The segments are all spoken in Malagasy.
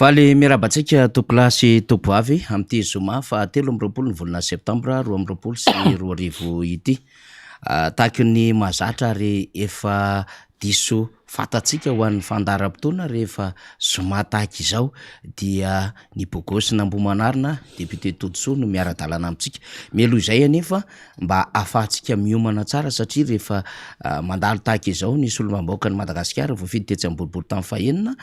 Faly miarabantsika tokolasy topo avy am'ty zoma fa 13 ny volana septambra 2024 ity. Tahaky ny mahazatra ary efa diso fatatsika ho an'ny fandaharam-potoana rehefa zoma tahaka izao dia ny bogosy Nambomanarina député Totosoa no miara-dalana amintsika. Mialoha izay anefa mba ahafahantsika miomana tsara satria rehefa mandalo tahaka izao ny solombambaoaka ny Madagasikara voafidy tetsy amin'ny boribory tamin'ny fahaenina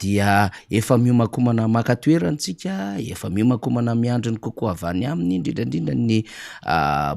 dia efa miomakomana maka toerantsika, efa miomakomana miandry ny kokoa avy any aminy indrindrandrindra ny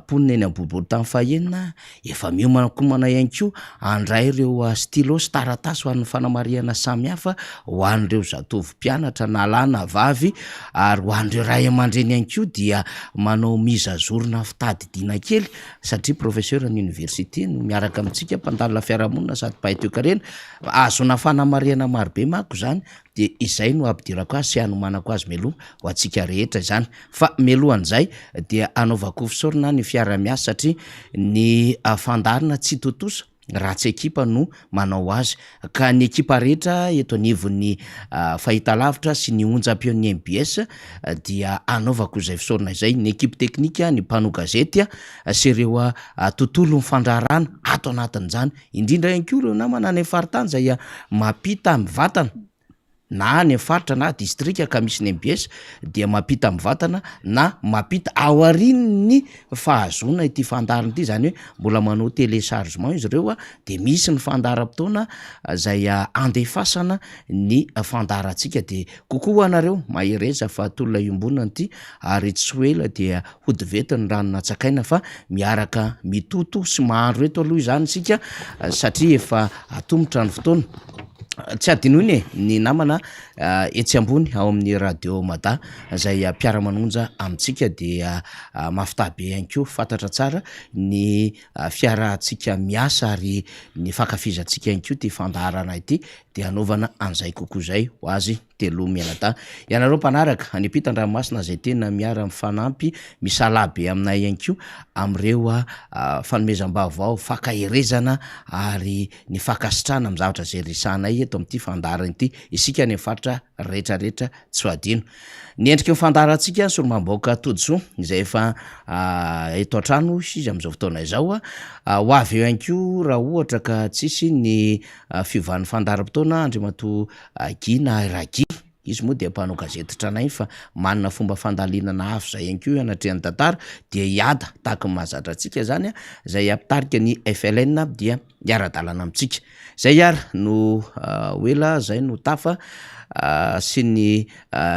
ponina eny amin'ny boribory tamin'ny fahaenina, efa miomakomana ihany koa andray ireo stylo taratasy ho an'ny fanamariana samihafa ho an'ireo zatovy mpianatra na lahy na vavy ary ho an'ireo ray aman-dreny ihany koa dia manao mizazorona fitadidiana kely satria professeur ny université no miaraka amintsika mpandalina fiarahamonina sady mpahay toe-karena azona fanamariana marobe manko zany de izay no ampidirako azy sy anomanako azy mialoha ho antsika rehetra izany fa mialohan'izay dia anaovako fisaorana ny fiara-miasa satria ny fandarina tsy totosa raha tsy ekipa no manao azy ka ny ekipa rehetra eto anivon'ny fahitalavitra sy ny onjam-peon'ny MBS dia anaovako izay fisaorana izay ny ekipa teknika, ny mpanao gazety sy ireo tontolo mifandrarana ato anatin'izany indrindra ihany koa ireo namana any faritany izay mampita mivatana na any faritra na distrika ka misy ny MBS dia mampita mivatana na mampita aorian'ny fahazona ity fandarina ity zany hoe mbola manao téléchargement izy ireo de misy ny fandaharam-potoana izay andefasana ny fandaharantsika de kokoa anareo mahereza fa tolona iombonana ity ary tsy ho ela dia hodivetin'ny ranona tsakaina fa miaraka mitoto sy mahandro eto aloha izany sika satria efa atombotra ny fotoana. Tsy adinoiny ny namana etsy ambony ao amin'ny radio Mada izay mpiara-manonja amintsika dia mafitabe ihany koa fantatra tsara ny fiarahantsika miasa ary ny fankafizantsika ihany koa ty fandaharana ity dia anaovana an'izay kokoa izay ho azy telo mianadahy. Ianareo mpanaraka any ampitan-dranomasina izay tena miara mifanampy misalabe aminay ihany koa amin'ireo fanomezam-baovao fankaherezana ary ny fankasitrahana amin'ny zavatra izay resahanay eto amin'ity fandaharana ity isika any amin'ny faritra rehetrarehetra tsy ho adino. Ny endriky ny fandaharantsika ny solombambaoaka Totosoa izay efa eto an-trano izy amin'izao fotoana izao ho avy eo ihany koa raha ohatra ka tsisy ny fiovan'ny fandaharam-potoana Andriamatoa Guy na Ragy izy moa dia mpanao gazety tranainy fa manana fomba fandalinana hafa zay ihany koa anatrehan'ny tantara dia hiada tahaka ny mahazatra antsika zany izay ampitarika ny FLN dia miara-dalana amintsika. Zay ary no hoela zay no tafa sy ny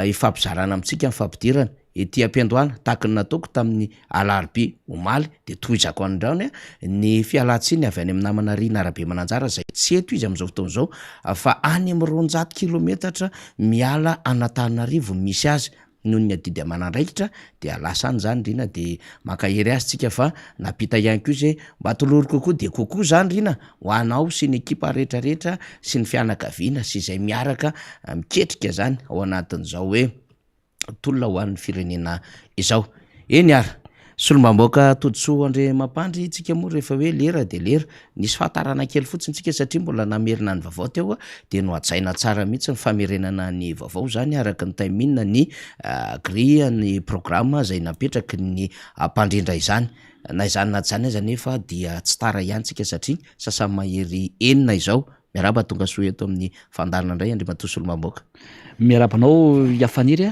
ifampizarana amintsika ny fampidirana ety am-piandohana tahaka ny nataoko tamin'ny alarobia omaly de tohizako andraony ny fialantsiny avy any amin'ny namana Rina Arabe Mananjara zay tsy eto izy amin'izao fotoana izao fa any amin'ny 200 kilometatra miala Antananarivo misy azy noho ny adidy aman'andraikitra dia lasa any zany Rina de mankahery azy tsika fa napita ihany koa izay mba tolory kokoa de kokoa zany Rina ho anao sy ny ekipa rehetrarehetra sy ny fianakaviana sy izay miaraka miketrika zany ao anatin'izao hoe tolona ho an'ny firenena izao. Eny ary solombambaoaka Totosoa Andriamampandry tsika moa rehefa hoe lera de lera nisy fahatarana kely fotsiny tsika satria mbola namerina ny vaovao teo de no atsaina tsara mihitsy ny famerenana ny vaovao zany araka ny taimina ny grille ny programma izay napetraky ny mpandrindra izany na izany na tsy izany aza nefa dia tsy tara ihany tsika satria sasany mahery enina izao. Miaraba tonga soa eto amin'ny fandarana indray Andriamatoa solombambaoaka. Miarabanao Iafaniry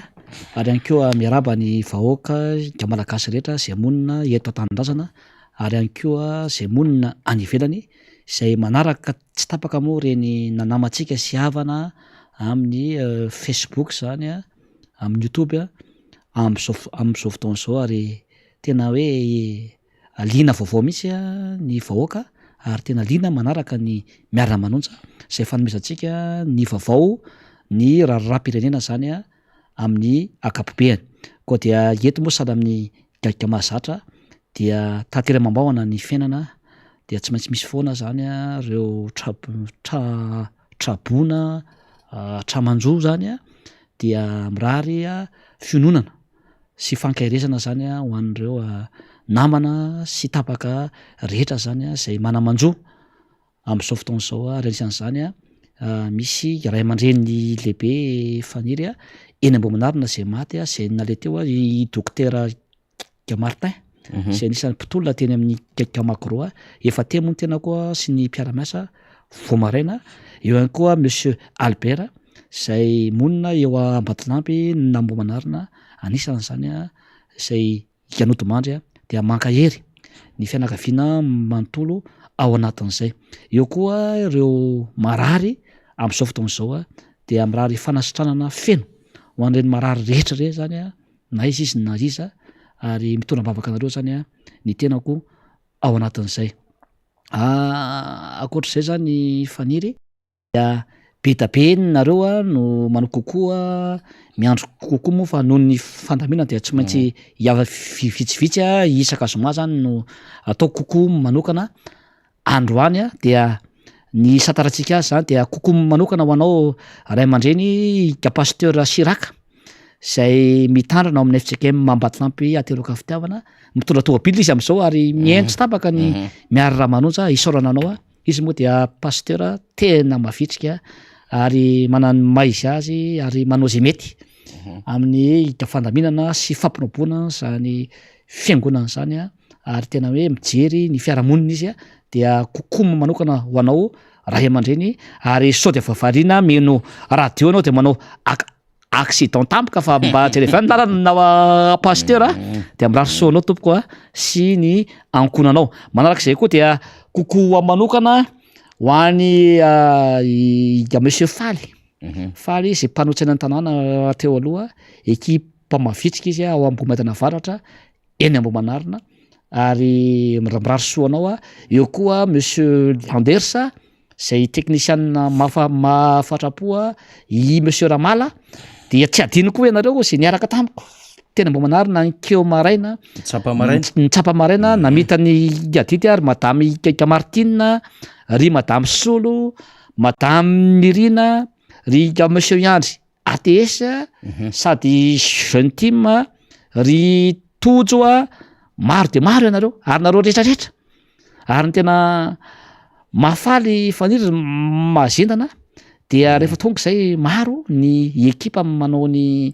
ary ihany koa miaraba ny vahoaka ka malagasy rehetra izay monina eto an-tanindrazana ary ihany koa izay monina any ivelany izay manaraka tsy tapaka moa reny nanamantsika sy havana amin'ny Facebook zany amin'ny YouTube amin'izao fotoana izao ary tena hoe liana vaovao mihitsy ny vahoaka ary tena liana manaraka ny miara-manonja izay fanomezantsika ny vaovao ny raharam-pirenena zany amin'ny akapobeany koa dia eto moa sahala amin'ny gaga mahazatra dia tanteram-ambahona ny fiainana dia tsy maintsy misy foana zany ireo trabona tramanjo zany dia mirary fiononana sy fankahirezana zany ho an'ireo namana sy tapaka rehetra zany izay manamanjo amin'izao fotoana izao renisany zany misy ray aman-dreny lehibe faniry eny Ambohimanarina zay maty zay nale teo i dokotera Martin zay anisan'ny mpitolona teny amin'ny Kamakoroa efa teo moa ny tena koa sy ny mpiara-miasa Voamaraina. Eo ihany koa monsieur Albert zay monina eo Ambatolampy na Ambohimanarina anisan'izany zay Ianoto Mandry dia mankahery ny fianakaviana manontolo ao anatin'izay. Eo koa ireo marary amin'izao fotoan'izao dia mirary fanasitranana feno ho an'ireny marary rehetra ireny zany na izy na iza ary mitondra bavaka anareo zany ny tenako ao anatin'izay. Ankoatr'izay zany faniry dia be da be nareo no manao kokoa miandro kokoa moa fa noho ny fandaminana dia tsy maintsy hiava vitsivitsy isaka zoma zany no ataoko kokoa manokana androany dia ny santaratsika azy zany dia kokoa manokana ho anao ray aman-dreny pasteur Siraka zay mitandrana ao amin'ny FJKM Ambatolampy ateloka fitiavana mitondra tômôbily izy amin'izao ary mientso tapaka ny miary Ramanonja isaorana anao izy moa dia pasteur tena mavitrika ary manano maizy azy ary manao zay mety amin'ny fandaminana sy fampirobona zany fiangonana zany ary tena hoe mijery ny fiarahamonina izy dia kokoa manokana ho anao ray aman-dreny ary sao dia vavariana meno radio anao dia manao accident tampoka fa mba jerevany lalana pasteur dia mirary soanao tompoko sy ny ankonanao. Manarak'izay koa dia kokoa manokana ho an'ny monsieur Faly zay mpanontsaina ny tanàna teo aloha ekipa mavitrika izy ao Ambohimaitana Avaratra eny Ambohimanarina ary mirary soanao. Eo koa monsieur Landersa zay technicienne mahafatrapo i monsieur Ramala dia tsy adino koa ianareo zay niaraka tamiko teny Ambohimanarina ny Keo Maraina ny Tsapamaraina namita ny adity ary madame Martine ry madame Solo madame Nirina ry monsieur Yandry ATS sady jeune team ry Tojo maro de maro ianareo ary nareo rehetrarehetra ary ny tena mahafaly faniry mazendana dia rehefa tonga zay maro ny ekipa manao ny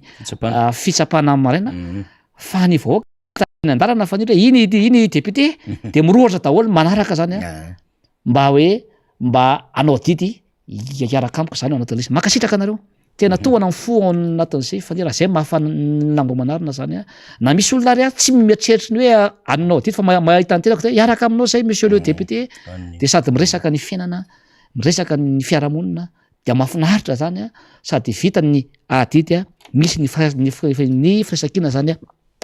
fitsapana maraina fa ny vahoaka ny andarana faniry iny député de mirohatra daholo manaraka zany mba anao didy iaraka amiko zany ao anatin'ilay makasitraka anareo tena tohana mifo ao anatin'izay fanira zay mahafana Ambohimanarina zany na misy olona ary tsy mieritreritra ny hoe anao didy fa mahita ny tenako iaraka aminao zay monsieur le député de sady miresaka ny fiainana miresaka ny fiarahamonina dia mahafinaritra zany sady vita ny adidy misy ny firaisankina zany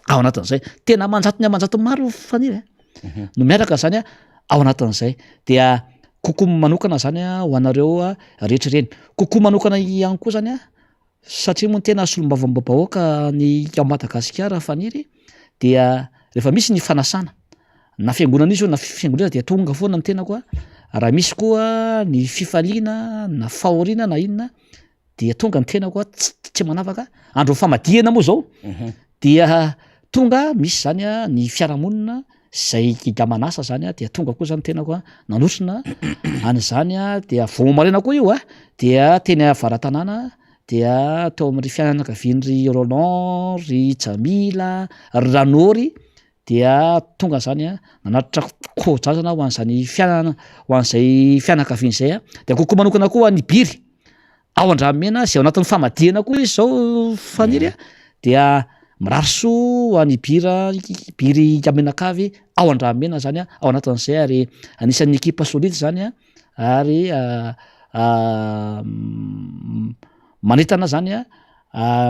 ao anatin'izay tena manjato maro faniry no miaraka zany ao anatin'izay dia kokoa manokana zany ho anareo rehetra reny kokoa manokana ihany koa zany satria moa tena solombavam-bahoaka ny Madagasikara faniry dia rehefa misy ny fanasana na fiangonana izy na fiangonana dia tonga foana ny tenako raha misy koa ny fifaliana na fahoriana na inona dia tonga ny tenako tsy manavaka andro famadihana moa zao dia tonga misy zany ny fiarahamonina zay manasa zany dia tonga koa zany tenako nanotrina an'izany dia Voamaraina koa io dia teny Avaratanàna dia tao amin'ny fianakaviany ry Roland ry Jamila ry Ranory dia tonga zany nanatitra kohajazana ho an'izay fianakaviany zay dia kokoa manokana koa ny Biry ao Andramena zay ao anatin'ny famadihana koa izy zao faniry dia mirary soa ny Biry Amenakavy ao Andramena zany ao anatin'izay ary anisan'ny ekipa solide zany ary manetana zany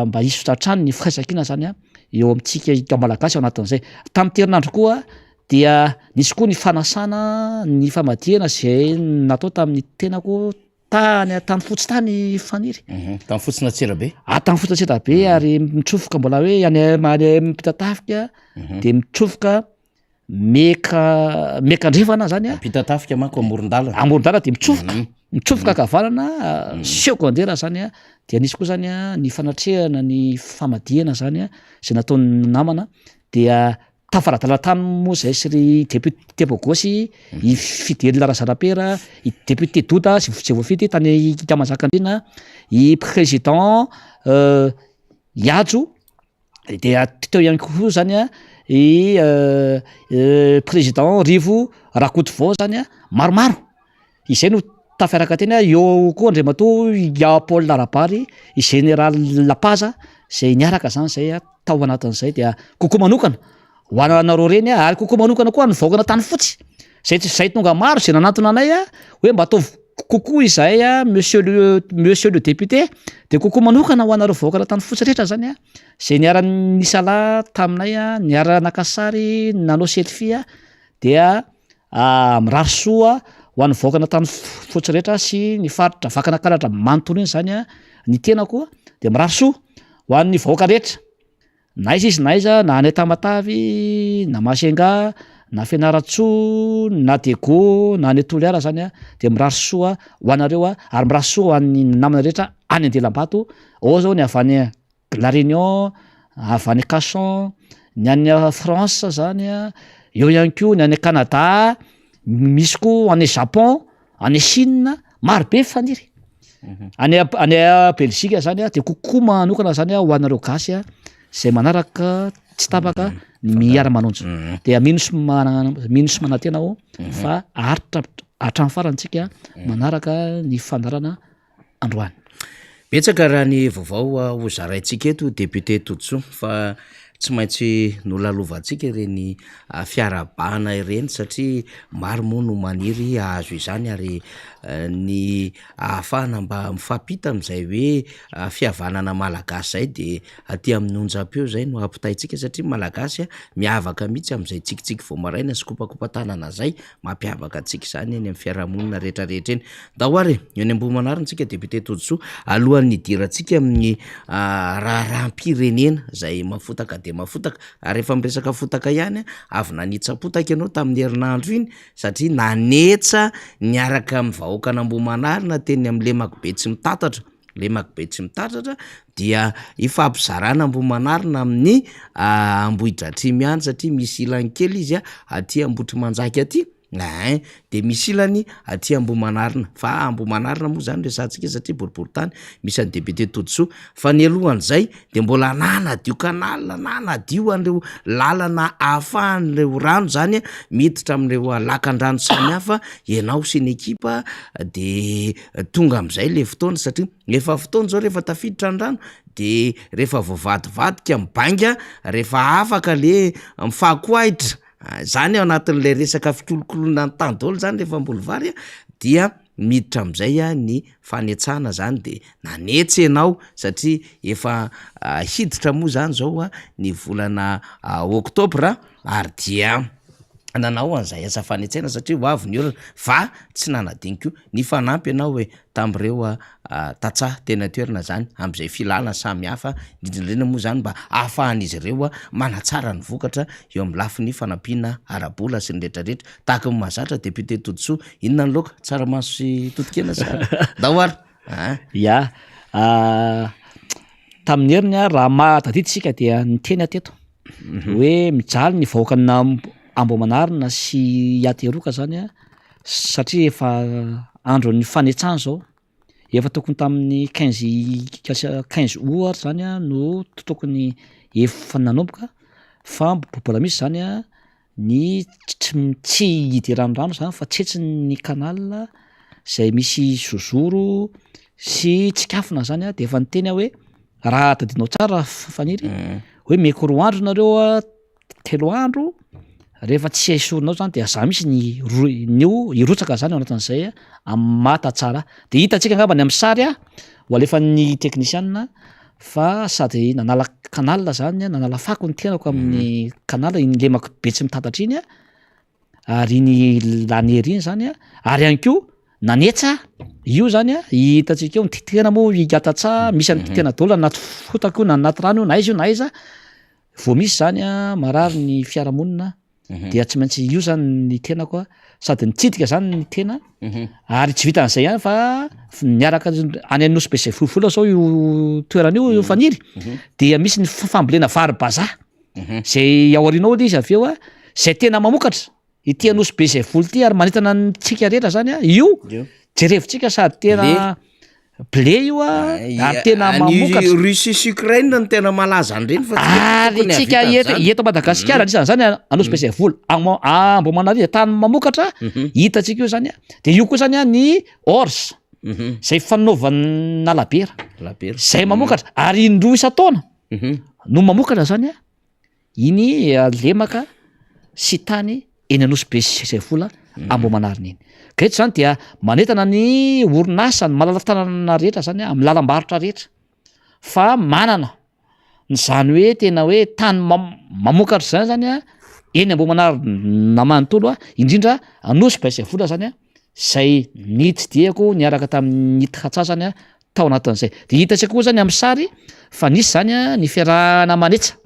mba hisotra hatrany ny firaisankina zany eo amintsika malagasy ao anatin'izay. Tamin'ny terinandro koa dia nisy koa ny fanasana ny famadihana zay natao tamin'ny tenako tany fotsy tany faniry tamin'ny fotsina Antsirabe tamin'ny fotsina Antsirabe ary mitrofoka mbola hoe any Mpitatafika de mitrofoka mekandrefana zany Mpitatafika manko Amorondala de mitrofoka kavanana secondaire zany dia nisy koa zany ny fanatrehana ny famadihana zany zay nataon'ny namana dia tafaradala-tany moa zay sy ry député bôgôsy i Fidèle Razarapera i député Dota sy voafity tany Kamazakandrina i président Iadjo de teo ihany koa zany a i président Rivo Rakotovao zany a maromaro izay no tafiaraka teny a eo koa andriamatoa ia Paul Larabary i général Lapaza zay niaraka zany zay a tao anatin'izay dia kokoa manokana ho anareo reny a ary kokoa manokana koa nivaokana tany fotsy zay tonga maro zay nanantona anay a hoe mba ataovy kokoa izahay a monsieur le député de kokoa manokana ho anareo vaokana tany fotsy rehetra zany a zay niara-nisala taminay a niara-naka sary nanao selfie a dia mirary soa ho an'ny vaokana tany fotsy rehetra sy ny faritra vakana karatra manontolo iny zany a ny tena koa de mirary soa ho an'ny vahoaka rehetra na izy na iza na any Tamatavy na Masenga na Fianaratsoa na Dego na any Toliara zany a de mirary soa ho anareo a ary mirary soa ho an'ny namana rehetra any Andelam-bato ao zao ny avy any La Réunion avy any Casson ny any France zany a eo ihany koa ny any Canada misy koa any Japon any Chine maro be faniry any Belgique zany a de kokoa manokana zany a ho anareo gasy a zay manaraka tsy tapaka miara-manonja de mino sy manantena ao fa aritra hatrany farantsika manaraka ny fandarana androany betsaka raha ny vaovao ho zaraintsika eto député Toutso fa tsy maintsy nolalovantsika ireny fiarabana ireny satria maro moa no maniry ahazo izany ary ny ahafahana mba mifampita am'izay hoe fihavanana malagasy zay de aty amin'ny onjam-peo zay no ampitaitsika satria malagasy miavaka mihitsy am'izay tsikitsiky vao maraina sy kopakopatanana zay mampiavaka antsika zany eny amin'ny fiarahamonina rehetrarehetra eny dahoary eo ny Ambohimanaritsika député Toutso alohan'ny idirantsika amin'ny raharam-pirenena zay mafotaka de mafotaka ary rehefa miresaka fotaka ihany avy nanitsapotaka ianao tamin'ny herinandro iny satria nanetsa niaraka amin'ny vahoaka an'Ambohimanarina teny amin'ny Lemakobe tsy mitatatra Lemakobe tsy mitatatra dia ifampizarana Ambohimanarina amin'ny Ambohidratrimo ihany satria misy ilany kely izy aty Ambohitrimanjaka aty de misy ilany aty Ambohimanarina fa Ambohimanarina moa zany resantsika satria boribory-tany misy any député Toutso fa ny alohan'izay de mbola nanadio canal nanadio an'ireo lalana ahafahan'ireo rano zany miditra amin'ireo lakan-drano samihafa ianao sy ny ekipa de tonga am'izay le fotoana satria efa fotoana zao rehefa tafiditra ny rano de rehefa voavadivadika mibanga rehefa afaka le mifakoahitra zany ao anatin'le resaka fikolokolona ny tany daholo zany rehefa mbola vary dia miditra am'izay ny fanetsana zany de nanetsy ianao satria efa hiditra moa zany zao ny volana oktobra ary dia nanao an'izay asa fanetsena satria ho avy ny olona fa tsy nanadiniko ny fanampy ianao hoe tam'ireo tatsaha tena toerana zany am'izay filalana samy hafa indrindrindrina moa zany mba ahafahan'izy ireo manatsara ny vokatra eo amin'ny lafiny fanampiana arabola sy ny rehetrarehetra tahaka ny mahazatra député Toutso inona ny loka tsaramaso sy totokena sa dahoary ya tamin'ny heriny raha mahatadiditsika dia niteny ateto hoe mijaly ny vahoakana Ambohimanarina sy Ateroka zany satria efa andro ny fanetsana zao efa tokony tamin'ny 15 ohatra zany no tokony efa nanomboka fa mbola misy zany ny tsy hidirany rano zany fa tsetsiny ny canal zay misy zozoro sy tsikafona zany de efa niteny hoe raha tadidinao tsara faniry hoe meko roa andro nareo telo andro rehefa tsy aisorinao zany de za misy nio irotsaka zany ao anatin'izay mata tsara de hitantsika angamba ny amin'ny sary ho alefa ny technicienne fa sady nanala canal zany nanala fako ny tenako amin'ny canal iny Lemakobe tsy mitatatra iny ary ny lanery iny zany ary ihany koa nanetsa io zany hitantsika eo mititena moa igatatsa misy any titena daholo anaty fotaka io na anaty rano io na izy io na iza vao misy zany marary ny fiarahamonina dia tsy maintsy io zany ny tenako sady nitsidika zany ny tena ary tsy vitan'izay ihany fa niaraka any anosy be zay folofolo zao io toerana io faniry dia misy ny fambolena vary bazaha zay aorianao le izy avy eo a zay tena mamokatra ity anosy be zay volo ty ary manentana ntsika rehetra zany a io jerevitsika sady tena ble io a ary tena mamokatra Russie Ukraine no tena malaza an'ireny fa ary tsika eto Madagasikara anisan'ny zany anosy be zay volo Ambohimanarivo tany mamokatra hitatsika io zany a de io koa zany a ny orge zay fanaovana labera zay mamokatra ary indroa isa-taona no mamokatra zany a iny lemaka sy tany eny anosy be zay vola Ambohimanarina iny ka eto zany dia manentana ny orinasa ny malala-tanana rehetra zany amin'ny lalam-barotra rehetra fa manana zany hoe tena hoe tany mamokatra zany zany a eny Ambohimanarina manontolo a indrindra anosy be zay vola zany a zay nitsidihako niaraka tamin'ny tikatsasany a tao anatin'izay de hitatsika koa zany amin'ny sary fa nisy zany a ny fiarahana manetsa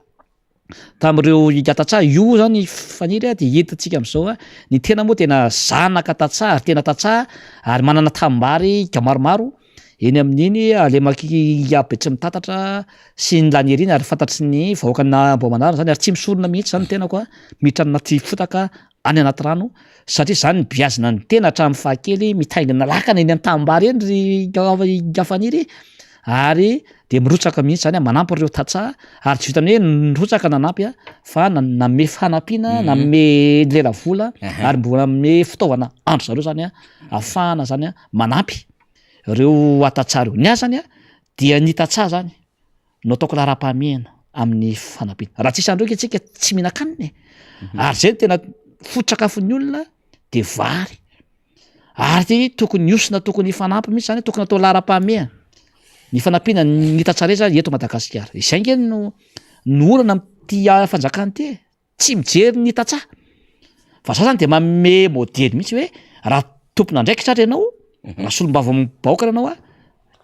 tamin'ireo Tatsah io zany faniry a de hitatsika am'izao a ny tena moa tena zanaka Tatsah ary tena Tatsah ary manana tambary maromaro eny amin'iny alemaky Betsi Mitatatra sy ny lany eriny ary fantatry ny vahoakana Ambohimanarina zany ary tsy misorona mihitsy zany tena koa miditra anaty fotaka any anaty rano satria zany biazina ny tena hatramin'ny fahakely mitaingina lakana eny an-tambary eny ry gafaniry ary de mirotsaka mihitsy zany a manampy ireo Tatsah ary tsy vitany hoe nirotsaka nanampy a fa nanome fanampiana nanome lera vola ary mbola nanome fitaovana andro zareo zany a ahafahana zany a manampy ireo Tatsah reo ny azany a dia ny Tatsah zany no ataoko laharam-pahamehana amin'ny fanampiana raha tsisy andreo antsika tsy mihinan-kanina ary zay tena foto-tsakafon'ny olona de vary ary tokony iosina tokony fanampy mihitsy zany tokony atao laharam-pahamehana ny fanampiana ny Tatsah rehetra eto Madagasikara izay nge no orana ty fanjakany ty tsy mijery ny Tatsah fa za zany de manome modely mihitsy hoe raha tompona ndraikitra ary ianao raha solom-bavam-bahoaka ianao a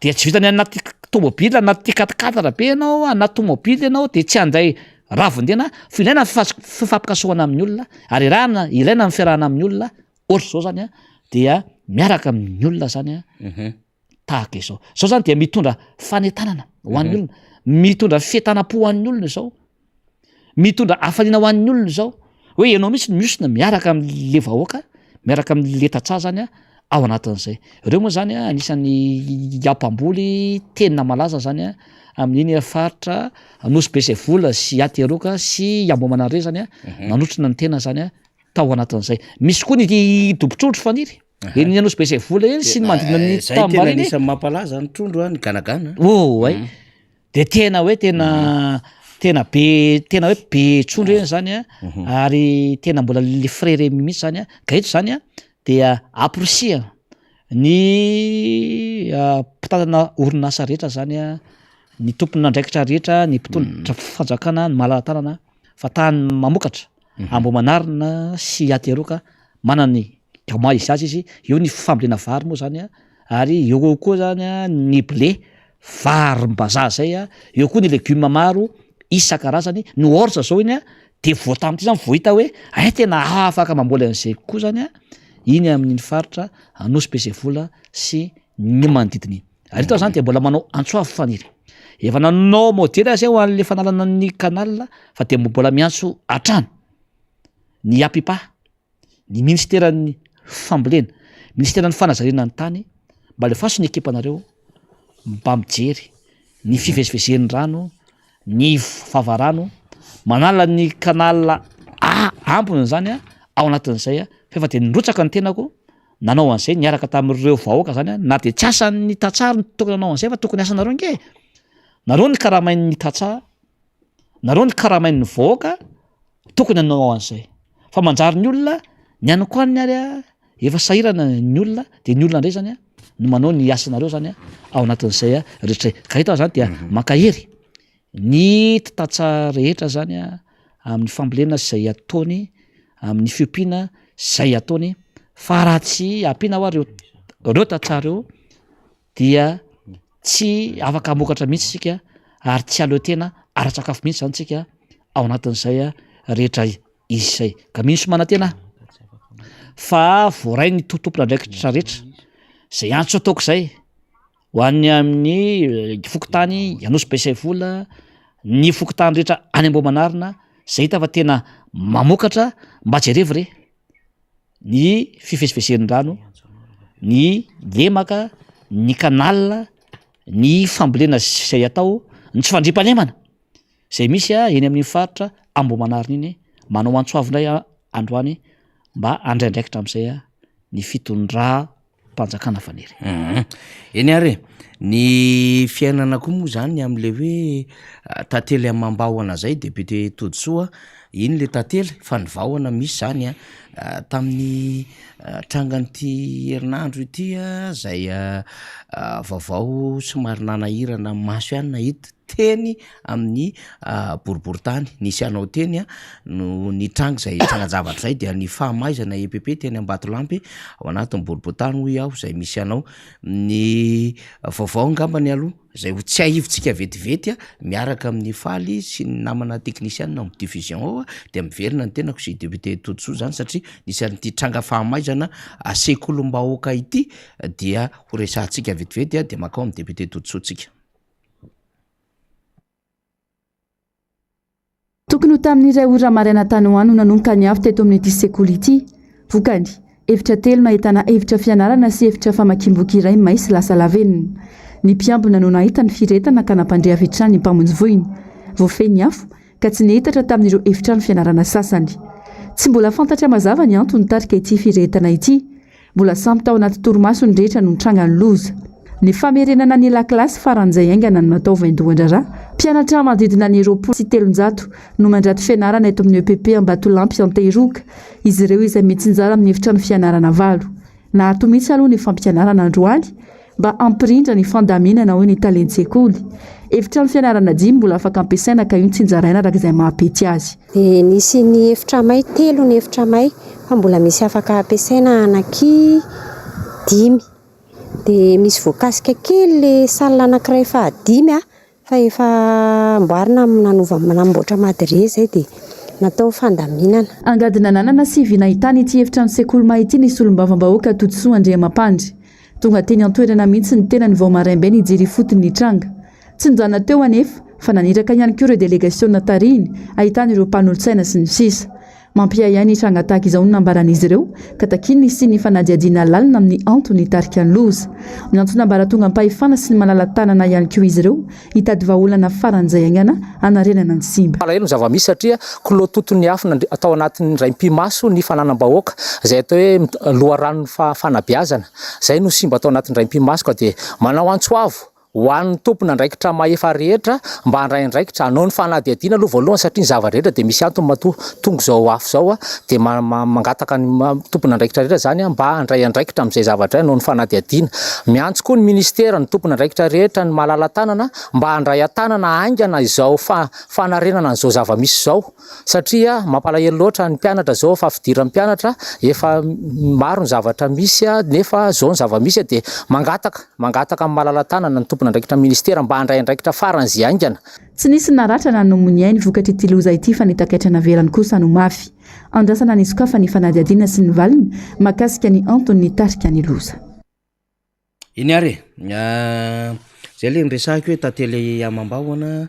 de tsy vitany anaty tomobily anaty 4x4 be ianao anaty tomobily ianao de tsy anday ravondena fa ilaina fifampikasohana amin'ny olona ary ilaina ny fiarahana amin'ny olona ohatry zao zany a dia miaraka amin'ny olona zany a tahaka izao zao zany dia mitondra fanentanana ho an'ny olona mitondra fientanam-po ho an'ny olona zao mitondra hafaliana ho an'ny olona zao hoe ianao mihitsy miosina miaraka am'le vahoaka miaraka am'le Tatsah zany a ao anatin'izay ireo moa zany a anisan'ny ampamboly tena malaza zany a amin'iny faritra anosy be zay vola sy Ateroka sy Ambohimanarivo zany a nanotrina ny tena zany a tao anatin'izay misy koa ny dobotrondro faniry eny anosy be zay vola eny sy ny manodidina ny tambary eny isan'ny mampalaza ny trondro a ny ganagana ay de tena hoe tena hoe be trondro eny zany a ary tena mbola le frere mihitsy zany a ka eto zany a dia aporisia ny mpitantana orinasa rehetra zany a ny tompona andraikitra rehetra ny mpitondra fanjakana ny malala-tanana fa tany mamokatra Ambohimanarina sy Ateroka manany gama izy azy izy eo ny fambolena vary moa zany a ary eo koa zany a ny blé varim-bazaha zay a eo koa ny legioma maro isan-karazany ny orge zao iny a de voatamity zany vohita hoe tena afaka mamboly an'izay koa zany a iny amin'iny faritra anosy be zay vola sy ny manodidiny ary ito zany de mbola manao antsoavy faniry efa nanao modely zay ho an'le fanalana ny canal fa de mbola miantso atrano ny apipa ny ministeran'ny fambolena ministeran'ny fanazarena ny tany mba le faso ny ekipanareo mba mijery ny fivezivezen'ny rano ny vavarano manala ny canal ambony zany a ao anatin'izay a fa efa de nirotsaka ny tenako nanao an'izay niaraka tamin'ireo vahoaka zany a na de tsy asan'ny Tatsah ny tokony nanao an'izay fa tokony asanareo nge nareo ny karamain'ny Tatsah nareo ny karamain'ny vahoaka tokony nanao an'izay fa manjary ny olona ny anokoaniny ary a efa sahirana ny olona de ny olona ndray zany a no manao ny asanareo zany a ao anatin'izay a rehetra ka hita zany dia mankahery ny Tatsah rehetra zany a amin'ny fambolena zay ataony amin'ny fiompiana zay ataony fa raha tsy ampiana ho reo Tatsah reo dia tsy afaka hamokatra mihitsy sika ary tsy aleo tena ara-tsakafo mihitsy zany tsika ao anatin'izay a rehetra izay ka mihinso manantena fa voaray ny totompona ndraikitra rehetra zay antso ataoko zay ho an'ny amin'ny fokotany anosy be zay vola ny fokotany rehetra any Ambohimanarina zay hita fa tena mamokatra mba jerevy re ny fifesifesen'ny rano, ny lemaka, ny kanala, ny fambolena zay atao, ny tsy fandrimpanemana zay misy eny amin'ny faritra Amboamanarina iny, manao antsoavy indray androany mba andraindraikitra amin'izay ny fitondram-panjakana faniry. Eny ary ny fiainana koa moa zany am'le hoe tantely amam-bahona zay député Tojosoa, iny le tantely fa ny vahona misy zany tamin'ny trangan'ity herinandro ity zay vaovao somary nanahirana maso ihany nahita teny amin'ny boriboritany, nisy anao teny no ny tranga zay trangan-javatra zay dia ny fahamaizana EPP teny Ambatolampy ao anatin'ny boriboritany hoy aho zay misy anao ny vaovao ngambany aloha zay ho tsy ahivontsika vetivety miaraka amin'ny faly sy ny namana teknisianina amin'ny division ao dia miverina ny tenako sy député Tojosoa zany satria nisy an'ity tranga fahamaizana sekolom-bahoaka ity dia ho resahantsika vetivety dia makao amin'ny député Tojosoa tsika. Tokony ho tamin'iray ora maraina tany ho any no nanomboka ny avy teto amin'ity sekoly ity. Vokany, efitra telo nahitana efitra fianarana sy efitra famakiam-boky iray maisy lasa lavenina. Ny mpiambina no nahita ny firetana ka nampandre avy hatrany ny mpamonjy voiny. Voafeny afo ka tsy nihitatra tamin'ireo efitra ny fianarana sasany. Tsy mbola fantatra mazava ny antony tarika ity firetana ity. Mbola samy tao anaty torimaso ny rehetra no nitranga ny loza. Ny famerenana ny lakilasy faran'izay aingana no natao vaindohan-draharaha. Mpianatra manodidina ny 300 no mandrato fianarana eto amin'ny EPP Ambatolampy Antehiroka. Izy ireo izay mitsinjara amin'ny efitra ny fianarana 8. Nahato mihitsy aloha ny fampianarana androany mba ampirindra ny fandaminana hoe ny talentsy-sekoly. Efitra ny fianarana 5 mbola afaka ampiasaina ka io ny tsinjaraina araka izay mahapety azy. Nisy ny efitra may telo ny efitra may fa mbola misy afaka ampiasaina anaky 5. Dia misy voakasika kely le salina anankiray fa 5 fa efa amboarina namboatra madire zay dia natao fandaminana. Angadina nanana sy vinahitany ity efitra ny sekoly may ity ny solombavam-bahoaka Tojosoa Andriamampandry. Tonga teny an-toerana mihitsy ny tena ny vao maraimbe ny hijery fotony ny tranga. Tsy nijana teo anefa fa naniraka ihany koa ireo délégation tariny ahitana ireo mpanolotsaina sy ny sisa. Mampiayay ny tranga tahaka izao no nambaran'izy ireo ka takiny sy ny fanadihadiana lalina amin'ny antony tarika ny loza. Miantsona ambaratonga ampahefana sy ny malala-tanana ihany koa izy ireo hitady vahaolana faran'izay aingana anarenana ny simba. Alahelo ny zava-misy satria kilao totony hafa atao anatin'ny raim-pimaso ny fananam-bahoaka zay atao hoe loharano fanabeazana. Zay no simba atao anatin'ny raim-pimaso ka dia manao antsoavo ho an'ny tompona andraikitra maefa rehetra mba handray andraikitra anao ny fanadihadiana aloha voalohany satria ny zava-rehetra dia misy antony tonga zao afo zao dia mangataka ny tompona andraikitra rehetra zany mba handray andraikitra amin'izay zavatra anao ny fanadihadiana. Miantso koa ny ministera ny tompona andraikitra rehetra ny malala-tanana mba handray an-tanana aingana izao fanarenana n'izao zava-misy zao satria mampalahelo loatra ny mpianatra zao fa fidiran'ny mpianatra efa maro ny zavatra misy nefa zao ny zava-misy dia mangataka amin'ny malala-tanana ny andraikitra ministera mba handray andraikitra faran'izay aingana. Tsy nisy naratra na nomony ainy vokatra ity loza ity fa nitakaitrana velany kosa no mafy. Andrasana ny sokafa ny fanadihadiana sy ny valiny makasika ny antony ny tarika ny loza. Iny ary zay le niresahako hoe tantely amam-bahona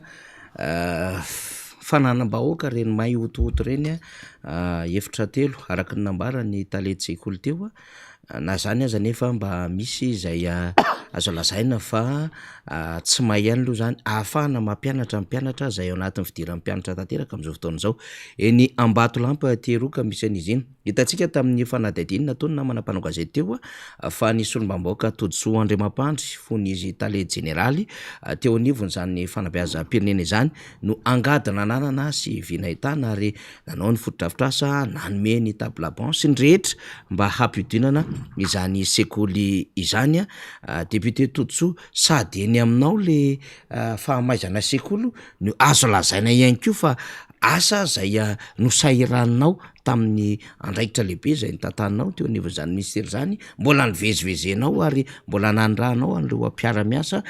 fananam-bahoaka reny may otohoto reny efitra telo araka ny nambara ny talentsy-sekoly teo na zany aza nefa mba misy izay azo lazaina fa tsy mahay ihany aloha zany ahafahana mampianatra ny mpianatra zay ao anatin'ny fidiran'ny mpianatra tanteraka amin'izao fotoana izao. Eny Ambatolampy Antehiroka misy an'izy iny. Hitantsika tamin'ny fanadihadiana nataony namana mpanao gazety teo fa ny solombavam-bahoaka Tojosoa Andriamampandry fon'izy talent généraly teo anivon'izany fanabeazam-pirenena izany no angadina nanana sy vinahitana ary nanao ny fotodrafitrasa nanome ny table banc sy ny rehetra mba hampidinana izany sekoly izany député Tojosoa sady eny aminao le fahamaizana sekoly no azo lazaina ihany koa fa asa zay nosahiranao tamin'ny andraikitra lehibe zay nitantanao teo anivon'izany ministera zany mbola nivezivezenao ary mbola nandrahanao an'ireo mpiara-miasa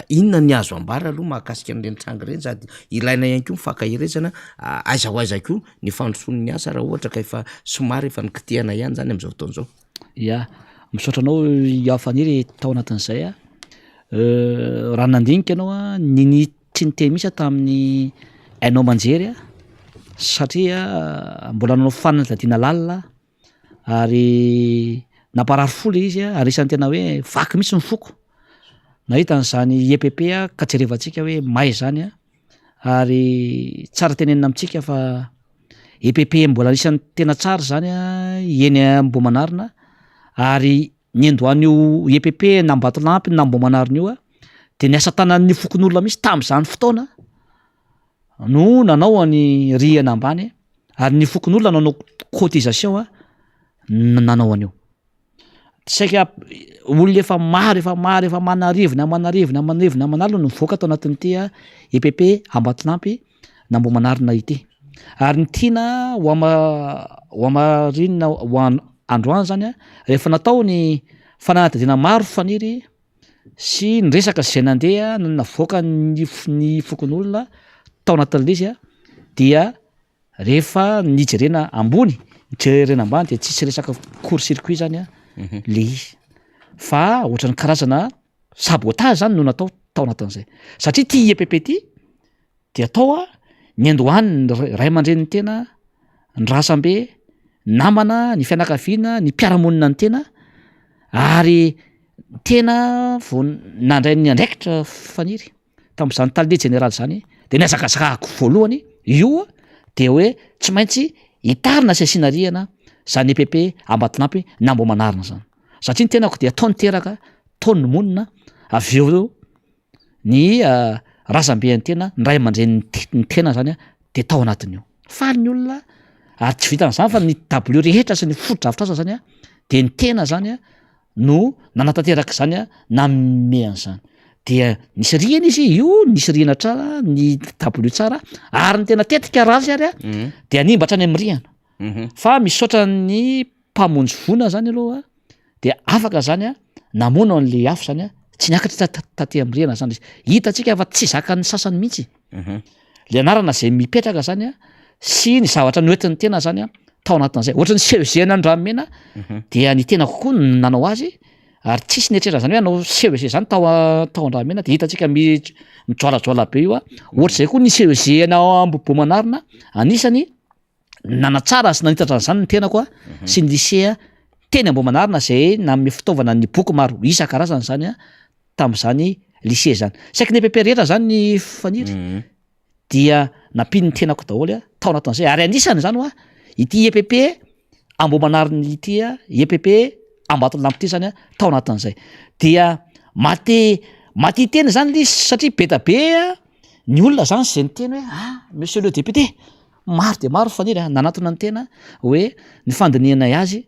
inona ny azo ambara aloha mahakasika an'ireny tranga ireny sady ilaina ihany koa mifankahirezana aiza ho aiza koa ny fandrosoan'ny asa raha ohatra ka efa somary efa nikitihana ihany zany amin'izao fotoana izao. Ya, misaotra anao Iafaniry tao anatin'izay raha nandinika ianao niny tsy niteny misy tamin'ny hainao manjery satria mbola nanao fanadadiana lalina ary namparary fola izy ary isan'ny tena hoe vaky mihitsy ny foko nahita n'izany EPP ka jerevantsika hoe may zany ary tsara tenenina amintsika fa EPP mbola isan'ny tena tsara zany eny Ambohimanarina ary ny andohan'io EPP na Ambatolampy na Ambohimanarina io de ny asa tanan'ny fokon'olona misy tamin'izany fotoana no nanao any rihana ambany ary ny fokon'olona nanao cotisation nanao an'io saika olona efa manarivona manalo no mivoaka tao anatin'ity EPP Ambatolampy na Ambohimanarina ity ary ny tiana ho amarinina ho androany zany rehefa natao ny fanadadiana maro faniry sy ny resaka zay nandeha navoaka ny fokon'olona tao anatin'le izy dia rehefa nijerena ambony nijerena ambany de tsisy resaka court circuit zany le izy fa ohatran'ny karazana sabotage zany no natao tao anatin'izay satria ty EPP ty de atao ny andohany ray aman-dreniny tena ny rasambe namana ny fianakaviana ny mpiaramonina ny tena ary tena vo nandray ny andraikitra faniry tamin'izany talide général zany de niazakazakako voalohany io de hoe tsy maintsy hitarina sy asiana rihana zany EPP Ambatolampy na Ambohimanarina zany satria ny tenako de ataony teraka taony monina avy eo ny razambe ny tena ny ray aman-dreniny ny tena zany de tao anatin'io faly ny olona ary tsy vitan'izany fa ny W rehetra sy ny foto-drafitr'asa zany de ny tena zany no nanatanteraka zany namean'izany dia nisy rihana izy io nisy rihana tsara ny W tsara ary ny tena tetika razy ary de animbatra any amin'ny rihana fa misaotra ny mpamonjy vona zany aloha de afaka zany namona an'le afo zany tsy niakatra taty amin'ny rihana zany hitantsika fa tsy zakan'ny sasany mihitsy le anarana zay mipetraka zany sy ny zavatra noentin'ny tena zany tao anatin'izay ohatran'ny CEG nan-dramena dia ny tena kokoa nanao azy ary tsisy nietrera zany hoe anao CEG zany tao an-dramena de hitantsika mijoalajoala be io ohatr'izay koa ny CEG na Ambohimanarina anisany nanatsara sy nanitatra an'izany ny tena koa sy ny lycée teny Ambohimanarina zay nanome fitaovana ny boky maro isan-karazany zany tamin'izany lycée zany saika ny EPP rehetra zany ny faniry dia nampiny ny tenako daholo tao anatin'izay ary anisany zany ity EPP Ambohimanarina ity EPP Ambatolampy ity zany tao anatin'izay dia maty teny zany le satria be da be ny olona zany zay ny teny hoe monsieur le député maro de maro faniry nanatona ny tena hoe ny fandinianay azy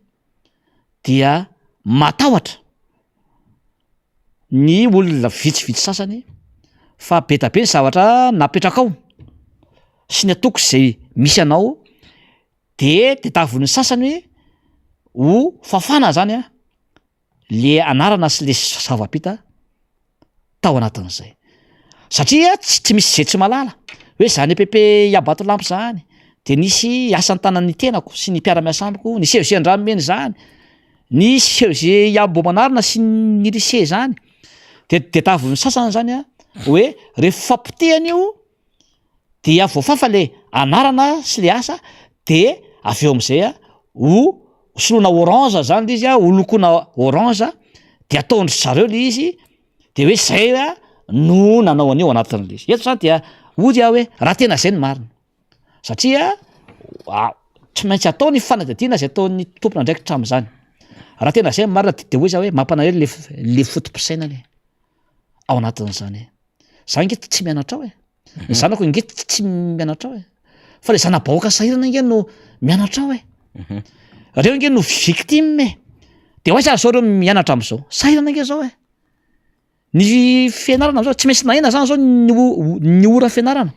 dia matahotra ny olona vitsivitsy sasany fa be da be ny zavatra napetraka ao sy ny atoko zay misy anao de tavon'ny sasany ho fafana zany le anarana sy le zava-pita tao anatin'izay satria tsy misy zay tsy malala hoe zany EPP Ambatolampy zany de nisy asan'ny tanan'ny tenako sy ny mpiara-miasa amiko ny CEG an-dramomeny zany ny CEG Ambohimanarina sy ny lycée zany de tavon'ny sasany zany hoe rehefa fampotehany io dia voafafa le anarana sy le asa de avy eo amin'izay ho soloina orange zany le izy ho lokoina orange de ataondry zareo le izy de hoe zay no nanao an'io anatin'le izy eto zany dia ozy hoe raha tena zay ny marina satria tsy maintsy atao ny fanadadiana zay ataon'ny tompona ndraikitra am'izany raha tena zay ny marina de hoe za hoe mampanahelo le fotom-pisainany ao anatin'izany zany nge tsy mianatra ao ny zanako nge tsy mianatra ao fa le zana-bahoaka sahirana nge no mianatra ao reo nge no victime de hoaiza zao reo mianatra am'izao sahirana nge zao ny fianarana am'zao tsy maintsy nahena zany zao ny ora fianarana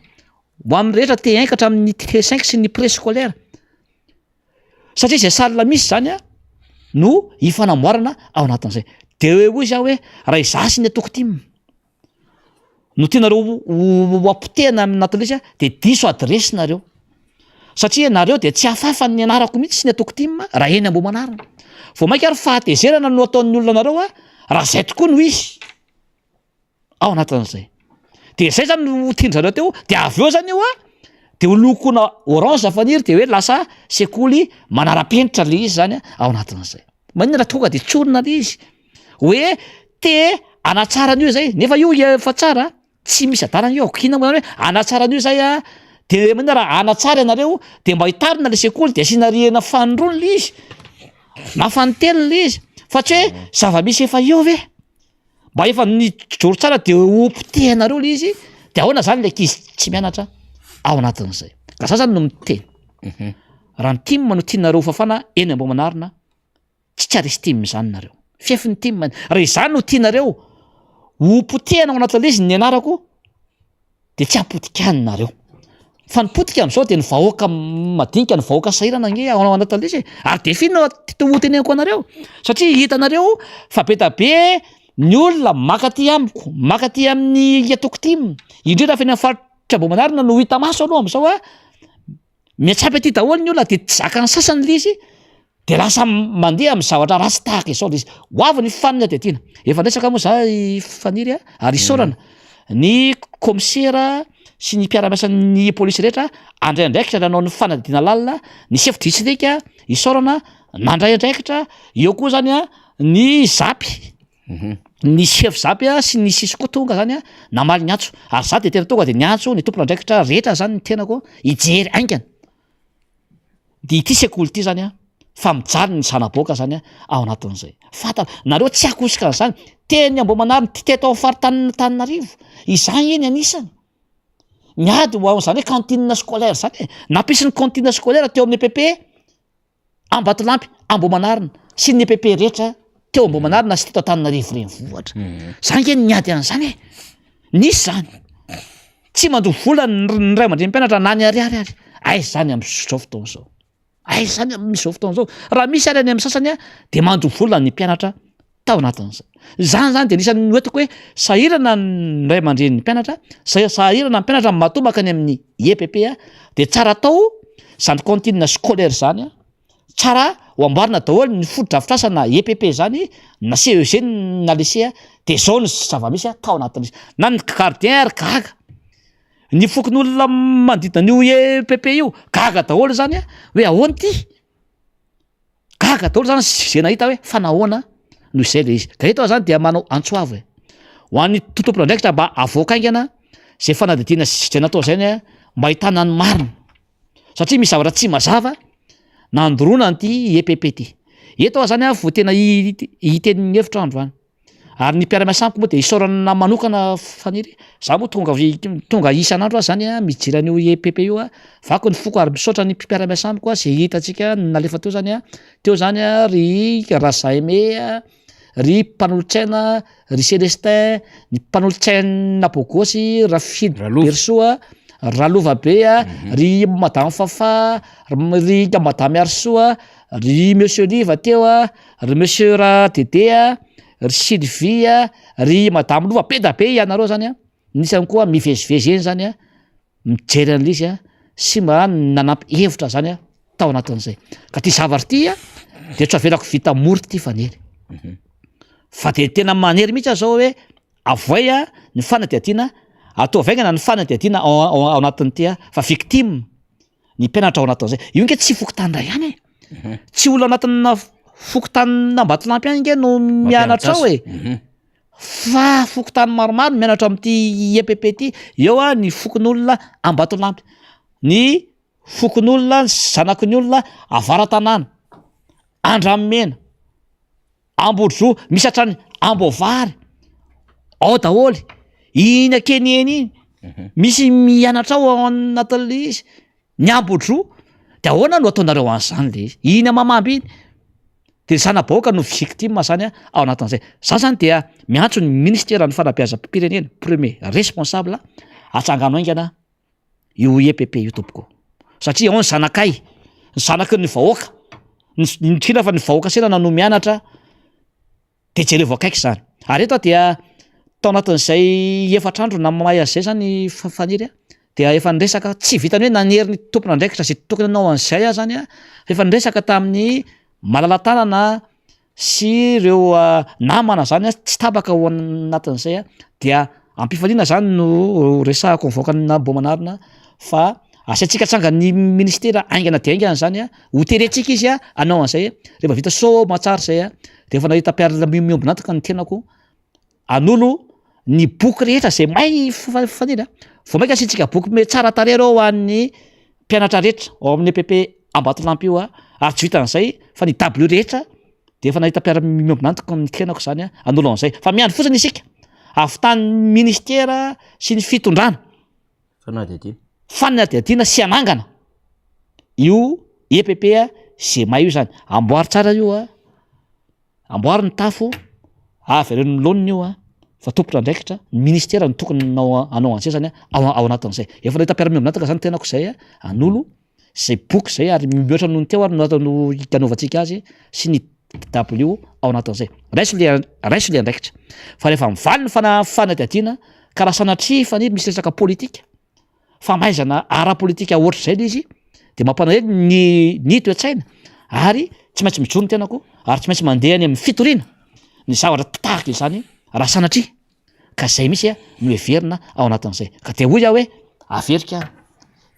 ho amin'ny rehetra T1 ka hatramin'ny T5 sy ny préscolaire satria zay salina misy zany no hifanamboarana ao anatin'izay de hoe izy hoe raha izasy ny atoko tim no tianareo ho apotehana amin'anatin'le izy de diso adresy nareo satria nareo de tsy hafafa ny anarako mihitsy sy ny atoko tim raha eny Ambohimanarina vao mainka ary fahatezerana no ataon'ny olona nareo raha zay tokoa no izy ao anatin'izay de zay zany no tianjareo teo de avy eo zany io de ho lokona orange faniry de hoe lasa sekoly manara-penitra le izy zany ao anatin'izay. Maninona tonga de tsorona le izy hoe te anatsarany io zay nefa io efa tsara tsy misy adarana io akina hoe anatsarany io zay de maninona raha anatsara ianareo de mba hitarina le sekoly de asiana rihana fanondrony le izy na fanoteliny le izy fa tsy hoe zava-misy efa eo ve mba efa nijoro tsara de ompotehanareo le izy de ahoana zany le ankizy tsy mianatra ao anatin'izay ka za zany no miteny raha ny timma no tianareo fafana eny Ambohimanarina tsy tsarisy timma zany nareo fiefiny timma raha izany no tianareo opotehana ao anatin'le izy ny anarako de tsy apotika any nareo fa nipotika am'izao de ny vahoaka madinika ny vahoaka sahirana nge ao anatin'le izy ary de fiana tomoteneniko anareo satria hitanareo fa be da be ny olona makaty amiko makaty amin'ny atoko timma indrindra fa eny amin'ny faritra Ambohimanarina no hita maso aloha am'izao miatsapy aty daholo ny olona de tsy zaka ny sasany le izy de lasa mandeha amin'ny zavatra ratsy tahaka izao le izy hoavy ny fanina de tiana efa resaka moa za faniry ary isaorana ny komisera sy ny mpiara-miasa ny polisy rehetra andray andraikitra nanao ny fanadina lalina ny chef-district isaorana nandray andraikitra eo koa zany ny zapy ny chef zapy sy ny sisy koa tonga zany namaly ny antso ary za de tena tonga de ny antso ny tompona andraikitra rehetra zany ny tenako ijery aingana de ity sekoly ity zany fa mijaly ny zanaboaka zany ao anatin'izay fantana nareo tsy akosika zany teny Ambohimanarina ty teto amin'ny faritany izany eny anisany miady ho zany hoe cantine scolaire zany nampisy ny cantine scolaire teo amin'ny EPP Ambatolampy Ambohimanarina sy ny EPP rehetra teo Ambohimanarina sy teto Antananarivo renivohitra zany ke niady an'izany nisy zany tsy mandro vola ny ray aman-dreny mpianatra na ny ariary aiza zany am'izao fotoana zao aiza zany am'izao fotoana zao raha misy ary any amin'ny sasany de mandro vola ny mpianatra tao anatin'izay zany de nisany hoetiko hoe sahirana ny ray aman-dreny ny mpianatra sahirana ny mpianatra matombaka any amin'ny EPP de tsara tao zany cantine scolaire zany tsara ho amboarina daholo ny foto-drafitrasa na EPP zany na CEG na lycée de zao ny zava-misy tao anatin'izy na ny gardien ary gaga ny fokon'olona manodidina an'io EPP io gaga daholo zany hoe ahoana ty gaga daholo zany zay nahita hoe fa nahoana no izay le izy ka eto zany dia manao antsoavy ho an'ny totompona andraikitra mba avoaka aingana zay fanadidina zay natao zany mba hitana ny marina satria misy zavatra tsy mazava nandorona an'ity EPP ty eto zany vao tena hiten'ny hevitrandro any ary ny mpiara-miasa amiko moa de isaorana manokana faniry za moa tonga isan'andro zany mijery an'io EPP io vako ny foko ary misaotra ny mpiara-miasa amiko zay hitantsika nalefa teo zany ry Razaime ry mpanolotsaina ry Celestin ny mpanolotsaina Bogosy Rafid Bersoa Ralovabe ry madame Fafa ry madame Arsoa ry monsieur Liva teo ry monsieur Radede ry Sylvie ry madame Lova be da be ianareo zany nisany koa mivezivezy eny zany mijery an'le izy sy mba nanampy hevitra zany tao anatin'izay ka ty zavatra ty de tsy avelako vita mory ty fanery fa de tena manery mihitsy zao hoe avoay ny fanadihadiana atao vaingana ny fanadihadiana ao anatin'ity fa victime ny mpianatra ao anatin'izay io nge tsy fokotany ray ihany tsy olo anatina fokotany Ambatolampy ihany nge no mianatra ao fa fokotany maromaro mianatra amin'ity EPP ty eo ny fokon'olona Ambatolampy ny fokon'olona zanaky ny olona Avaratanana Andramena Ambodro misy hatrany Ambovary ao daholy iny akeny eny iny misy mianatra ao anatin'le izy ny Ambodro de ahoana no ataonareo an'izany le izy iny Amamamby iny de zanabaoaka no victime zany ao anatin'izay za zany dia miantso ny ministera ny fanabeazam-pirenena premier responsable atsangano aingana io EPP io tompoko satria ao ny zanakay ny zanaky ny vahoaka nytrina fa ny vahoaka senana no mianatra de jereo akaiky zany ary eto dia tao anatin'izay efatrandro na mahay azay zany faniry dia efa niresaka tsy vitany hoe nanery ny tompona andraikitra zay tokony anao an'izay zany efa niresaka tamin'ny malalatanana sy ireo namana zany tsy tabaka ao anatin'izay dia ampifaliana zany no resahako mivoaka na Ambohimanarina fa asiantsika tsanga ny ministera aingana de aingana zany a hoterentsika izy a anao an'izay rehefa vita soma tsara zay a de efa nahita mpiarana miombonantaka ny tenako anolo ny boky rehetra zay may fanina vo maika asiantsika boky me tsara tare reo ho an'ny mpianatra rehetra ao amin'ny EPP Ambatolampy io a ary tsy vitan'izay fa ny W rehetra de efa nahita mpiara miombonantaka ny tenako zany a anolo an'izay fa miandry fotsiny isika avitan'ny ministera sy ny fitondrana fanadihadiana sy anangana io EPP a zay may io zany amboary tsara io a amboary ny tafo avy reny laoniny io a fa tompona ndraikitra ny ministera ny tokony anao antsay zany ao anatin'izay efa nahita mpiara-miombonantaka zany tenako zay a anolo zay boky zay ary mihoatra noho ny teo ary no ikanovatsika azy sy ny W ao anatin'izay raiso le andraikitra fa rehefa mivaly ny fanadihadiana ka raha sanatrifany misy resaka politika famaizana ara-politika ohatry zay le izy de mampana hoe ny toe-tsaina ary tsy maintsy mijoro ny tenako ary tsy maintsy mandeha any amin'ny fitoriana ny zavatra tahaka izany raha sanatria ka zay misy a no heverina ao anatin'izay ka de hoy aho hoe averika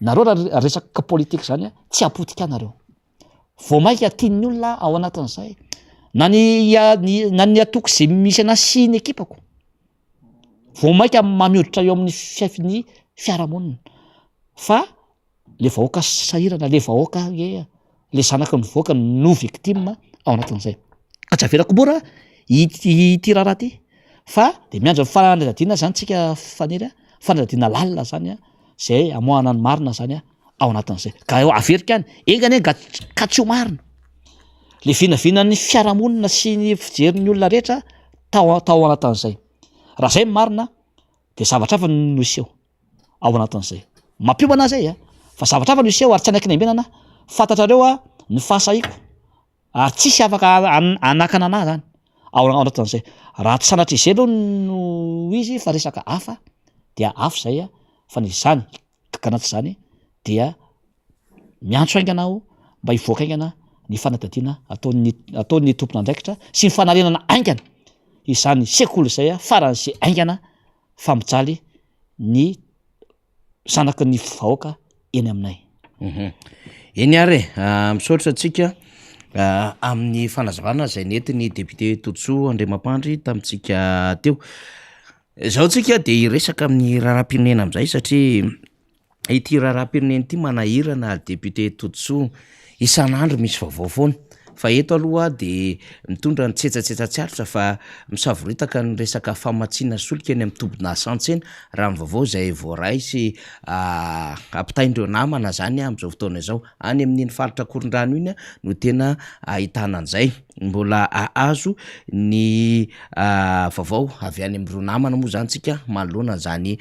nareo raha resaka politika zany a tsy apotika nareo vo maika tian'ny olona ao anatin'izay na ny atoko zay misy ana sy ny ekipako vo maika mamioditra eo amin'ny fiafin'ny fiarahamonina fa le vahoaka sahirana le vahoaka le zanaka ny vahoaka no victime ao anatin'izay ka tsy averako mora ity raharaha ty fa de miandro fanadihadiana zany tsika fanery fanadihadiana lalina zany a zay amoahana ny marina zany a ao anatin'izay ka averika any engany ka tsy ho marina le vinavinan'ny fiarahamonina sy ny fijerin'ny olona rehetra tao anatin'izay raha zay marina de zavatra hafa no iseho ao anatin'izay mampiomana zay a fa zavatra hafa no iseho ary tsy anaiky ny ambenana fantatrareo a ny fahasahiako ary tsisy afaka anakana ana zany ao anatin'izay raha tsy sanatra izay aloha no izy fa resaka hafa dia hafa zay a fa ny zany kanaty zany dia miantso aingana aho mba hivoaka aingana ny fanadihadiana ataon'ny tompona andraikitra sy ny fanarenana aingana izany sekoly zay a faran'izay aingana fa mijaly ny zanaky ny vahoaka eny aminay eny ary misaotra atsika amin'ny fanazavana zay nentiny député Totsoa Andriamampandry tamitsika teo zao tsika de iresaka amin'ny raharam-pirenena am'izay satria ity raharam-pirenena ity manahirana député Totsoa isan'andro misy vaovao foana fa eto aloha de mitondra ny tsetsatsetsatsyaritra fa misavoritaka ny resaka famatsiana solika eny amin'ny tombon'asa eny raha ny vaovao zay voaray sy ampitaindreo namana zany am'izao fotoana izao any amin'iny faritra Korondrano iny no tena ahitana an'izay mbola ahazo ny vaovao avy any amin'ireo namana moa zany tsika manoloana zany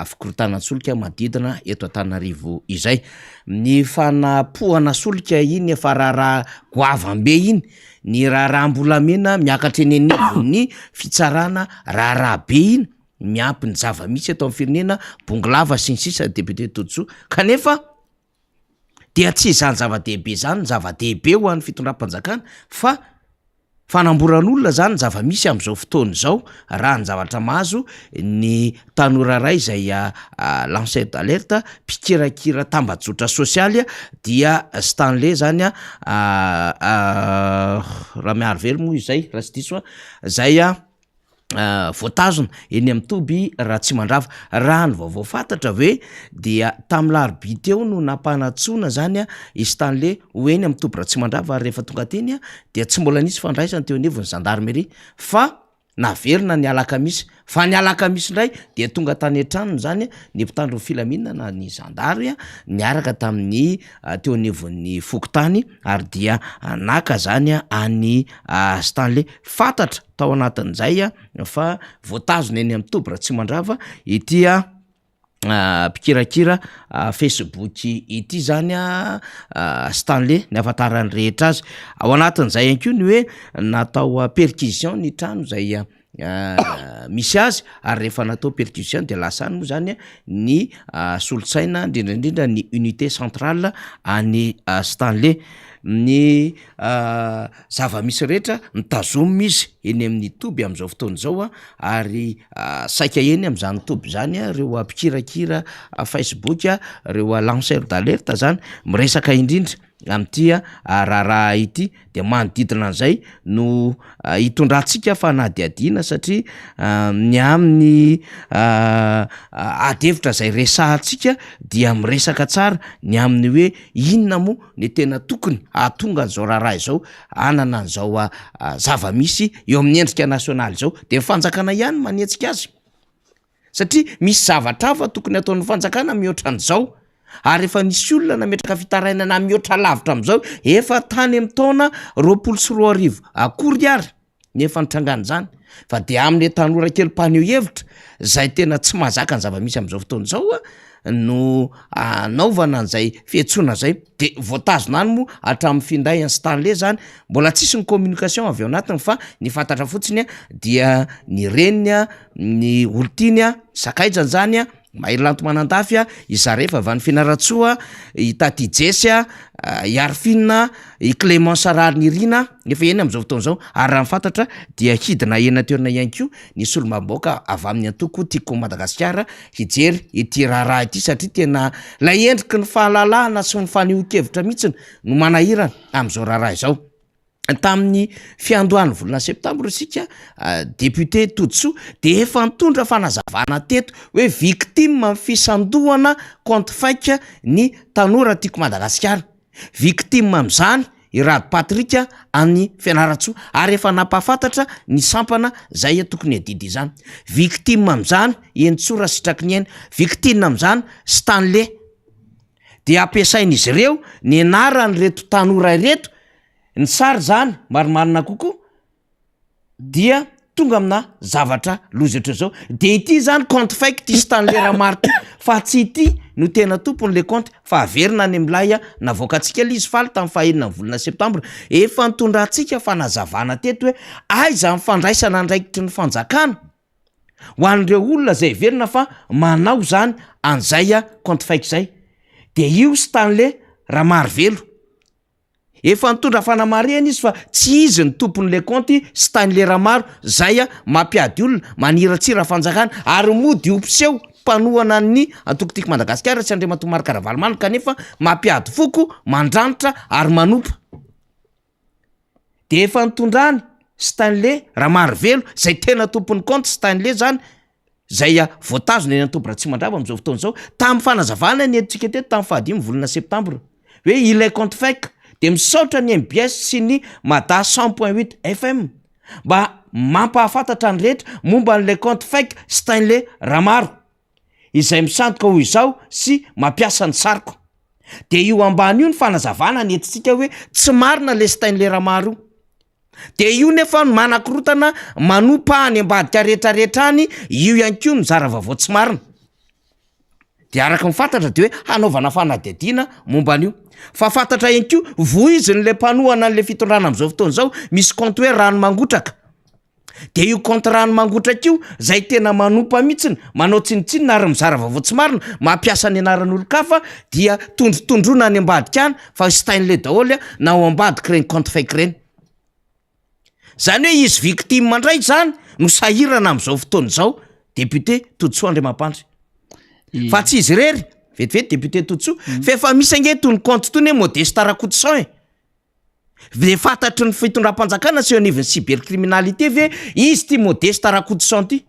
fikorontana solika madidina eto Antananarivo izay ny fanapohana solika iny efa raharaha goavambe iny ny raharam-bolamena miakatra eny anivon'ny fitsarana raharaha-be iny miampy ny zava-misy eto amin'ny firenena bongolava sy ny sisa député Totsoa kanefa dia tsy izany zava-dehibe zany ny zava-dehibe ho an'ny fitondram-panjakana fa fanamboran'olona zany zava-misy am'izao fotoana izao raha ny zavatra mahazo ny tanora ray izay lanceur d'alerte mpikirakira tambajotra sosialy dia Stanley zany raha miaro velo moa izay raha tsy diso zay voatazona eny amin'ny Toby raha tsy mandrava raha ny vaovao fantatra hoe dia tamin'ny larobia teo no nampanatsoana zany i Stanley ho eny amin'ny Toby raha tsy mandrava ary rehefa tonga teny dia tsy mbola nisy fandraisany teo anivon'ny gendarmerie fa naverina ny alakamisy fa ny alakamisy indray dia tonga tany an-tranony zany ny mpitandro filaminana ny zandary niaraka tamin'ny teo anivon'ny fokotany ary dia naka zany any Stanley fantatra tao anatin'izay fa voatazona eny amin'ny Toby raha tsy mandrava ity mpikirakira Facebook ity zany Stanley ny afantarany rehetra azy ao anatin'izay ihany koa ny hoe natao perquisition ny trano zay misy azy ary rehefa natao perquisition de lasany moa zany ny solotsaina indrindraindrindra ny unité centrale any Stanley ny zava-misy rehetra nitazomina izy eny amin'ny toby am'izao fotoana zao ary saika eny am'zany toby zany reo mpikirakira Facebook reo lanceur d'alerte zany miresaka indrindra am'ty raharaha ity de manodidina an'izay no hitondrantsika fanadiadiana satria ny amin'ny adevitra zay resahantsika dia miresaka tsara ny amin'ny hoe inona moa ny tena tokony ahatonga an'izao raharaha izao anana an'izao zava-misy eo amin'ny endrika nasionaly zao de fanjakana ihany manetsika azy satria misy zavatra hafa tokony ataon'ny fanjakana mihoatra an'izao ary efa nisy olona nametraka fitarainana mihoatra lavitra am'izao efa tany amin'ny taona 24 akory ary nefa nitrangana zany fa de amin'ny tanora kely paneho hevitra zay tena tsy mahazaka ny zava-misy am'izao fotoana zao no anaovana an'izay fihetsoana zay de voatazona any moa hatramin'ny finday ny Stanley zany mbola tsisy ny communication avy ao anatiny fa ny fantatra fotsiny dia ny reniny ny olotiny sakaijany zany Mailanto manandafy izarefa avy any Fianaratsoa itaty Jesy Iarfinina i Clémence Sarary Nirina nefa eny am'izao fotoana zao ary raha fantatra dia hidina ena toerana ihany koa nisy olo-mamboaka avy amin'ny antoko tiako Madagasikara hijery ity raharaha ity satria tena lay endriky ny fahalalahana sy ny fanehoan-kevitra mihitsiny no manahirana am'izao raharaha izao. Tamin'ny fiandohan'ny volana septambra isika député Todsoa de efa nitondra fanazavana teto hoe victime fisandohana contre fake ny tanora tiako Madagasikara. Victime am'izany i Rado Patrick any Fianaratsoa ary efa napafantatra ny sampana zay tokony adidy izany. Victime am'izany Entsora Sitrakinyena, victime am'izany Stanley. De ampiasain'izy ireo ny anarany reto tanora reto ny sary zany marimarina kokoa dia tonga amina zavatra lozatra zao de ity zany compte fake ty Stanley Ramarty fa tsy ity no tena tompony le compte fa averina any am'lay navoakatsika izy faly tamin'ny fahaenina ny volana septambra efa nitondrantsika fanazavana teto hoe aiza mifandraisana andraikitry ny fanjakana ho an'ireo olona zay verina fa manao zany an'izay compte fake zay de io Stanley Ramarvelo efa nitondra fanamarihana izy fa tsy izy ny tompon'le compte Stanley Ramaro zay mampiady olona maniratsira fanjakana ary mody ompiseho mpanohana ny antokotiako Madagasikara sy Andriamatoa Marc Ravalomanana kanefa mampiady foko mandranitra ary manompa de efa nitondrany Stanley Ramarvelo zay tena tompon'ny compte Stanley zany zay voatazona eny Antobra tsy mandrava am'izao fotoana zao tamin'ny fanazavana ny editsika teto tamin'ny fahadimy volana septambra hoe ilay compte fake de misaotra ny MBS sy ny Mada 100.8 FM mba mampahafantatra ny rehetra momba n'le compte fake Stanley Ramaro izay misandoka ho izao sy mampiasa ny sariko de io ambany io ny fanazavana ny etitsika hoe tsy marina le Stanley Ramaro de io nefa manakorotana manompa any ambadika rehetrarehetra any io ihany koa mizara vaovao tsy marina de araka mifantatra de hoe hanaovana fanadihadiana momba an'io fa fantatra ihany koa voiziny le mpanohana an'le fitondrana am'izao fotoana zao misy compte hoe rano mangotraka de io compte rano mangotraka io zay tena manompa mihitsiny manao tsinitsinina ary mizara vaovao tsy marina mampiasa ny anaran'olo-kafa dia tondrotondrona any ambadika any fa Stanley daholo na ao ambadika reny compte fake reny zany hoe izy victime mandray zany no sahirana am'izao fotoana zao député Todsoa Andriamampandry fa tsy izy rery vetivety député Todsoa fa efa misy angeto ny compte tony hoe Modeste Rakotosan de fantatry ny fitondram-panjakana sy eo anivon'ny cybercriminalité ve izy ty Modeste Rakotosan ty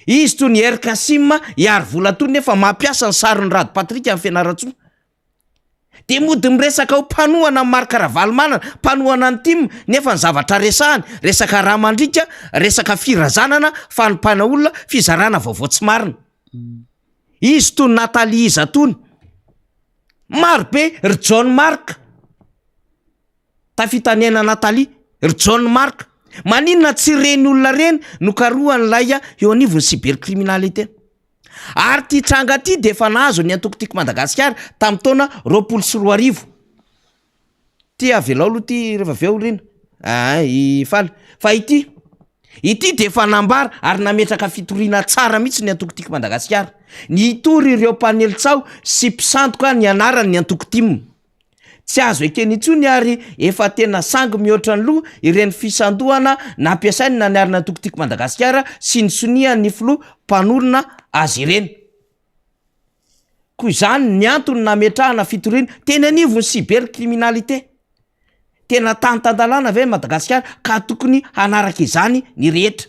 izy toy ny Erkasim iary vola tony nefa mampiasa ny sariny Rado Patrick amin'ny Fianaratsoa de mody miresaka ho mpanohana Marc Ravalomanana mpanohana ny tim nefa ny zavatra resahany resaka raha mandrika resaka firazanana fanompana olona fizarana vaovao tsy marina izy toy Nathalie Iza tony maro be ry John Mark tafitaniana Nathalie ry John Mark maninona tsy reny olona reny no karohany lay eo anivon'ny cybercriminalité ary ty tranga ty de efa nahazo ny antokotiako Madagasikara tamin'ny taona 24 ty avelao aloha ty rehefa aveo rina ifaly fa ity de efa nambara ary nametraka fitoriana tsara mihitsy ny antokotiako Madagasikara ny tory ireo mpanelitsao sy mpisandoka ny anarany ny antokotimo tsy azo ekeny intsony ary efa tena sangy mihoatra ny loha ireny fisandohana nampiasainy na niarina tokotiko Madagasikara sy ny sonia ny filoha mpanorona azy ireny. Koa izany ny antony nametrahana fitoriana tena anivony cybercriminalité. Tena tantandalana ve Madagasikara ka tokony hanaraka izany ny rehetra.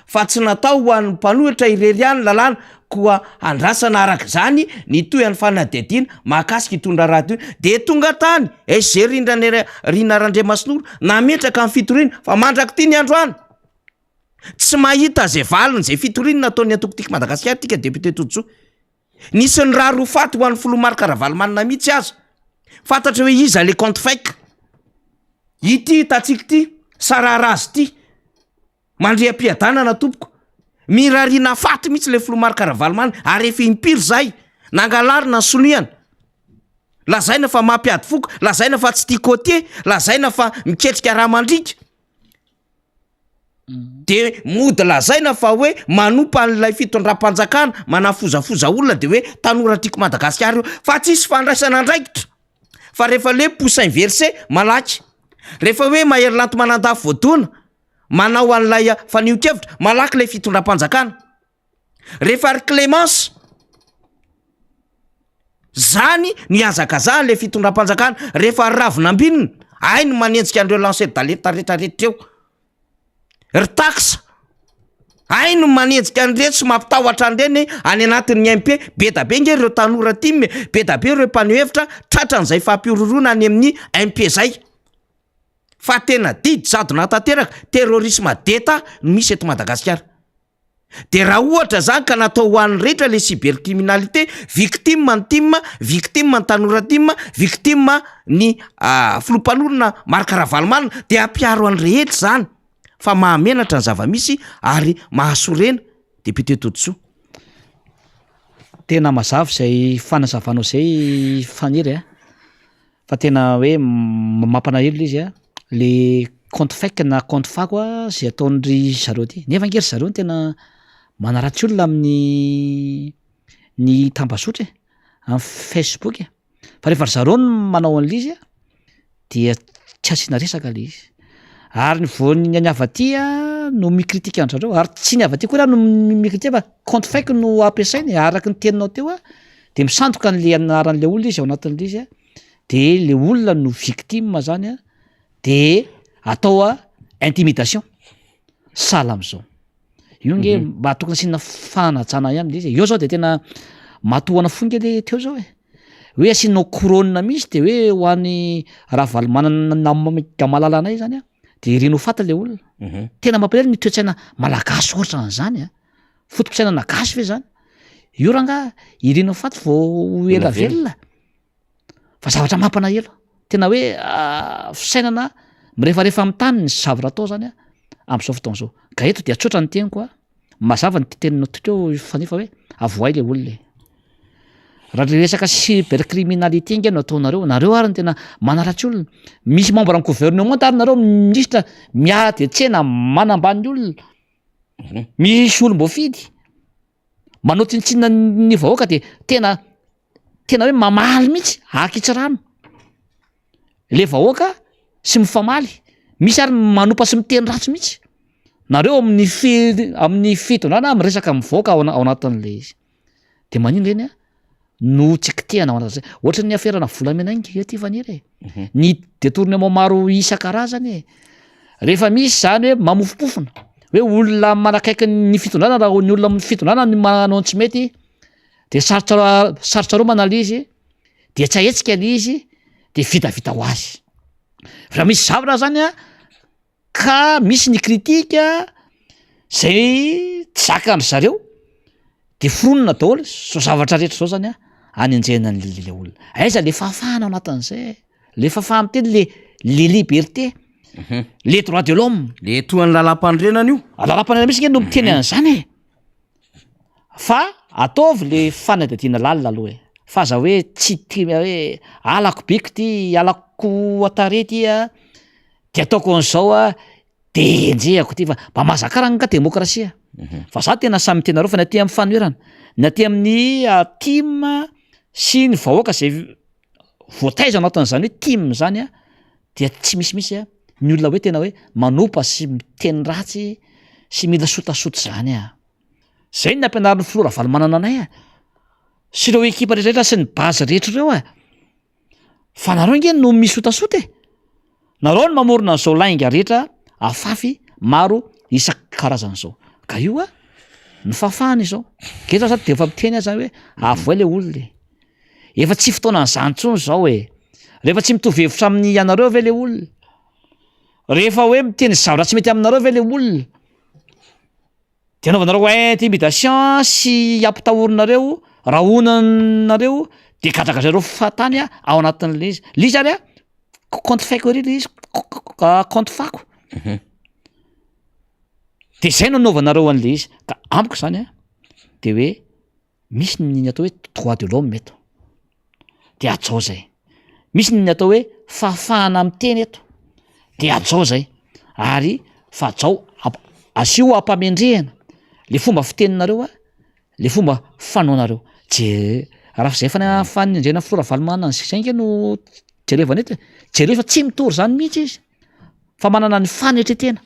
Fa tsy natao ho an'ny mpanohitra irery ihany lalàna koa andrasana araka izany ny toy ny fanadihadiana mahakasika hitondra radio de tonga tany zay rina Randriamasinoro nametraka amin'ny fitoriana fa mandraka ty ny androany. Tsy mahita zay valiny zay fitoriana nataony atokotiko Madagasikara tika député Tojoa. Nisy ny raro faty ho an'ny filoha Marc Ravalomanina mihitsy aza. Fantatra hoe iza le compte fake. Ity tatsika ty sararazy ty mandriam-piadanana tompoko. Mirarina faty mihitsy le filoha Marc Ravalomanina ary efa impiry zay nangalarina ny soniana. Lazaina fa mampiady foko, lazaina fa tsy tia côté, lazaina fa miketrika raha mandrika. De mody lazaina fa hoe manompa an'ilay fitondram-panjakana manafozafoza olona de hoe tanora tiako Madagasikara io fa tsisy fandraisana andraikitra. Fa rehefa le poussin versé malaky, rehefa hoe mahery lanto manandafy voadona manao an'ilay fanio-kevitra malaky le fitondram-panjakana. Rehefa ary clémence zany ny azakazahany le fitondram-panjakana. Rehefa ary ravinambinina ay no manenjika andreo lanceur d'alerte rehetrarehetra eo. Ry taxa ay no manenjika an'ireny sy mampitahotra an'ireny any anatin'ny MP. Be da be nge ireo tanora ty, be da be ireo mpaneho hevitra tratran'izay fampiororona any amin'ny MP zay. Fa tena didy jadona tanteraka terrorisme d'État no misy eto Madagasikara. De raha ohatra zany ka natao ho an'ny rehetra le cybercriminalité, victime ny team, victime ny tanora team, victime ny filoha-mpanorona Marc Ravalomanina, de ampiaro an'ny rehetra zany. Fa mahamenatra ny zava-misy ary mahasorena député Tojoa. Tena mazava zay fanazavanao zay faniry fa tena hoe mampanahiro le izy le compte fake na compte fako zay ataon'ry zareo ty. Nefa ngery zareo ny tena manaratsy olona amin'ny tambazotra amin'ny Facebook fa rehefa zareo no manao an'le izy dia tsy asiana resaka le izy. Ary ny voany ny avaty no mikritika andry zareo, ary tsy ny avaty koa no mikritika fa compte fake no ampiasainy araka ny teninao teo de misandoka an'le anaran'le olona izy ao anatin'le izy de le olona no victime zany de atao intimidation sala am'izao. Io nge mba tokony asiana fanajana ihany le izy. Io zao de tena matohana fonga le teo zao hoe asianao couronne misy de hoe ho an'ny Ravalomanina malala anay zany de irenao faty le olona. Tena mampalahelo ny toe-tsaina malagasy ohatra an'izany foto-pisaina nagasy ve zany. Io ranga irenao faty vao ela velona. Fa zavatra mampalahelo tena hoe fisainana mirefarefa amin'ny tany ny zavatra atao zany am'izao fotoana zao. Ka eto dia tsotra ny teniko mazava ny teninao totreo fanefa hoe avoay le olona. Raha resaka cybercriminalité nge no ataonareo, nareo ary ny tena manaratsy olona. Misy membre ny gouvernement ary nareo ministre miady tsena manambany olona. Misy olom-boafidy manao tsintsinina ny vahoaka de tena hoe mamaly mihitsy akitsy rano le vahoaka sy mifamaly. Misy ary manompa sy miteny ratsy mihitsy nareo amin'ny fitondrana miresaka mivoaka ao anatin'le izy. De manino reny no tsy kitihana ao anatin'izay. Ohatra ny aferana volamena iny ty faniry ny détournement maro isan-karazany rehefa misy zany hoe mamofopofona hoe olona manakaiky ny fitondrana, raha ny olona amin'ny fitondrana ny manao tsy mety de sarotra roa manala izy de tsy ahetsika le izy de vitavita ho azy. Raha misy zavatra zany ka misy ny kritika zay tsy zakandry zareo de foronina daholo so zavatra rehetra zao zany anenjena le olona. Aiza le fahafahana ao anatin'izay, le fahafahana miteny le liberté, le droit de l'homme, le toan'ny lalam-pandrenana io. Lalam-pandrenana misy nge no miteny an'izany fa ataovy le fanadihadiana lalina aloha fa za hoe tsy tia hoe alako biko ty, alako atare ty de ataoko an'izao de enjehako ty fa mba mahazakarana ka demokrasia. Fa za tena samy tenareo fa ny aty amin'ny fanoerana, ny aty amin'ny team sy ny vahoaka zay voataiza anatin'izany hoe tim zany a dia tsy misimisy a ny olona hoe tena hoe manopa sy miteny ratsy sy mila sotasoty zany a zay ny nampianarin'ny filora valomanana anay a sy ireo ekipa rehetrarehetra sy ny bazy rehetra ireo a fa nareo nge no misotasoty e nareo ny mamorona n'izao lainga rehetra afafy maro isan-karazan'izao ka io a ny fafahana izao ketra sady de efa miteny azy zany hoe avoay le olona efa tsy fotoana n'izany ntsony zao e rehefa tsy mitovy hevitra amin'ny ianareo ve le olona rehefa hoe miteny zavatra tsy mety aminareo ve le olona de anaovanareo intimidation sy ampitahorinareo raha onanareo de gadragadrareo fatany a ao anatin'le izy le izy ary a compte fako ery le izy compte fako de zay no anaovanareo an'le izy ka amiko zany a de hoe misy ny atao hoe droit de l'homme eto de ajao zay misy ny atao hoe fafahana miteny eto de ajao zay ary fa ajao asio ampamendrehana le fomba fiteninareo a le fomba fanaonareo je raha zay fanendrena filora valomanana zay nge no jerevana eto jereo fa tsy mitory zany mihitsy izy fa manana ny fanetretena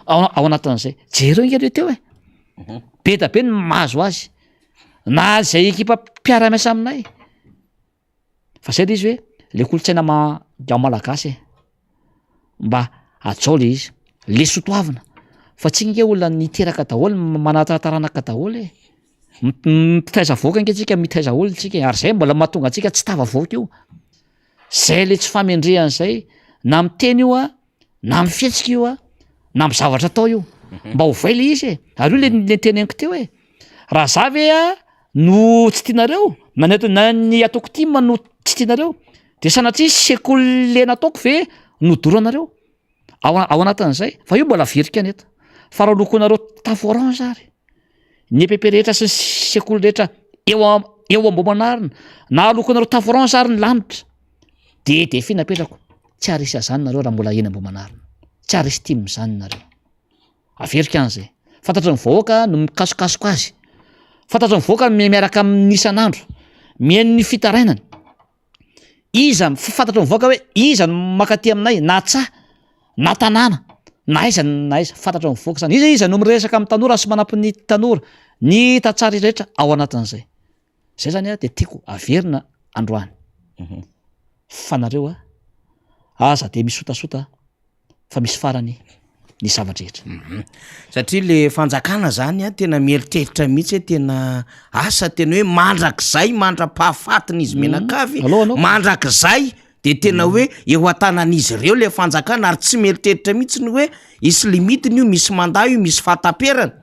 ao anatin'izay jereo nge teo e be da be ny mahazo azy na zay ekipa mpiara-miasa aminay fa zay le izy hoe le kolotsaina malagasy e mba ajao le izy le sotoavina fa tsy nge olona niteraka daholo manatarataraka daholo e mitaiza voaka nge tsika mitaiza olona tsika ary zay mbola mahatonga antsika tsy tava voaka io zay le tsy famendrehana zay na miteny io a na mifetsika io a na mizavatra atao io mba hovay le izy e ary io le teneniko teo e raha zavy a no tsy tianareo na ny ataoko tima no tsy tianareo de sanatria sekoly le nataoko ve no doranareo ao anatin'izay fa io mbola virika neto fa raha lokonareo tafo orange ary ny EPP rehetra sy sekoly rehetra eo ambomanarina na lokonareo tafo orange ary ny lanitra de fi napetrako tsy arisy azany nareo raha mbola eny ambomanarina tsy arisy timy zany nareo averika an'izay fantatry ny vahoaka no mikasokasoko azy fantatry ny vahoaka miaraka amin'ny isan'andro mihain'ny fitarainany iza fantatry ny vahoaka hoe iza no makaty aminay na tsa na tanàna na aiza fantatry ny vahoaka zany iza no miresaka amin'ny tanora sy manampy ny tanora ny tatsary rehetra ao anatin'izay zay zany a de tiako averina androany fa nareo a aza de misotasota fa misy farany ny zavadrehetra satria le fanjakana zany a tena mieritreritra mihitsy tena asa tena hoe mandrakizay mandra-pahafatiny izy menakavy mandrakizay de tena hoe eo an-tanan'izy ireo le fanjakana ary tsy mieritreritra mihitsy ny hoe isy limitiny io misy mandat io misy fahataperana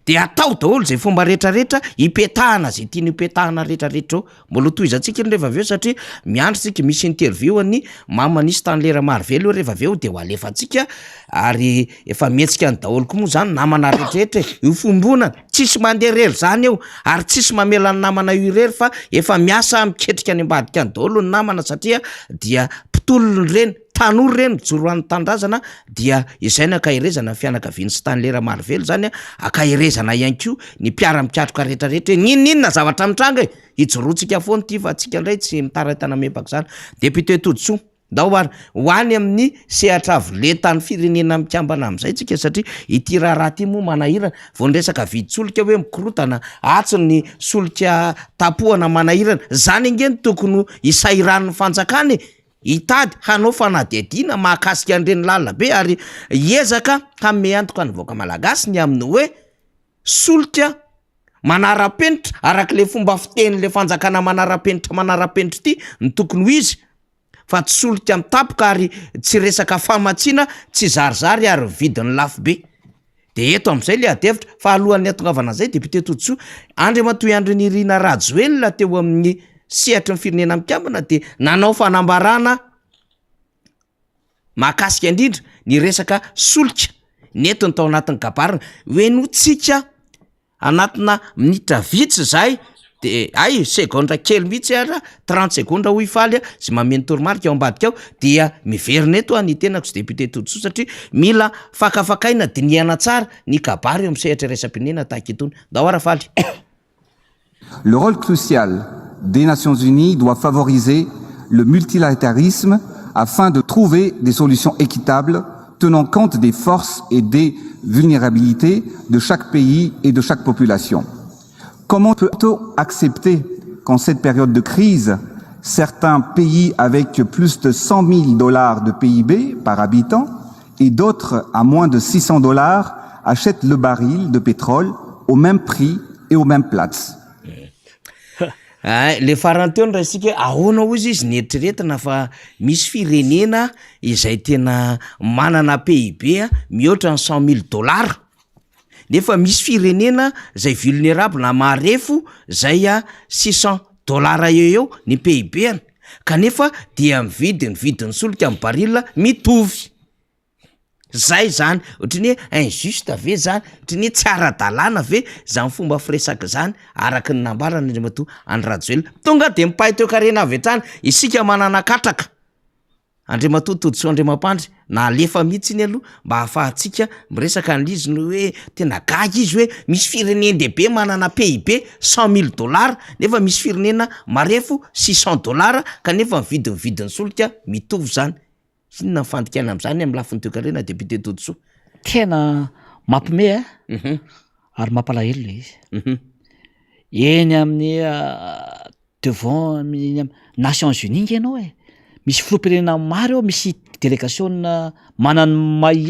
de atao daholo zay fomba rehetrarehetra ipetahana zay tiany ipetahana rehetrarehetra ao mbola tohizatsika ny rehefa aveo satria miandry tsika misy interview any mamanisy tany lera marively eo rehefa aveo de ho alefatsika ary efa mihetsika ny daholo koa moa zany namana rehetrarehetra io fombonana tsisy mandeha rery zany eo ary tsisy mamela ny namana io rery fa efa miasa miketrika any ambadika ny daholo ny namana satria dia mpitolony reny tanora reny mijoro an'ny tandrazana dia izay ny akahirezana ny fianakaviany sy tany lera marively zany akahirezana ihany koa ny mpiara-mikatroka rehetrarehetra ninninona zavatra mitranga e hijoroantsika foana ty fa atsika indray tsy mitaratana mebaka zany député Toditsoa ndao ary hoany amin'ny sehatra avoletany firenena mikambana amin'izay tsika satria ity raha ty moa manahirana vao niresaka viditsolika hoe mikorotana atsy ny solika tapohana manahirana zany ingeny tokony isairan'ny fanjakany itady hanao fanadihadiana mahakasika an'ireny lalina be ary hiezaka hanome antoka ny vahoaka malagasy ny amin'ny hoe solika manara-penitra arak'le fomba fitenin'le fanjakana manara-penitra ity ny tokony ho izy fa tsy solika mitapoka ary tsy resaka famatsiana tsy zarizary ary vidiny lafo be de eto amin'izay le adevitra fa alohan'ny atongavana zay député Toditsoa Andriamatoa Andry Nirina Rajoelina teo amin'ny sehatra ny firenena mikambana de nanao fanambarana mahakasika indrindra ny resaka solika neto ny tao anatin'ny kabarina hoe no tsika anatina minitra vitsy zay de ay segondra kely mihitsy ara 30 segondra ho ifaly sy mameno toromarika ao ambadika ao dia miverina eto ny tenako sy député Toditsoa satria mila fakafakaina diniana tsara ny kabary eo amin'ny sehatra resam-pirenena tahaka itony ndao ara faly. Le rôle crucial des Nations Unies doit favoriser le multilatéralisme afin de trouver des solutions équitables tenant compte des forces et des vulnérabilités de chaque pays et de chaque population. Comment peut-on accepter qu'en cette période de crise, certains pays avec plus de 100 000 $ de PIB par habitant et d'autres à moins de 600 $ achètent le baril de pétrole au même prix et aux mêmes places? Le farany teo ny raisitsika ahoana ozy izy nieritreretina fa misy firenena izay tena manana PIB mihoatra ny 100 000 $. Nefa misy firenena zay vulnérable na marefo zay 600 $ eo ny PIB-any, kanefa dia mividy ny vidin'ny solika amin'ny baril mitovy. Zay zany ohatrany hoe injuste ve zany, ohatrany hoe tsy ara-dalàna ve zany fomba firesaka zany araky ny nambarana Andriamatoa Andrajoelina. Tonga de mipahy teo karena avy hatrany isika manana katraka. Andriamatoa Toditsoa Andriamampandry na alefa mihitsy iny aloha mba hahafahantsika miresaka an'izy no hoe tena gaga izy hoe misy firenena dehibe manana PIB 100 000 $ nefa misy firenena marefo 600 $ kanefa vidin'ny solika mitovy zany. Inona fandikana am'zany amin'ny lafiny toe-karena député Toditsoa? Tena mampime ary mampalahelo le izy. Eny amin'ny devant amin'ny Nations Unies ianao misy filoham-pirenena maro eo, misy délégation manany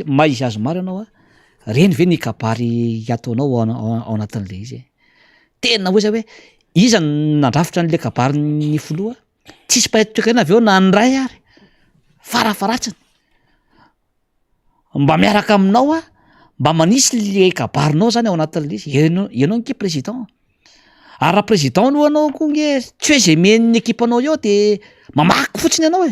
maizy azy maro ianao reny ve ny kabary ataonao ao anatin'le izy? Tena hoe zay hoe iza nandrafitra an'le kabary ny foloa? Tsisy mpahay toe-karena avy eo na nyray ary farafaratsiny mba miaraka aminao mba manisy le kabarinao zany ao anatin'le izy. Ianao nge président, ary raha président no anao koa nge tsy hoe zay men'ny ekipanao eo de mamaky fotsiny ianao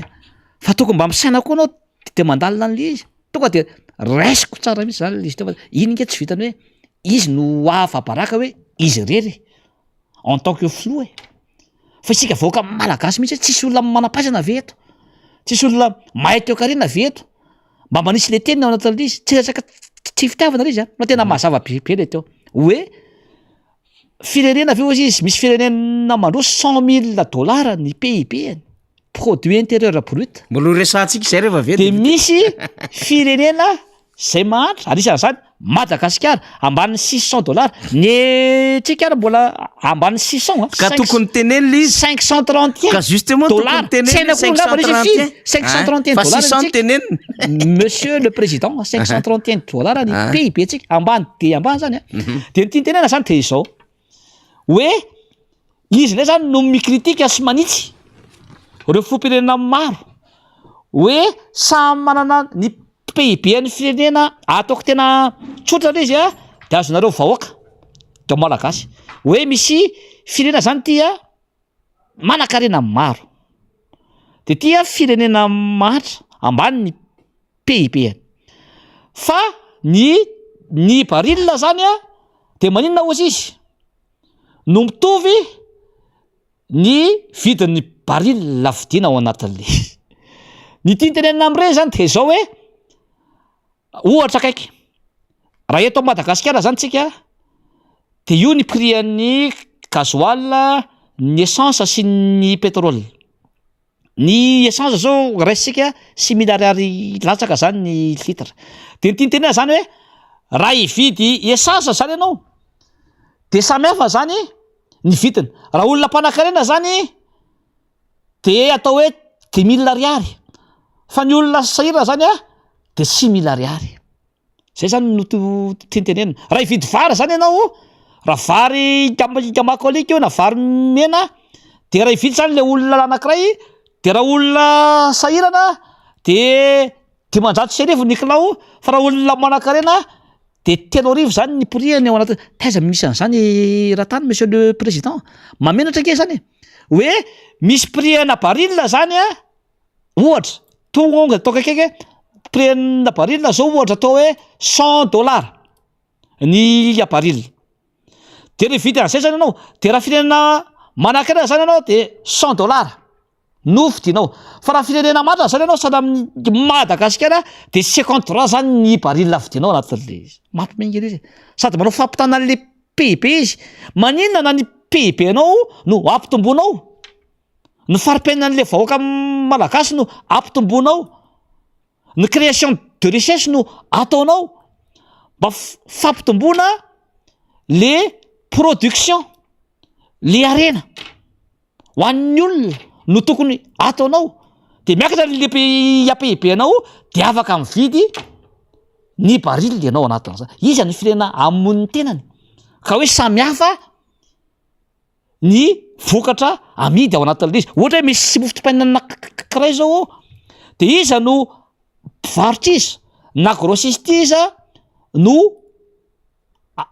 fa tokony mba misaina koa anao de mandalina an'le izy. Tonga de raisiko tsara mihitsy zany le izy teo. Iny nge tsy vitany hoe izy no afa-baraka hoe izy rery en tant que flou fa isika vahoaka malagasy mihitsy tsisy olona manam-pahaizana ve eto, tsisy olona mahay toe-karena ve eto mba manisy le teniny ao anatin'le izy. Tsy resaka tsy fitiavana le izy no tena mazava be le teo hoe firenena ve ozy izy misy firenena mandroso 100 000 $ ny PIB produit intérieur brut. Mbola resantsika izay rehefa ve de misy firenena zay mahantra anisan'izany Madagasikara ambany 600 $, ny tsika ary mbola ambany 600 ka tokony tenenina izy 531 ka justement tokony tenenina 531 fa 600 tenenina monsieur le président 531 $ ny PIB tsika ambany de ambany zany de ny tiantenena zany de izao hoe izy lay zany no mikritika sy manitsy reo filoham-pirenena maro hoe samy manana ny PIB ny firenena ataoko tena tsotra le izy de azonareo vahoaka de malagasy hoe misy firenena zany tia manan-karena maro de tia firenena matra ambany ny PIB fa ny baril zany de maninona ozy izy no mitovy ny vidin'ny baril lavidina ao anatin'le izy. Ny tia tenenina am'ireny zany de zao hoe ohatra kaiky raha eto Madagasikara zany tsika de io ny prix an'ny gasoil, ny essence sy ny pétrole. Ny essence zao raisitsika 6 000 ariary latsaka zany ny litre. De ny tiantenena zany hoe raha hividy essence zany ianao de samihafa zany ny vidiny. Raha olona mpanan-karena zany de atao hoe 10 000 ariary fa ny olona sahirana zany de 6 000 ariary. Zay zany no tiantenena. Raha hividy vary zany ianao, raha vary gamakôlika io na vary mena de raha hividy zany le olona anankiray de raha olona sahirana de 500 ny kilao fa raha olona manan-karena de 300 zany ny prix ny ao anaty. Taiza misy an'izany raha tany monsieur le président mamenatra ke zany hoe misy prix na baril zany ohatra tonga atao kaikaiky prix na baril zao ohatra atao hoe 100 $ ny baril de rehefa vidy an'izay zany ianao de raha firenena manan-karena zany ianao de 100 $ no vidinao fa raha firenena matra zany ianao sady amin'ny Madagasikara de 53 zany ny baril vidinao anatin'le izy. Mampimengana izy sady manao fampitana an'le PIB izy. Maninona na ny PIB anao no ampitomboanao ny faripenan'le vahoaka malagasy no ampitomboanao, ny création de richesse no ataonao mba fampitomboana le production, le arena ho an'ny olona no tokony ataonao. De miakatra le apehibenao de afaka mividy ny baril ianao anatin'izany. Izy ny firenena amon'ny tenany ka hoe samihafa ny vokatra amidy ao anatin'le izy. Ohatra hoe misy mofo-dipaina anankiray zao de iza no mpivarotra izy na grossiste iza no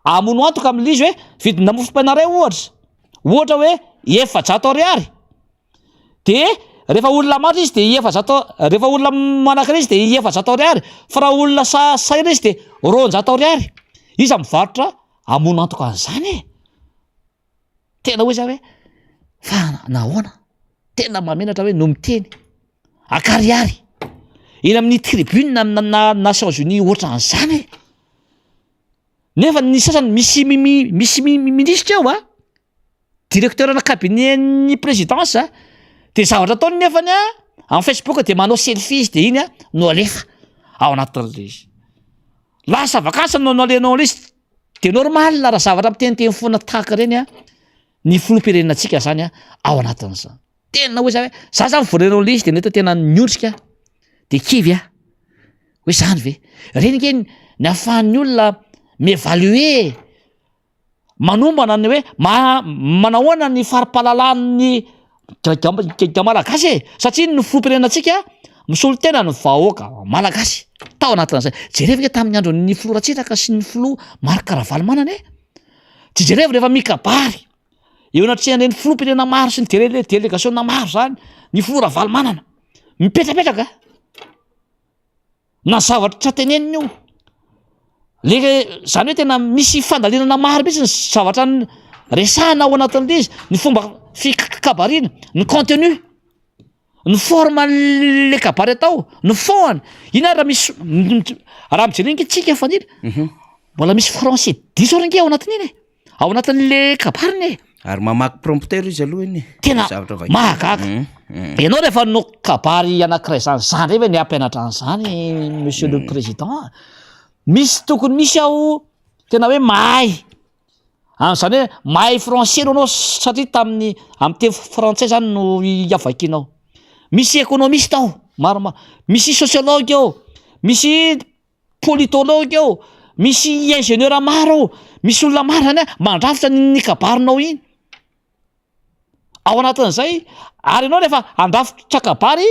amono antoka amin'le izy hoe vidina mofo-dipaina ray ohatra hoe 400 ariary. De rehefa olona maro izy de rehefa olona manakana izy de 400 ariary, fa raha olona sahira izy de 200 ariary. Iza mivarotra amono antoka an'izany e. Tena hoe za hoe fa nahoana tena mamenatra hoe no miteny akariary eny amin'ny tribune na Nations Unies ohatra an'izany e. Nefa ny sasany misy ministre eo directeur na cabinet ny présidence de zavatra ataony nefany amin'ny Facebook de manao selfie izy de iny no alefa ao anatin'le izy. Lasa vakansy no alenao izy de normal raha zavatra miteniteny foana tahaka reny ny filoham-pirenenantsika zany ao anatin'izany. Tena hoe za zany vorenao le izy de neta tena niondrika de kivy hoe zany ve reny nge ny ahafahan'ny olona m'évaluer manombana ny hoe manahoana ny faripahalalany malagasy satria ny filoham-pirenenantsika misolo tena ny vahoaka malagasy tao anatin'izay. Jereva ke tamin'ny andron'ny filoratsiraka sy ny filoha Marc Ravalomanana tsy jereva rehefa mikabary eo anatrehany filoham-pirenena maro sy ny délégationna maro zany ny filoha Ravalomanana mipetrapetraka na zavatra teneniny io le zany hoe tena misy fandalinana maro mihitsy ny zavatra resahana ao anatin'le izy, ny fomba fikabariana, ny contenu, ny forme le kabary atao, ny fond-any. Ina raha misy raha mijery nke tsika fanily mbola misy français 10 orange ao anatin'iny ao anatin'le kabariny ary mamaky prompteur izy aloha iny tena mahagaga. Ianao rehefa no kabary anankiray zany rehefa ny ampianatra an'izany monsieur le président misy tokony misy ao tena hoe mahay zany hoe mahay français anao satria amin'ny teny frantsay zany no iavakinao. Misy économiste ao maromaro, misy sociologue ao, misy politologue ao, misy ingénieur maro ao, misy olona maro zany mandrafitra ny kabarinao iny ao anatin'izay. Ary ianao rehefa andrafitra kabary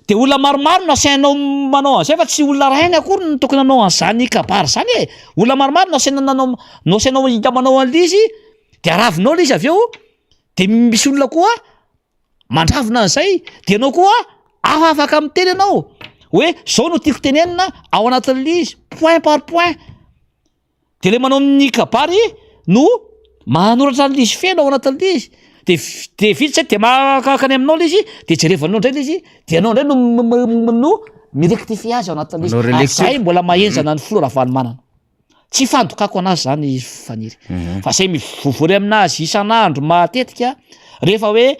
de olona maromaro no asainao manao an'izay fa tsy olona ray ny akory no tokony anao an'izany kabary zany e. Olona maromaro no asainao manao an'le izy de aravinao le izy avy eo de misy olona koa mandravina an'izay de ianao koa afaka miteny ianao hoe zao no tiako tenenina ao anatin'le izy point par point. De le manao ny kabary no manoratra an'le izy feno ao anatin'le izy de vitsy de makakany aminao le izy de jerevanao ndray le izy de ianao ndray no mirectifie azy ao anatin'le izy. Zay mbola mahenjana ny filoha Ravalomanana. Tsy fandokako anazy zany faniry fa zay mivovory aminazy isan'andro matetika rehefa hoe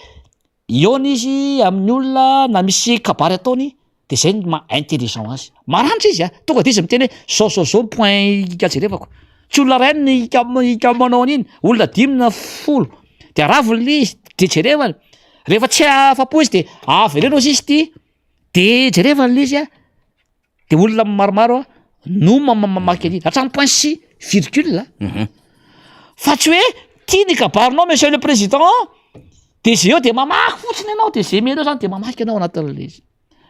iona izy amin'ny olona na misy kabary ataony de zay ny ma-intelligent azy. Maranitra izy tonga de izy miteny hoe zao point ikajerevako. Tsy olona ray ny manao an'iny, olona 5 na 10 de araviny le izy de jerevany. Rehefa tsy afa-po izy de avereno izy ty de jerevany le izy de olona maromaro no mamaky an'iny hatramy point sy virgule fa tsy hoe tia ny kabarinao monsieur le président de zay eo de mamaky fotsiny ianao de zay menao zany de mamaky anao anatin'le izy.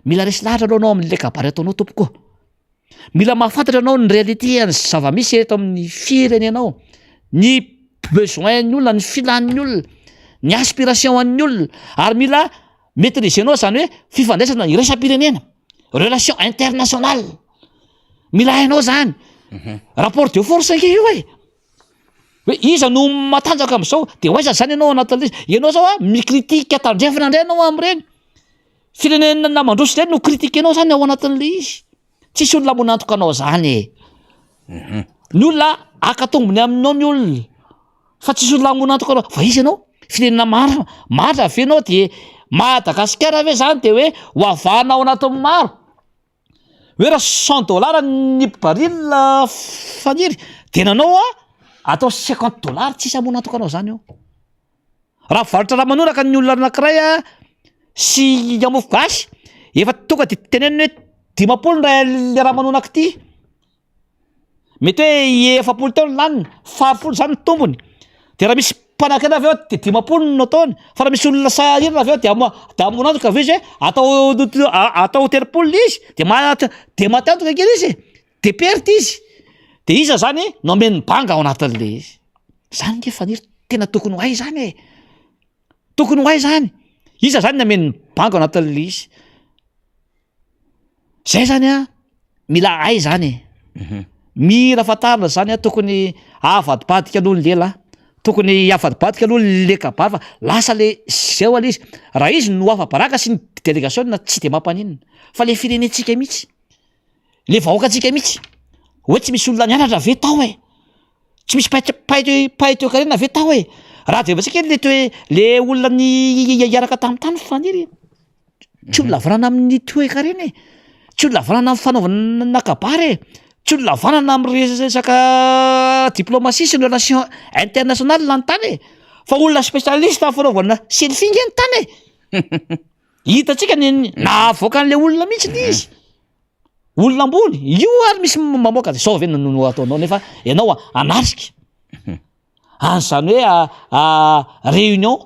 Mila resy lahatra aloha anao amin'le kabary ataonao tompoko. Mila mahafantatra anao ny réalité ny zava-misy eto amin'ny firenenao, ny besoin ny olona, ny filan'ny olona, ny aspiration an'ny olona, ary mila maîtriser anao zany hoe fifandraisana iraisam-pirenena, relation internationale. Mila hainao zany rapport de force nke io hoe iza no matanjaka amin'izao de hoaiza zany ianao anatin'le izy. Ianao zao mikritika tandrefana indray ianao amin'ireny firenena mandroso ireny no kritikenao zany ao anatin'le izy. Tsisy olona monantoka anao zany ny olona akatombony aminao ny olona fa tsisy olona monantoka anao fa izy ianao firenena mara avenao de Madagasikara ve zany de hoe hoavana ao anatin'ny maro hoe raha $100 ny baril faniry de nanao atao $50 tsisy amona atokanao zany eo raha varotra raha manoraka ny olona anankiray sy amofo gasy efa tonga de teneniny hoe 50 le raha manonaka ity mety hoe 7 taona laniny 7 zany ny tombony de raha misy mpanakana avy eo de 50 no ataony fa raha misy olona sahirina avy eo de amonanjo ka ve izy hoe atao 30 izy de matantoka kely izy de perte izy de iza zany no amen'ny banga ao anatin'le izy zany nge faniry tena tokony ho hay zany tokony ho hay zany iza zany ny amen'ny banga ao anatin'le izy zay zany mila hay zany mila fatarina zany tokony avadibadika aloha lela tokony avadibadika aloha le kabary fa lasa le zay ho izy raha izy no afa-baraka sy ny délégation na tsy de mampanina fa le firenentsika mihitsy le vahoakantsika mihitsy hoe tsy misy olona nianatra ve tao tsy misy paitoekarena ve tao raha de vatsika le toe le olona ny iaraka tamin'ny tany faniry tsy olona vanana amin'ny toe-karena tsy olona vanana amin'ny fanaovana kabary tsy olona vanana amin'ny resaka diplomatie sy ny relation internationale na ny tany fa olona spécialiste amin'ny fanaovana selfingy ny tany hitatsika na avoaka an'le olona mihitsy ny izy olona ambony io ary misy mamoaka de sao ve no ataonao nefa ianao anarika an'zany hoe réunion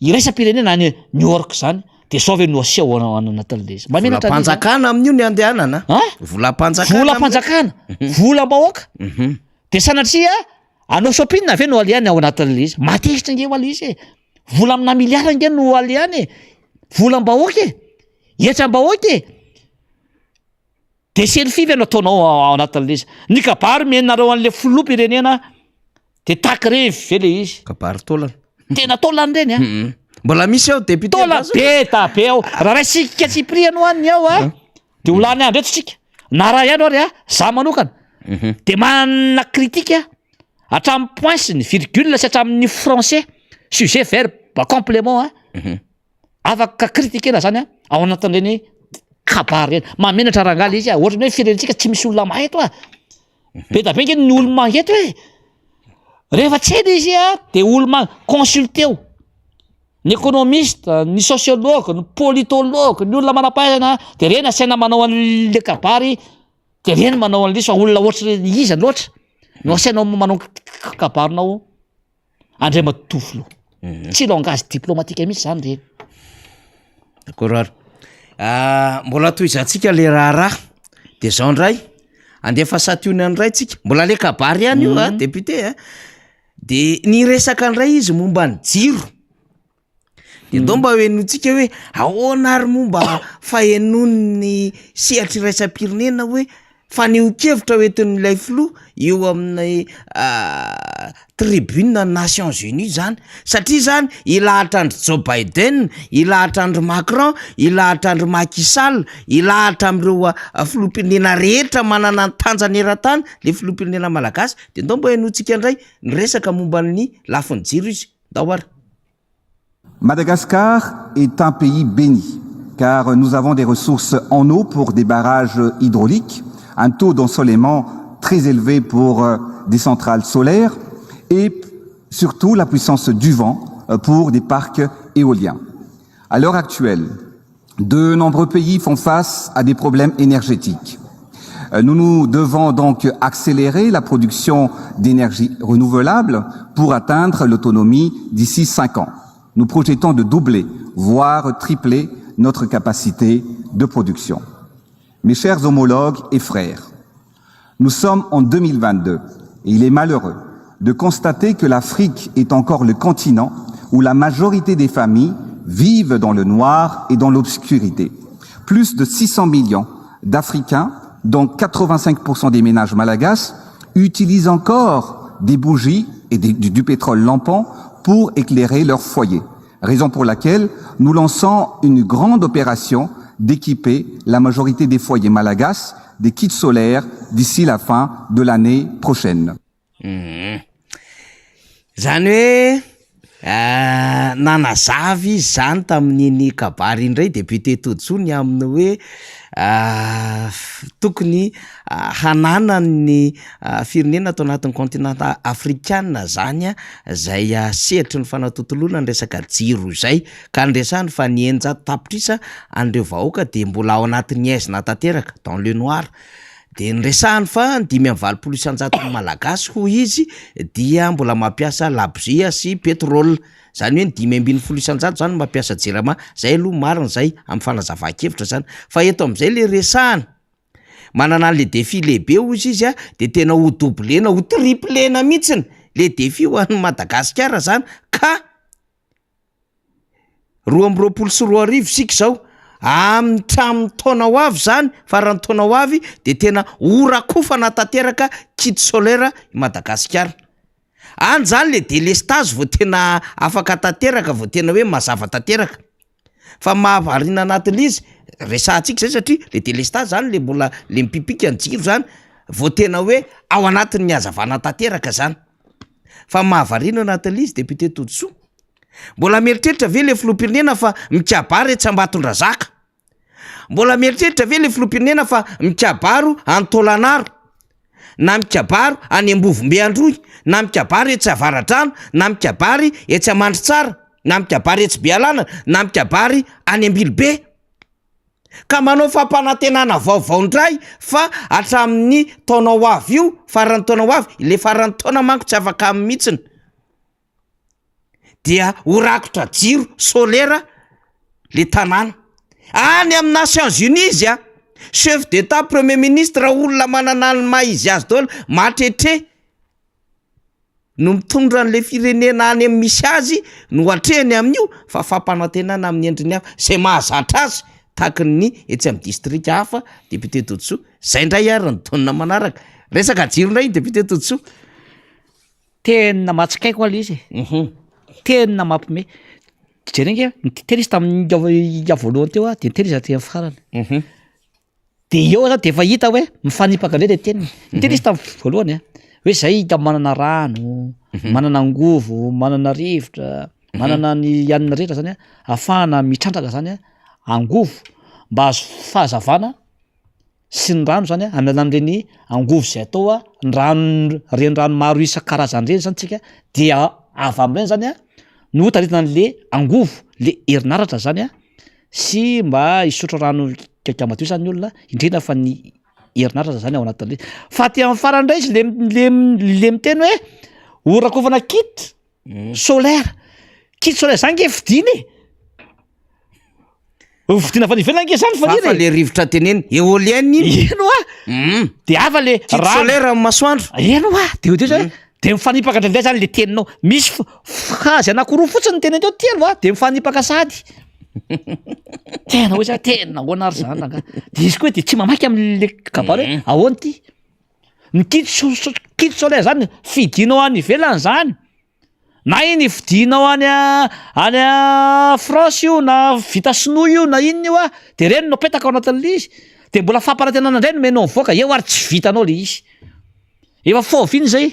iraisam-pirenena any New York zany de sao ve no aseho anatin'le izy volam-panjakana amin'io ny andehanana volam-panjakana volam-bahoaka de sanatria anao sopinina ve no aliany ao anatin'le izy matezitra nge ho ali izy vola amina miliara nge no aliany volam-bahoaka etram-bahoaka de selfie ve no ataonao ao anatin'le izy ny kabary menareo an'le filoham-pirenena de takrevy ve le izy kabary taolana tena taolana reny mbola misy ao député taola be tabe ao raha raisika tsy priano any ao de olany andro eto tsika na raha ihany ary za manokana de manana kritika hatramin'ny point sy ny virgule sy hatramin'ny français sujet verbe complément afaka kritikena zany ao anatin'ireny kabary eny mamenatra rangaly izy ohatra hoe firenentsika tsy misy olona maheto be da be nge ny olo mangeto rehefa tsena izy de olo consulté o ny économiste ny sociologue ny politologue ny olona manam-pahaizana de reny asaina manao an'le kabary de reny manao an'le fa olona ohatra iza loatra no asainao manao kabarinao andray matofilo tsy langage diplomatique mihitsy zany reny d'accord mbola toy izantsika le raharaha de zao ndray andefa sationy andray tsika mbola le kabary ihany io député de ny resaka andray izy momba ny jiro de ndo mba hoenotsika hoe ahoana ary momba fahenon'ny sehatry raisam-pirenena hoe fa nio-kevitra hoentin'ilay filoha eo amin'ny tribune Nations Unies zany satria zany ilahatrandry Joe Biden ilahatrandry Macron ilahatrandry Macky Sall ilahatra am'ireo filoham-pirenena rehetra manana tanjana eran-tany le filoham-pirenena malagasy de ndo mba hoenotsika ndray ny resaka momba ny lafin'ny jiro izy ndao ary Madagascar est un pays béni, car nous avons des ressources en eau pour des barrages hydrauliques, un taux d'ensoleillement très élevé pour des centrales solaires et surtout la puissance du vent pour des parcs éoliens. À l'heure actuelle, de nombreux pays font face à des problèmes énergétiques. Nous devons donc accélérer la production d'énergie renouvelable pour atteindre l'autonomie d'ici 5 ans. Nous projetons de doubler, voire tripler notre capacité de production. Mes chers homologues et frères, nous sommes en 2022 et il est malheureux de constater que l'Afrique est encore le continent où la majorité des familles vivent dans le noir et dans l'obscurité. Plus de 600 millions d'Africains, dont 85% des ménages malagasy, utilisent encore des bougies et du pétrole lampant pour éclairer leur foyer. Raison pour laquelle nous lançons une grande opération d'équiper la majorité des foyers malagasy des kits solaires d'ici la fin de l'année prochaine. Zany hoe nanazavy izy zany tamin'iny kabary indray député Todsoa ny amin'ny hoe tokony hananany firenena atao anatin'ny continent africaine zany zay sehitry ny fanatontoloana ny resaka jiro zay ka ndresany fa ny enjato tapitrisa an'ireo vahoaka de mbola ao anatin'ny aizina tanteraka dans le noir de nresahany fa 5.20 isanjaton'ny malagasy ho izy dia mbola mampiasa labozia sy pétrole zany hoe 5.20 isanjato zany mampiasa jirama zay aloha marina zay amin'ny fanazava-kevitra zany fa eto am'izay le resahany manana le défi lehibe hozy izy de tena ho doublena ho triplena mihitsiny le défi ho an'ny Madagasikara zany ka 2024 sika zao amin'ny tramin'ny taona ho avy zany farany taona ho avy de tena orakofana tanteraka kit solaire i Madagasikara any zany le délestage vao tena afaka tanteraka vao tena hoe mazava tanteraka fa mahavarina anatin'izy resahantsika zay satria le délestage zany le mbola le mipipika ny jiro zany vao tena hoe ao anatin'ny hazavana tanteraka zany fa mahavarina anatin'izy député Todsoa mbola mieritreritra ve le filoham-pirenena fa mikabary Etsambatondrazaka mbola mieritreritra ve le filoham-pirenena fa mikabaro Antolanaro na mikabaro any Ambovombeandroy na mikabary Etsavaradrano na mikabary Etsamandritsara na mikabary Etsibealana na mikabary any Ambilobe ka manao fampanantenana vaovao ndray fa hatramin'ny taona ho avy io farany taona ho avy le farany taona manko tsy afaka amin'ny mihitsiny dia orakotra jiro solaire le tanàna any amin'ny Nations Unies izy chef d'état premier ministre olona manana ny maha izy azy daholo matretre no mitondra an'le firenena any amin'ny misy azy no atrehany amin'io fa fampanantenana amin'ny endriny hafa zay mahazatra azy tahaka ny etsy amin'ny district hafa député Todsoa zay ndray ary ny taona manaraka resaka jiro ndray député Todsoa tena matsikaiko ala izy tena mampime jerenge niteny izy tamin'ny voalohany teo de niteny izy aty amin'ny farany de eo zany de efa hita hoe mifanipaka indray le teniny niteny izy tamin'ny voalohany hoe zay hita manana rano manana angovo manana rivotra manana ny anina rehetra zany ahafahana mitrandraka zany angovo mba azo fahazavana sy ny rano zany amin'ny alalan'ireny angovo zay atao ny rano reny rano maro isan-karazany reny zany tsika dia avy amin'ireny zany no taritana an'le angovo le herinaratra zany sy mba isotro rano kaiky madio zany ny olona indrindra fa ny herinaratra zany ao anatin'le fa ty amin'ny farany indray izy le miteny hoe orakofana kit solaire zany nge fidiny vidina fa nivelana nge zany fa le rivotra teneny éolienne iny eno de ava le solaire amin'ny masoandro eno de eo zany de mifanipaka ndray zany le teninao misy hazy anankiroa fotsiny teny teo telo de mifanipaka sady tena hoe zany tena ahoana ary zany anga de izy koa de tsy mamaky amin'le kabary hoe ahoana ty ny kit solaire zany fidinao any ivelany zany na iny fidinao any France io na vita sinoa io na inona io de reny no petaka ao anatin'le izy de mbola fampanantenana indray no menao mivoaka eo ary tsy vitanao le izy efa fôvy iny zay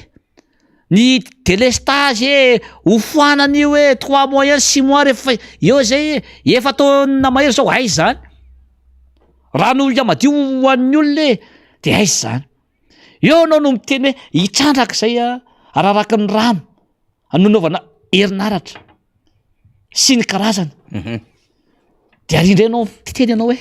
ny délestage hofoanany hoe 3 mois 6 mois rehefa eo zay efa taona mahery zao aizy zany rano iamadio hoan'ny olona de aizy zany eo anao no miteny hoe hitrandraka zay araraky ny rano anonaovana herinaratra sy ny karazany de ary indray anao titeny anao hoe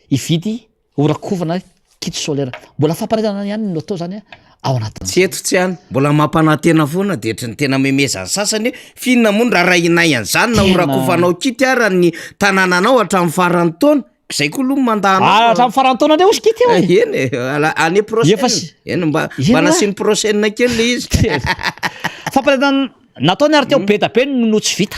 ividy orakofana kit solaire mbola fampanantenana ihany no atao zany ao anatin'ny tsy eto tsy any mbola mampanantena foana de ny tena memeza ny sasany finna moa raha inay an'izany na orakofanao kity ara ny tanànanao hatramin'ny farany taona zay koa aloha mandahana hatramin'ny farany taona ndray osy kity eny année prochaine eny mba nasiny prochaine kely le izy fampanantenana nataony ary teo be da be no tsy vita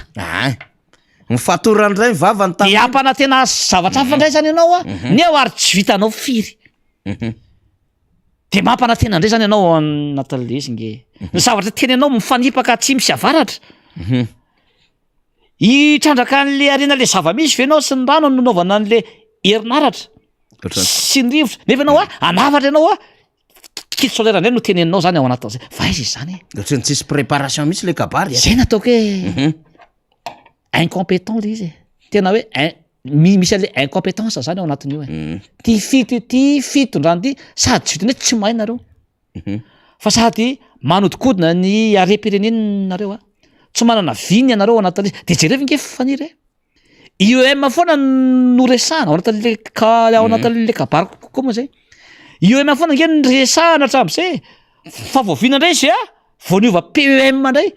mifatorandray vavany de ampanantena zavatra hafa ndray zany ianao neo ary tsy vitanao firy de mampanantena ndray zany ianao anatin'le izy nge ny zavatra teny ianao mifanipaka tsy misy avaratra hitrandraka an'le arena le zava-misy ve anao sy ny rano nanaovana an'le herinaratra sy ny rivotra nefa ianao anavatra ianao kitsolerana no teneninao zany ao anatin'zay fa izy zany ohatrany tsisy préparation mihitsy le kabary zay nataoko hoe incompétent le izy tena hoe misy an'le incompétence zany ao anatin'io ty fitondrany ty sady tsy hitany hoe tsy mahay nareo fa sady manodikodina ny arem-pirenenareo tsy manana viny anareo anatin'le de jerevy nge faniry IOM foana no resahana ao anatin'le ao anatin'le kabary kokoa moa zay IOM foana nge nyresahana hatram'izay fa voavina indray izy voaniova PEM indray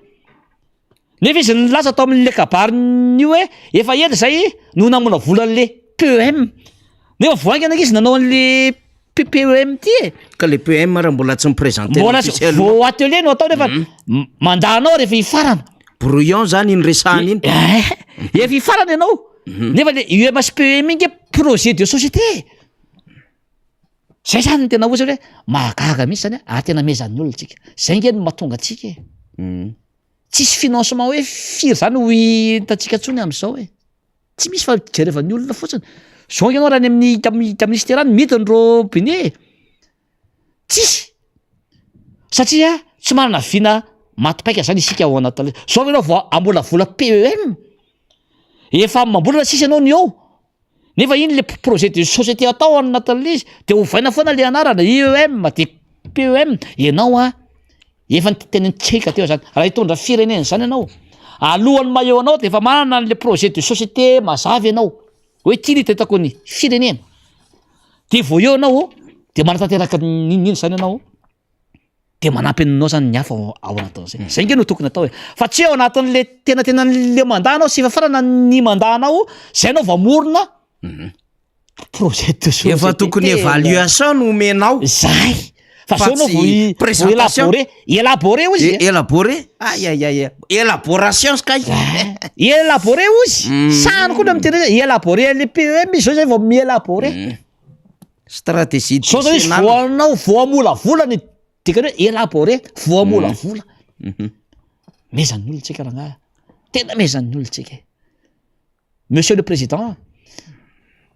nefa izy nilaza atao amin'le kabaryn'io hoe efa ela zay no namona volan'le PEM nefa voaingana izy nanao an'le PEM ty ka le PM raha mbola tsy miprésente mbola vo atelier no atao nefa mandanao rehefa ifarana brouillon zany iny resahany iny efa ifarana ianao nefa le IOM sy PEM iny projet de société zay zany tena ohatsy hoe mahagaga mihitsy zany tena mezan'ny olona tsika zay nge no mahatonga atsika tsisy financement hoe firy zany ho hitantsika ntsony am'izao hoe tsy misy fa jerevan'ny olona fotsiny zao nge anao raha ny amin'ny ministérany midiny ro bine tsisy satria tsy manana vina matipaika zany isika ao anatin'le zao nge anao vao ambola vola PEM efa mambolana tsisy anao ny ao nefa iny le projet de société atao anatin'le izy de hovaina foana le anarana IOM de PEM ianao efa nytenentsika teo zany raha hitondra firenena zany ianao alohan'ny maheo anao de efa manana an'le projet de société mazavy ianao hoe ty nitetako ny firenena de vo eo anao de manatanteraka nininy zany ianao de manampy anao zany ny hafa ao anatin'zay zay nge no tokony atao hoe fa tsy ao anatin'le tena le mandanao sy fafarana ny mandanao zay anao vamorona projet de société efa tokony évaluation no omenao zay fa sao anao vo élaboré ozy élaboré élaboration skay élaboré ozy sany koa no miteny élaboré le PEM izy zao zay vao miélaboré stratégie sao zao izy voanao voamolavolany dikany hoe élaboré voamolavola mezan'ny olo tsika raha tena mezan'ny olo tsika monsieur le président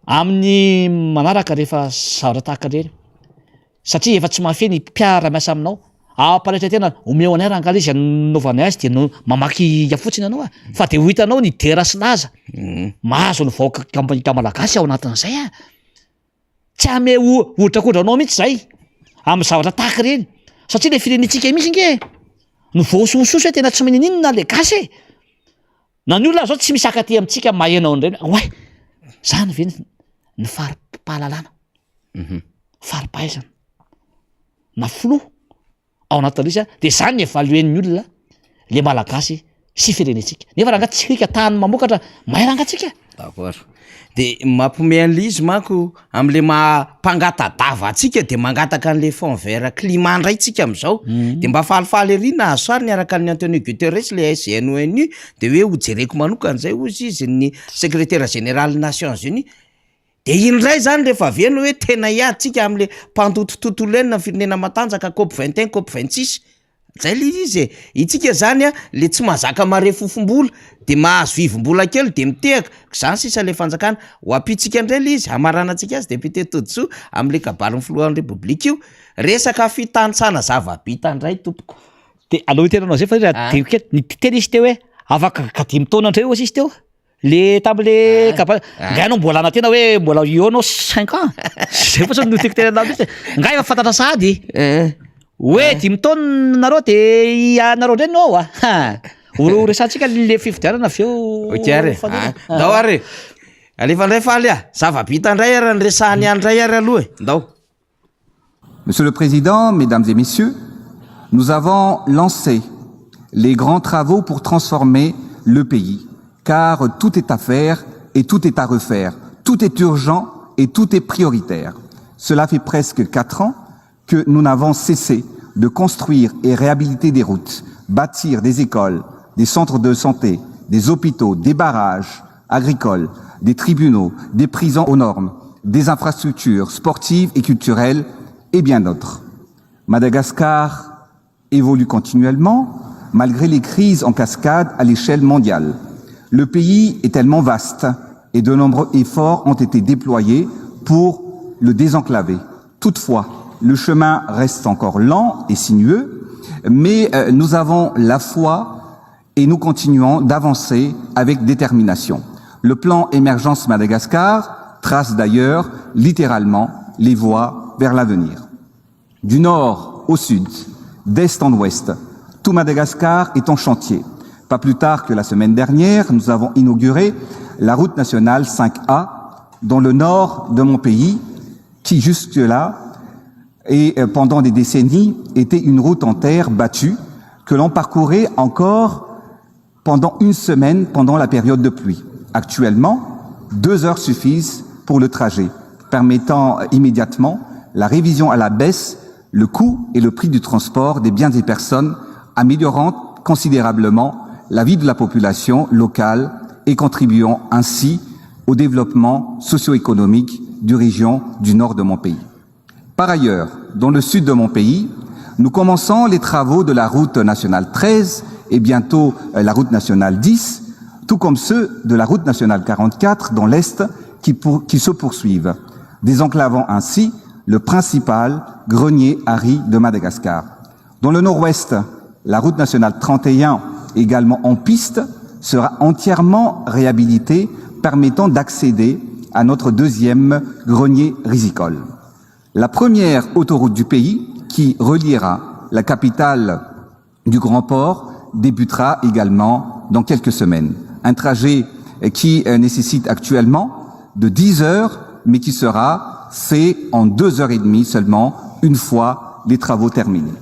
amin'ny manaraka rehefa zavatra tahaka reny satria efa tsy mahafeny mpiara-miasa aminao apalatra tena omeo anay raha angala izy anaovany azy de no mamaky afotsiny anao fa de ho hitanao ny dera sy laza mahazo ny vahoaka malagasy ao anatin'izay tsy ame odrakodranao mihitsy zay amin'ny zavatra tahaka reny satria le firenentsika mihitsy nge no voasososo hoe tena tsy maninina le gasy na ny olona zao tsy misy akaty amintsika mahenao an'ireny oe zany ve ny fari-pahalalana fari-pahaizana na flo ao anatin'le izy de zany ny évaluen'ny olona le malagasy sy firenentsika nefa raha nga tsika tany mamokatra maherangatsika d'accord de mampome an'le izy manko am'le mampangatadava atsika de mangataka an'le fond vert climat ndray tsika am'izao de mba falifaly ery na asoary ny araka ny Antonio Guterres le SNONU de hoe ho jereko manokana zay ozy izy ny secrétaire général Nations Unies de indray zany rehefa veno hoe tena iatsika am'le mpandoto tontolo iainina firenena matanjaka COP 21 COP 26 zay le izy itsika zany le tsy mahazaka mare fofombola de mahazo vivombola kely de mitehaka zany sisa le fanjakana ho apitsika indray le izy amarana antsika azy député Todsoa am'le kabarin'ny filohan'ny republique io resaka fitantsana zava-bita indray tompoko de aloha itenanao zay fa raha de kely ny teny izy teo hoe afaka kadimy taona indray ozy izy teo le tam'le kabary ngai anao mbola ana tena hoe mbola io anao 5 ans zay fa no tiako tena anao mihitsy ngai efa fantatra sady hoe 10 taona nareo de nareo ndray nao resantsika le fifidianana aveo okare ndao are alefa ndray faly zava-bita ndray ara ny resahany andray ary aloha ndao. Monsieur le Président, Mesdames et Messieurs, nous avons lancé les grands travaux pour transformer le pays, car tout est à faire et tout est à refaire. Tout est urgent et tout est prioritaire. Cela fait presque 4 ans que nous n'avons cessé de construire et réhabiliter des routes, bâtir des écoles, des centres de santé, des hôpitaux, des barrages agricoles, des tribunaux, des prisons aux normes, des infrastructures sportives et culturelles et bien d'autres. Madagascar évolue continuellement malgré les crises en cascade à l'échelle mondiale. Le pays est tellement vaste et de nombreux efforts ont été déployés pour le désenclaver. Toutefois, Le chemin reste encore lent et sinueux, mais nous avons la foi et nous continuons d'avancer avec détermination. Le plan Émergence Madagascar trace d'ailleurs littéralement les voies vers l'avenir. Du nord au sud, d'est en ouest, tout Madagascar est en chantier. Pas plus tard que la semaine dernière, nous avons inauguré la route nationale 5A dans le nord de mon pays, qui jusque-là et pendant des décennies était une route en terre battue que l'on parcourait encore pendant une semaine pendant la période de pluie. Actuellement, 2 heures suffisent pour le trajet, permettant immédiatement la révision à la baisse, le coût et le prix du transport des biens et personnes, améliorant considérablement la vie de la population locale et contribuant ainsi au développement socio-économique du région du nord de mon pays. Par ailleurs, dans le sud de mon pays, nous commençons les travaux de la route nationale 13 et bientôt la route nationale 10, tout comme ceux de la route nationale 44 dans l'Est qui se poursuivent, désenclavant ainsi le principal grenier à riz de Madagascar. Dans le nord-ouest, la route nationale 31, également en piste, sera entièrement réhabilitée, permettant d'accéder à notre deuxième grenier rizicole. La première autoroute du pays, qui reliera la capitale du Grand Port, débutera également dans quelques semaines. Un trajet qui nécessite actuellement de 10 heures, mais qui sera fait en 2 heures et demie seulement, une fois les travaux terminés.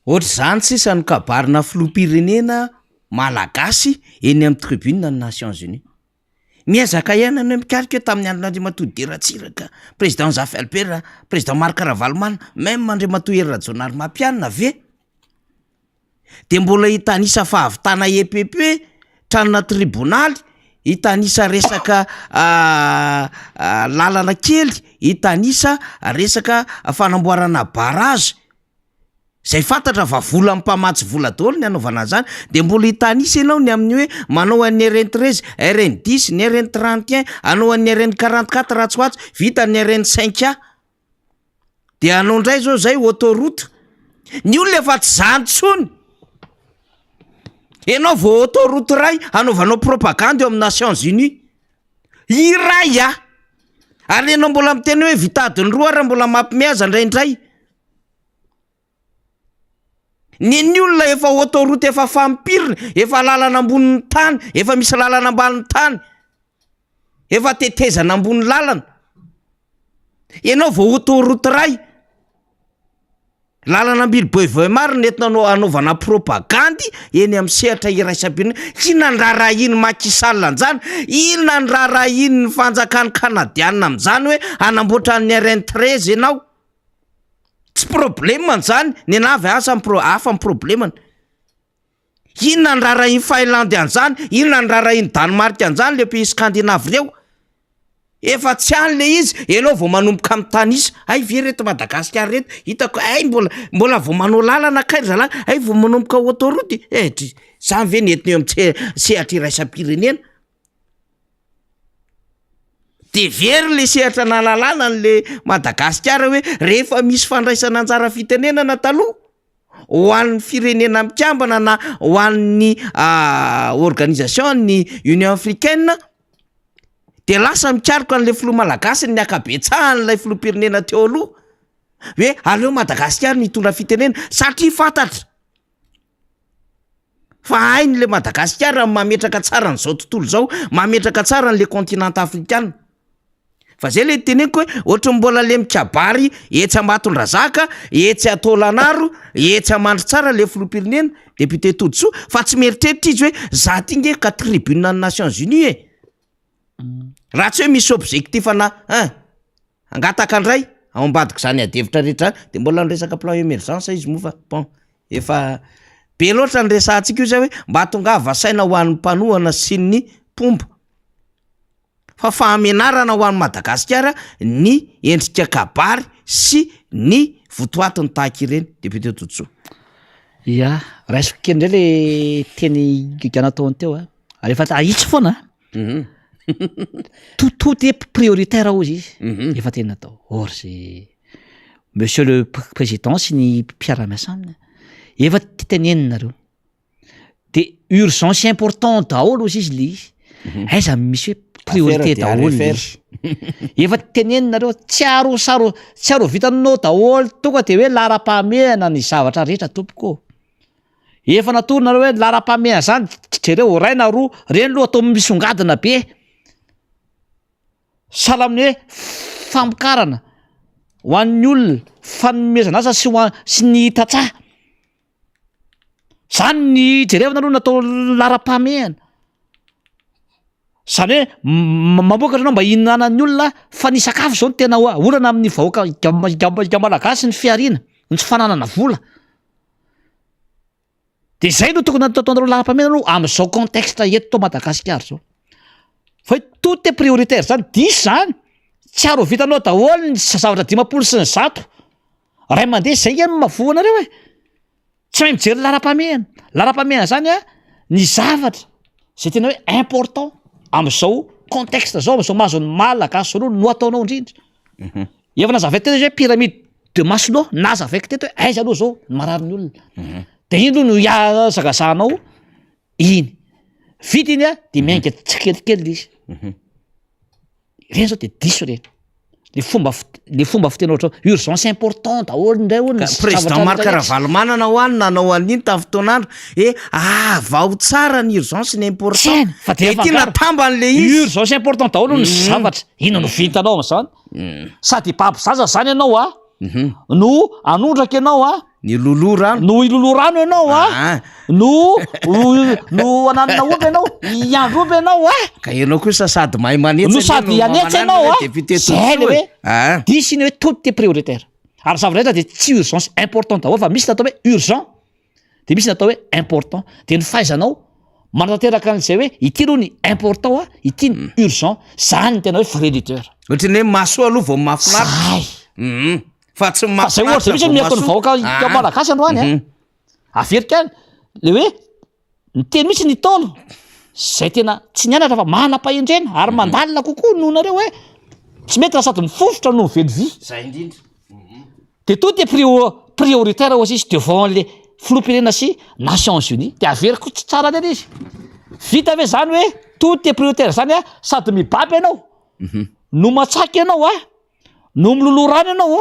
Ohatra zany sisa ny kabarina filoham-pirenena malagasy eny amin'ny tribune ny Nations Unies. Miezaka ihany ny mikarika eo tamin'ny andron'Andriamatoa Deratsiraka, président Jafy Albert, président Marc Ravalomanana, même Andriamatoa Hery Rajaonarimampianina ve? De mbola hitanisa fahavitana EPP, tranona tribonaly, hitanisa resaka lalana kely, hitanisa resaka fanamboarana barrage. Zay fantatra fa vola mpamatsy vola daholo ny anaovana zany, de mbola hitanisa ianao ny amin'ny hoe manao an'ny RN 13, RN 10, ny RN 31, anao an'ny RN 44 ratsoatso, vita ny RN 5A. De anao ndray zao zay autoroute. Ny olona efa tsy zany tsony. Enao vo autoroute ray, anaovanao propagande eo amin'ny Nations Unies. Iray a. Ary enao mbola miteny hoe vitadiny 2 ary mbola mampimeaza indraindray. Ny olona efa autoroute efa fampirina, efa lalana ambonin'ny tany, efa misy lalana ambanin'ny tany, efa tetezana ambonin'ny lalana. Enao vo autoroute ray, lalana Ambiliboevoemary nentina anaovana propagandy eny amin'ny sehatra iraisam-pirenena. Inona ny raharaha iny Macky Sall an'izany? Inona ny raharaha iny ny fanjakan'ny Kanadiana amin'izany hoe anamboatra ny RN 13 ianao? Tsy problema an'izany, ny anavy asa hafa ny problemany. Inona ny raharaha iny Finlande an'izany? Inona ny raharaha iny Danemark an'izany, le pays Scandinave reo? Efa tsy any le izy, enao vo manomboka amin'ny tanisa. Ay ve reto Madagasikara reto, hitako ay mbola vo manao lalana kay zalahy, ay vo manomboka autoroute. Zany ve nentina eo amin'ny sehatra iraisam-pirenena? De very le sehatra nalalana le Madagasikara hoe rehefa misy fandraisana anjara fitenenana taloha ho an'ny firenena mikambana na ho an'ny organisation ny Union Africaine, de lasa mikarika an'le filoha malagasy ny akabetsahan'ilay filoham-pirenena teo aloha hoe aleo Madagasikara mitondra fitenena, satria fantatra fa hainy le Madagasikara mametraka tsara n'izao tontolo zao, mametraka tsara n'le continent africain. Fa zay le teneniko hoe ohatra mbola le mikabary etsy Ambatondrazaka, etsy Ataolanaro, etsy amandry tsara le filoham-pirenena député Todsoa, fa tsy meritreritra izy hoe za ty nge ka tribune ny Nations Unies raha tsy hoe misy objectif na angataka andray ao ambadika zany adevitra rehetra, de mbola niresaka plan émergence izy moa fa bon efa be loatra nyresantsika io zay hoe mba tongava saina ho an'ny mpanohana sy ny mpomba. Fa fahamenarana ho an'ny Madagasikara ny endrika kabary sy ny votoatiny tahaka ireny, député Todsoa. Ya, raisiko kely ndray le teny gana taony teo a. Rehefa ahitsy foana. Tout est prioritaire ao izy. Efa teny natao. Or c'est monsieur le président sy ny mpiara-miasa aminy efa tenenina de urgence important daholo ozy izy le izy aiza misy hoe priorité daholo le izy efa tenenina tsy aro vitanao daholo tonga de hoe lara-pahamehana ny zavatra rehetra tompoko efa natorina hoe lara-pahamehana zany jereo raina roa reny loha atao misongadina be sala amin'ny hoe famokarana ho an'ny olona fanomezana asa sy ny tatsaha zany ny jerevana aloha natao lara-pahamehana zany hoe mamokatra anao mba hihinanan'ny olona fa ny sakafo zao no tena olana amin'ny vahoaka malagasy ny fiariana ny tsy fananana vola de zay no tokony nataonareo lara-pahamehana aloha amin'izao contexte eto Madagasikara zao fa tout est prioritaire zany diso zany tsy aro vitanao daholo ny zavatra 500 sy ny 100 ray mandeha zay ny mavoanareo hoe tsy mahay mijery lara-pahamehana zany ny zavatra zay tena hoe important amin'izao contexte zao amin'izao mahazony malagasy zao no ataonao indrindra efa nazavaiko teto hoe pyramide de Maslow nazavaiko teto hoe aiza aloha zao marary ny olona de iny aloha no iazagazahanao iny vita iny de miainga tsikelikely izy reny zao de diso reny le fomba fitena ohatra urgence important daholo ndray olona président Marc Ravalomanana ho any nanao an'iny tamin'ny fotoan'andro vao tsara ny urgence ny important fa de ty natamban'le izy urgence important daholo ny zavatra ino no vitanao am'zany sady papizaza zany ianao no anondraka ianao ny lolo rano no ilolo rano ianao no ananina omby ianao iandro omby ianao ka ianao kosa sady mahay manetsy no sady anetsy ianao zay le hoe disy iny hoe tout est prioritaire ary zavatra rehetra de tsy urgence important daholo fa misy natao hoe urgent de misy natao hoe important de ny fahaizanao manatanteraka an'izay hoe ity aloha ny important ity ny urgent zany ny tena hoe vrai-leader ohatrany hoe masoa aloha vao mafinaritra fa tsy zay ohatra misy miataon'ny vahoaka malagasy androany averika any le hoe ny teny misy ny taolo zay tena tsy nianatra fa manam-pahendrena ary mandalina kokoa noho nareo hoe tsy mety raha sady mifofotra no mively vy zay indrindra de tout est prioritaire ozy izy devant le filoham-pirenena sy Nations Unies de averiko tsy tsara lena izy vita ave zany hoe tout est prioritaire zany sady mibaby ianao no matsaky ianao no milolo rano ianao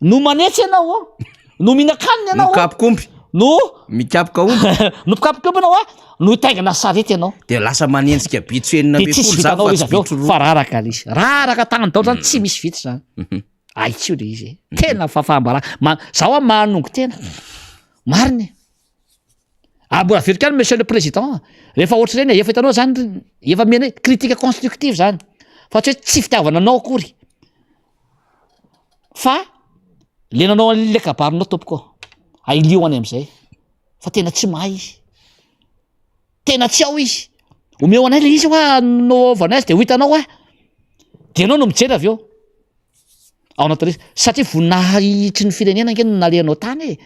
no manetsy ianao no mihinakanina ianao mikapokompy no mikapoka omby no mikapokompy ianao no taingana sarety ianao de lasa manenjika bitso enina de tsisy vitanao izy aveo fa raraka le izy raraka tagny daholo zany tsy misy vitsy zany aitsio le izy tena fafahambara zaho manongo tena mariny mbola averika any monsieur le président rehefa ohatra reny efa hitanao zany efa mena hoe critique constructive zany fa tsy hoe tsy fitiavana anao akory fa lenanao an'le kabarinao tompoko ailioany am'izay fa tena tsy mahay izy tena tsy ao izy omeo anay le izy no vanay azy de ho hitanao de anao no mijery avy eo ao anatin'izy satria voninahitry ny firenena nge no naleanao tany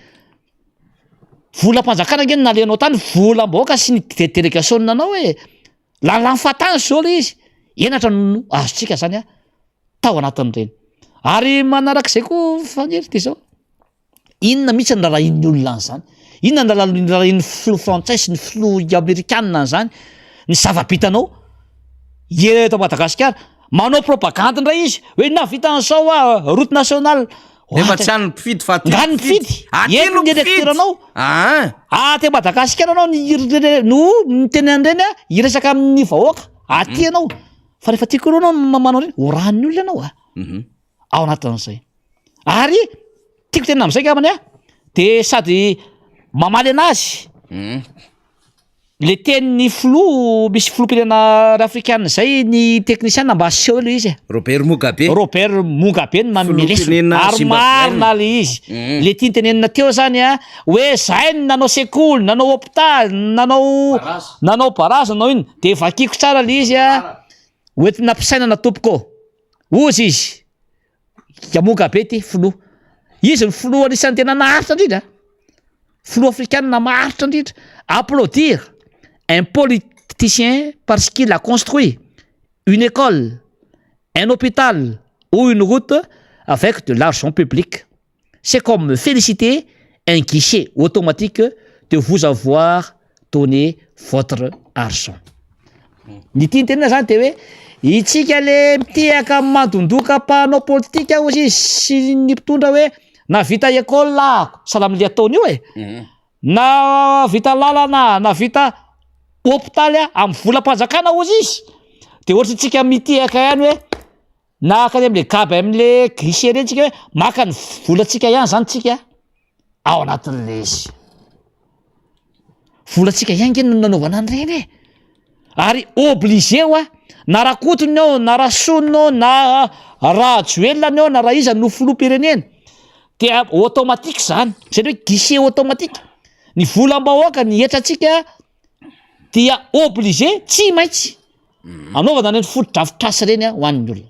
volam-panjakana nge no naleanao tany volam-bahoaka sy ny délégation-nanao lalany fatany zao le izy enatra no azotsika zany tao anatin'ireny ary manarak'izay koa fanery de zao inona mihitsy ny rarahin'ny olona an'zany inona ny rarahin'ny filoha frantsay sy ny filoha amerikanina an'zany ny zava-bitanao eto Madagasikara manao propagande ndray izy hoe navita an'izao route nationale nefa tsy any mpifidy fa ngany mifidy eno ny électeranao te Madagasikara anao no miteny an'ireny iresaka amin'ny vahoaka aty anao fa rehefa tiako anao manao reny horan'ny olona ianao ao anatin'izay ary tiako tena am'izay kamany de sady mamaly anazy le tenin'ny misy filoham-pirenena africaine zay ny technicien mba aseho le izy Robert Mugabe ny mamelesa ary marina le izy le tia nytenenina teo zany hoe zay nanao sekoly nanao hôpital nanao baraza nanao iny de vakiko tsara le izy hoentina ampisainana tompoko ozy izy Mugabe ty filoha izy ny filoha anisan'ny tena naharitra indrindra filoha africaine maharitra indrindra applaudir un politicien parce qu'il a construit une école, un hôpital ou une route avec de l'argent public. c'est comme féliciter un guichet automatique de vous avoir donné votre argent. Ny tiantenina zany de hoe itsika le mitiaka mandondoka mpanao politika ozy izy sy ny mpitondra hoe na vita école salamile ataony io e na vita lalana na vita hôpitaly amin'ny volam-panjakana ozy izy de ohatra tsika mitiaka ihany hoe na akany am'le gaby am'le guichet reny tsika hoe maka ny volantsika ihany zany tsika ao anatin'le izy volantsika ihany nge nanaovana an'ireny e ary obligé o na rakotony ao na rasonina ao na raha joelona ao na raha iza no filoham-pirenena de automatique zany zany hoe guichet automatique ny volam-bahoaka ny etratsika dia obligé tsy maintsy anaovana reny foto-drafitrasy reny ho an'ny olona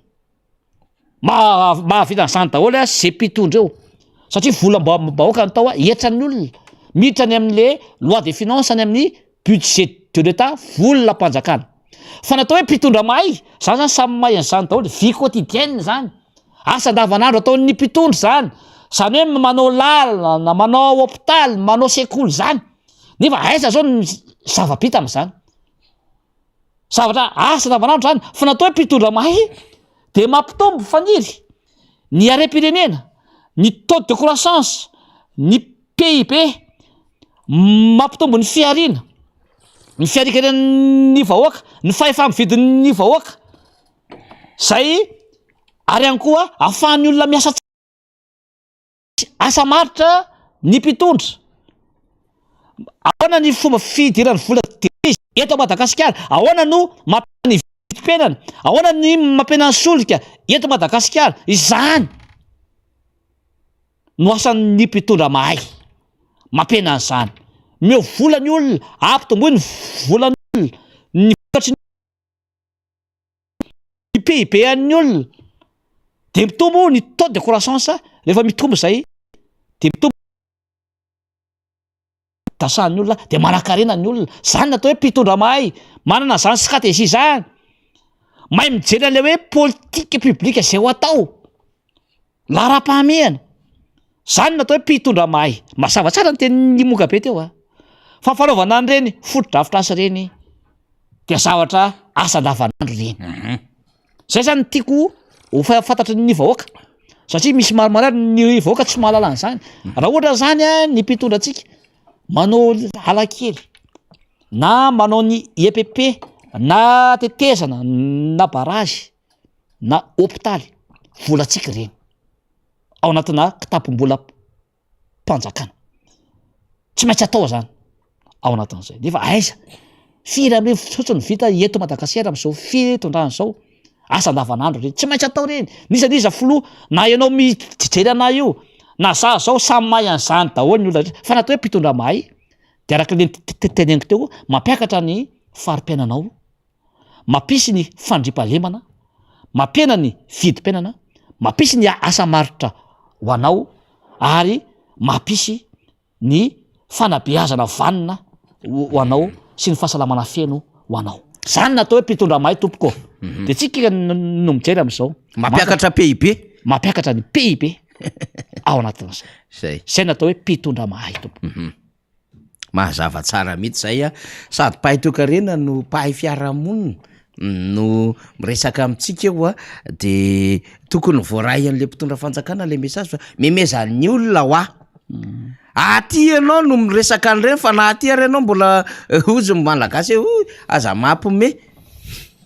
mahavita an'izany daholo zay mpitondra eo satria volam-bahoaka ny tao etran'ny olona miditra any amin'le loi de finance any amin'ny budget de l'État volam-panjakana fa natao hoe mpitondra mahay zany zany samy mahay an'izany daholo vie quotidienne zany asa andavanandro ataon'ny mpitondra zany hoe manao lalana manao hôpitaly manao sekoly zany nefa aiza zao ny zava-bita am'izany zavatra asa andavanandro zany fa natao hoe mpitondra mahay de mampitombo faniry ny arem-pirenena ny taux de croissance ny PIB mampitombo ny fiariana ny fiarikeran'ny vahoaka ny fahefa-mividin'ny vahoaka zay ary ihany koa ahafahan'ny olona miasa asa maritra ny mpitondra ahoana ny fomba fidirany vola eto Madagasikara ahoana no mampena ny vidim-penana ahoana ny mampena ny solika eto Madagasikara izany no asan'ny mpitondra mahay mampena an'izany meo vola ny olona ampitomboy ny volan'ny olona ny vokatry ny PIB an'ny olona de mitombo ny taux de croissance rehefa mitombo zay de mitombo dasan'ny olona de manan-karena ny olona zany natao hoe mpitondra mahay manana zany stratégie zany mahay mijery an'le hoe politique publique zay ho atao lara-pahamehana zany natao hoe mpitondra mahay mazava tsara ny tenin'ny Mogabe teo fa fanaovana an'ireny foto-drafitrasy reny dia zavatra asa andavanandro reny zay zany tiako ho fantatry ny vahoaka satria misy maromaro ny vahoaka tsy mahalala an'izany raha ohatra zany ny mpitondrantsika manao halakely na manao ny EPP na tetezana na barazy na hôpitaly volantsika reny ao anatina kitapom-bola mpanjakana tsy maintsy atao zany ao anatin'izay nefa aiza firy am'le fotsiny vita eto Madagasikara am'izao fitondrana zao asa andavanandro reny tsy maintsy atao reny nisaniza filoha na ianao mijery ana io na za zao samy mahay an'izany daholo ny olona rehetra fa natao hoe mpitondra mahay de araka le teneniko teo mampiakatra ny farim-piainanao mampisy ny fandriampahalemana mampena ny vidim-piainana mampisy ny asa maritra ho anao ary mampisy ny fanabeazana vanina ho anao sy ny fahasalamana feno ho anao zany natao hoe mpitondra mahay tompoko de tsika no mijery am'izao mampiakatra PIB mampiakatra ny PIB ao anatin'izay zay natao hoe mpitondra mahay tompoko mahazava tsara mihitsy zay sady mpahay toekarena no mpahay fiarahamonina no miresaka amintsika eo de tokony voaray an'le mpitondra fanjakana le message fa memezan'ny olona hoa aty ianao no miresaka an'ireny fa na aty ary ianao mbola ozy malagasy aza mampime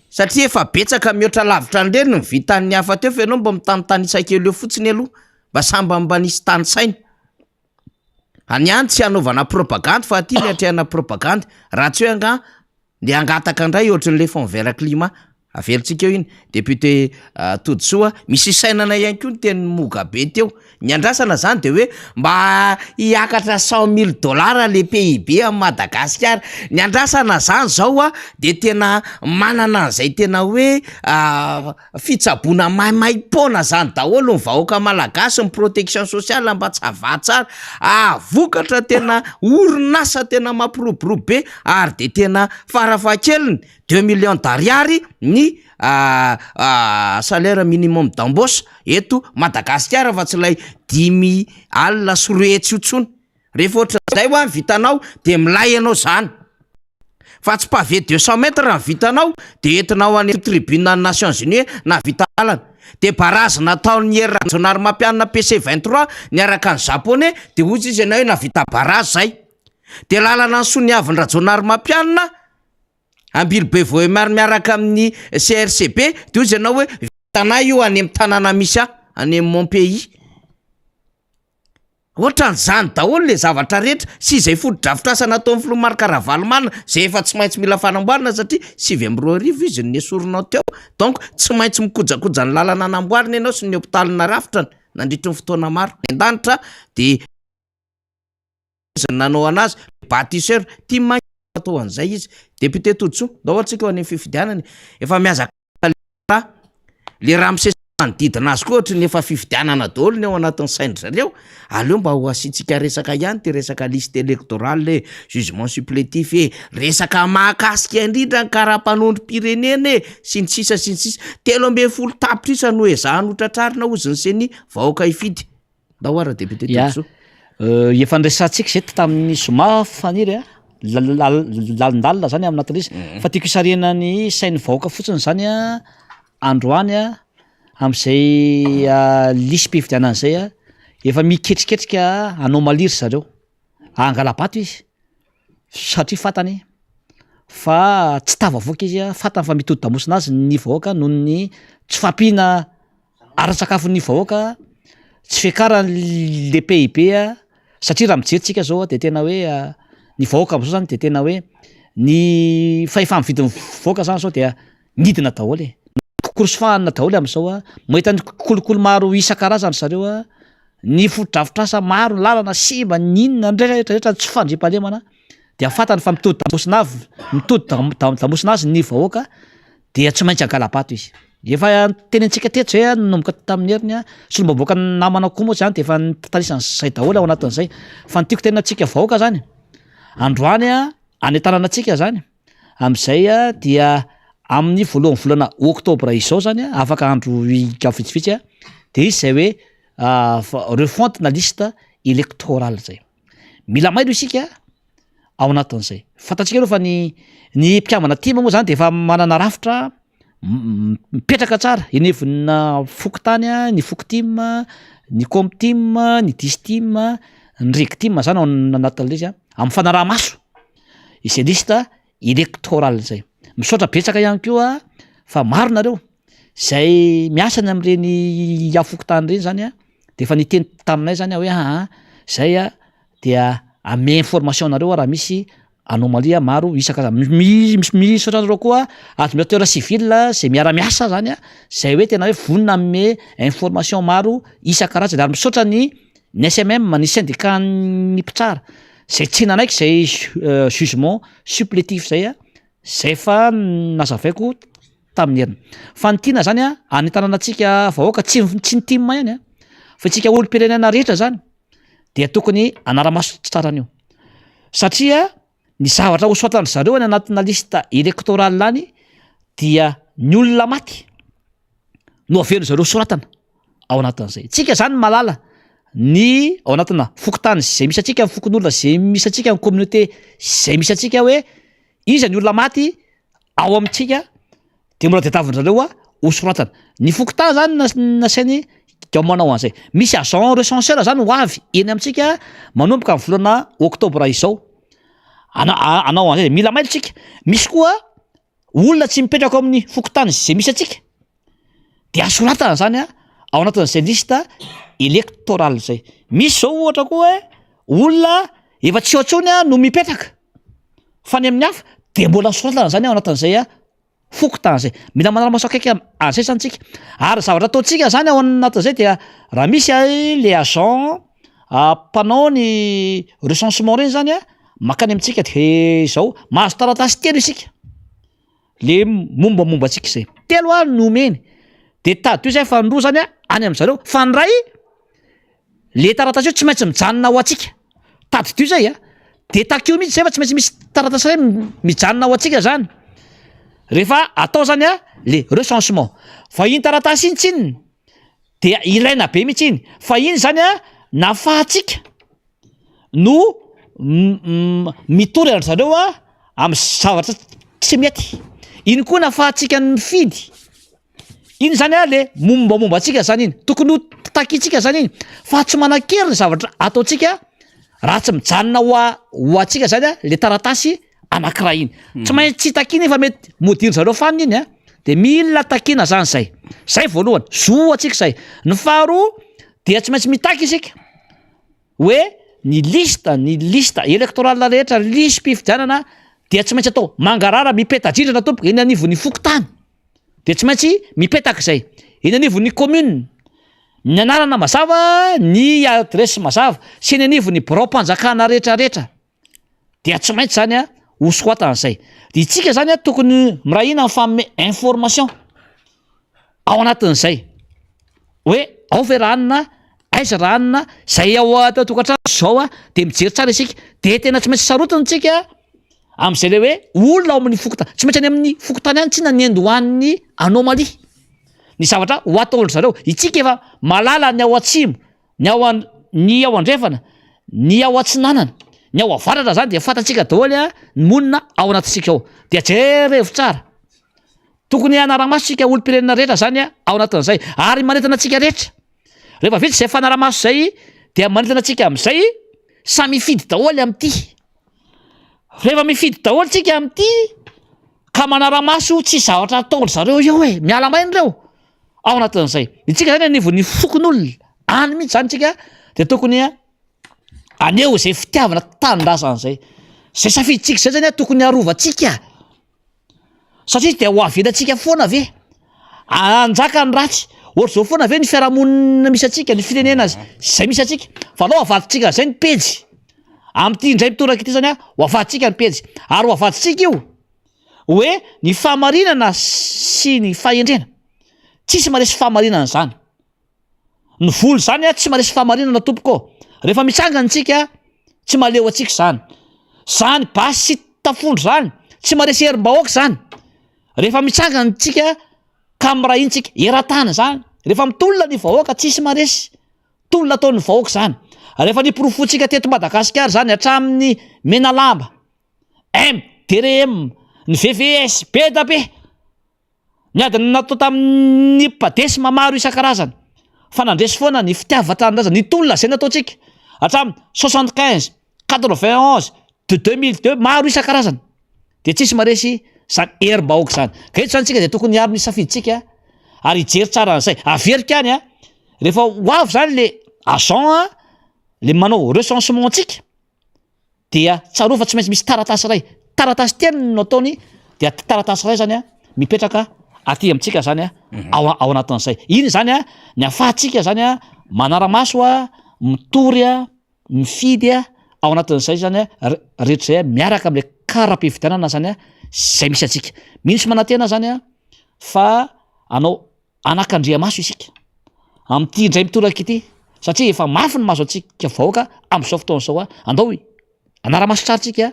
satria efa betsaka mihoatra lavitra an'ireny ny vitan'ny hafa teo fa ianao mba mitanytany isan-kely eo fotsiny aloha mba samba mba nisy tany saina anyany tsy hanaovana propagande fa aty le atrehana propagande raha tsy hoe anga de angataka indray ohatran'le fond vert climat avelontsika eo iny député Todsoa misy sainana ihany koa ny teny Mogabe teo ny andrasana zany de hoe mba hiakatra $100,000 le PIB a Madagasikara ny andrasana zany zao de tena manana an'izay tena hoe fitsabona maimai-pona zany daholo ny vahoaka malagasy ny protection sociale mba tsy havatsara vokatra tena orinasa tena mampiroborobo be ary de tena farafahakeliny 2 millions d'ariary ny salaire minimum d'embauche eto Madagasikara fa tsy lay 5,000 sy 3 hetsy otsony. Rehefa ohatra zay ho any vitanao de milay ianao zany. Fa tsy pavé 200 mètres raha vitanao de entinao any tribunal Nations Unies na vita alana. De barazy nataon'ny eranjonary mampianina PC 23 niaraka ny japonais de ozy izy ianao hoe navita barazy zay. De lalana ny soniaviny rajonary mampianina ambily be voemary miaraka amin'ny CRCB de ozy ianao hoe vitanay io any amin'ny tanàna misy any amin'ny mon pays. Ohatran'izany daholo le zavatra rehetra sy izay foto-drafitrasa nataon'ny Filomark Ravalomanana zay efa tsy maintsy mila fanamboarana satria 7,2 izy ny esorinao teo. Donc tsy maintsy mikojakoja ny lalana namboarina ianao sy ny hôpitalina rafitra nandritry ny fotoana maro an-danitra de nanao anazy bâtisseur tia atao an'izay izy. Député Todso da ohatsika ho any fifidianany efa miazaka le Ramsey manodidina azy koa ohatra ny efa fifidianana daholo ny ao anatin'ny sainy zareo. Aleo mba ho asitsika resaka ihany ty resaka liste électorale, jugement supplétif resaka mahakasika indrindra ny karapanondrom-pirenena sy ny sisa sy ny sisa. 13 tapitrisa no ezahany hotratrarina oziny sy ny vahoaka ifidy. Da hoara député Todso. Efa nresantsika zay tamin'ny Zoma faniry lalindalina zany aminatin'izy izy fa tiako isarena ny sainy vahoaka fotsiny zany androany am'izay lisym-pifidianana zay efa miketriketrika anomaly zareo angala-bato izy satria fatany fa tsy tavavoaka izy fatany fa mitody damosina azy ny vahoaka noho ny tsy fampiana ara-tsakafon'ny vahoaka tsy fiakarany le PIB satria raha mijerytsika zao de tena hoe ny vahoaka am'zao zany de tena hoe ny fahefa mividin'ny vahoaka zany zao de nidina daholo korosofahana daholo am'izao mahita ny kolokolo maro isan-karazany zareo ny foto-drafitrasa maro lalana simba ninona rehetrarehetra tsy fandriam-pahalemana de afatany fa mitody damosina azy ny vahoaka dia tsy maintsy angala-bato izy. Efa tenentsika teto zay nomboka tamin'ny heriny sy lombaboaka namana koa moa zany de efa nitatarisany daholo ao anatin'izay fa ny tiako tena tsika vahoaka zany androany any tanànatsika zany am'izay dia amin'ny voalohan'ny volana oktobra izao zany afaka andro vitsivitsy de izy zay hoe refonte na liste électorale zay. Mila mailo isika ao anatin'izay. Fantatsika aloha fa ny mpikambana tima moa zany de efa manana rafitra mipetraka tsara enevina fokotany ny fokotim, ny comtim, ny distim, ny regtim zany ao anatin'ilay izy amin'ny fanaraha-maso izay liste électorale zay. Misaotra betsaka ihany koa fa maro nareo zay miasany amin'ireny afokotany ireny zany de efa niteny taminay zany hoe zay dia ame information nareo raha misy anomalie maro isan-karazany. Misaotra anareo koa administrateur civil zay miara-miasa zany zay hoe tena hoe vonona ame information maro isan-karazany ary misaotra ny SMM ny syndicat ny mpitsara zay tsinanaiky zay jugement supplétif zay zay fa nazavaiko tamin'ny heriny. Fa ny tiana zany any tanànatsika vahoaka tsy ny tima ihany fa tsika olom-pirenena rehetra zany dia tokony anara-maso tsara an'io satria ny zavatra hosoatany zareo any anatina liste électorale any dia ny olona maty no avero zareo soratana ao anatin'izay. Tsika zany malala ny ao anatina fokotany zay misy atsika amin'ny fokon'olona zay misy atsika amin'ny communauté zay misy atsika hoe iza ny olona maty ao amintsika de mbola tadiavin'zareo hosoratana. Ny fokotany zany nasainy gamanao an'izay. Misy agent recenseur zany ho avy eny amintsika manomboka amin'ny volana oktobra izao. Anao an'izay mila mailo tsika. Misy koa olona tsy mipetraka amin'ny fokotany zay misy atsika de asoratana zany ao anatin'izay liste électorale zay. Misy zao ohatra koa olona efa tsy ohatsony no mipetraka fa ny amin'ny hafa de mbola soratana zany ao anatin'izay fokotany zay. Mila manara-maso akaiky an'izay zany tsika. Ary zavatra ataontsika zany ao anatin'izay dia raha misy le agent mpanao ny recensement reny zany makany amintsika de zao mahazo taratasy telo isika le mombamomba atsika zay. Telo no omeny de tady toy zay fa ndroa zany any amin'zareo fa ny ray le taratasy io tsy maintsy mijanona ho atsika. Tady toy zay de takio mihitsy zay fa tsy maintsy misy taratasy ray mijanona ho atsika zany. rehefa atao zany a le recensement fa iny taratasy iny tsininy dia ilaina be mihitsy iny fa iny zany a nafahatsika no mitory andry zareo a amy zavatra tsy mety iny koa nafahatsika ny mifidy iny zany a le mombamomba atsika zany iny tokony ho takitsika zany iny fa tsy manan-kery ny zavatra ataotsika raha tsy mijanona ho atsika zany a le taratasy anankiray iny tsy maintsy tsy takina fa mety modiro zareo faniny iny a de mila takina zany zay voalohany zo atsika zay ny faharoa dia tsy maintsy mitaky isika hoe ny lista elektoral rehetra lisy mpifidianana dia tsy maintsy atao mangarara mipeta-drindrina tompoka eny anivon'ny fokotany de tsy maintsy mipetaka zay eny anivon'ny commune ny anarana mazava ny adresy mazava sy eny anivon'ny birao-mpanjakana rehetrarehetra dia tsy maintsy zany a hosoatan'izay de itsika zany a tokony mirahina nyfanome information ao anatin'izay hoe ao ve ranona aiza ranona zay ao tokantrano zao a de mijery tsara isika de tena tsy maintsy sarotiny tsika am'izay le hoe olona ao amin'ny fokotany tsy maintsy any amin'ny fokotany any tsy na ny endohan'ny anomalie ny zavatra ho ataolo zareo itsika efa malala ny ao atsimo ny ao andrefana ny ao atsinanana ny ao avaratra zany de fantatsika daholy a ny monina ao anatisika ao de ajerevo tsara tokony anaramaso tsika olo-pirenena rehetra zany a ao anatin'izay ary manentana atsika rehetra rehefa vitsy zay fanaramaso zay dia manentana atsika am'izay samy mifidy daholy am'ty rehefa mifidy daholy tsika am'ty ka manaramaso tsy zavatra ataolo zareo eo e miala mainy reo ao anatin'izay itsika zany anivon'ny fokon'olona any mihitsy zany tsika de tokony a aneo zay fitiavana tanindrazan'izay zay safiditsika zay zany a tokony arovantsika satria de ho avelantsika foana ve anjaka ny ratsy ohatra zao foana ve ny fiarahamonina misy atsika ny firenena zay misy atsika fa alao avaditsika zay ny pejy am'ty indray mitoraka ity zany a ho avaditsika ny pejy ary ho avaditsika io hoe ny fahamarinana sy ny fahendrena tsisy maresy fahamarinana zany ny volo zany a tsy maresy fahamarinana tompoko rehefa mitsangana tsika tsy maleo atsika zany basy sy tafondro zany tsy maresy herim-bahoaka zany rehefa mitsangana tsika ka miraha intsika eran-tany zany rehefa mitolona ny vahoaka tsisy maresy tolona ataon'ny vahoaka zany rehefa niprofotsika teto Madagasikara zany hatramin'ny Menalamba MDRM ny VVS BDP ny adiny natao tamin'ny padesima maro isan-karazany fa nandresy foana ny fitiava-tanindrazana ny tolona zay nataotsika hatramin'ny 75 91 de 2002 maro isan-karazany de tsisy maresy zany herim-bahoaka zany ka eto zany tsika de tokony aro ny safiditsika ary ijery tsara an'izay averika any a rehefa ho avy zany le agent le manao recensement antsika dia tsarova fa tsy maintsy misy taratasy ray taratasy teny no ataony dia taratasy ray zany a mipetraka aty amitsika zany a ao anatin'izay iny zany a ny afahatsika zany a manaramaso a mitory a mifidy a ao anatin'izay zany a rehetra zay miaraka am'le kara-pividianana zany a zay misy atsika minisy manantena zany a fa anao anakandriamaso isika am'ty indray mitoraka ity satria efa mafy ny mazo atsika vahoaka am'izao fotoana zao a andao anaramaso tsara tsika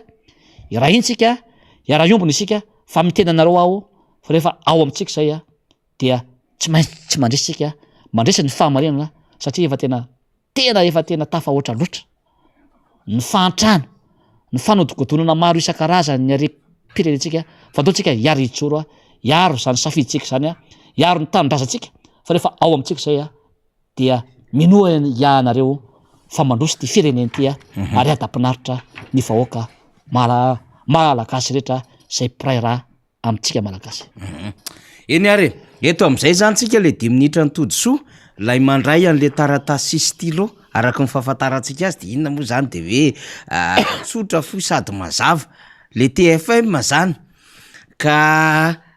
irahintsika iaraha-iombony isika fa mitena anareo aho fa rehefa ao amitsika zay a dia tsy maintsy tsy mandresitsika mandresa ny fahamarinana satria efa tena tafa oatra loatra ny fahantrano ny fanodikodonana maro isan-karazany ny are-pirenentsika fa ataotsika iaro ijoro a iaro zany safiditsika zany a iaro ny tanindrazantsika fa rehefa ao amitsika zay a dia minoa ianareo fa mandroso ty fireneny ty a ary adampinaritra ny vahoaka malagasy rehetra zay piraira amitsika malagasy eny ary eto am'izay zany tsika le 10 minitra ny todisoa lay mandray an'le taratasy stylo araka ny fahafantarantsika azy de inona moa zany de hoe tsotra fo sady mazava le TFM zany ka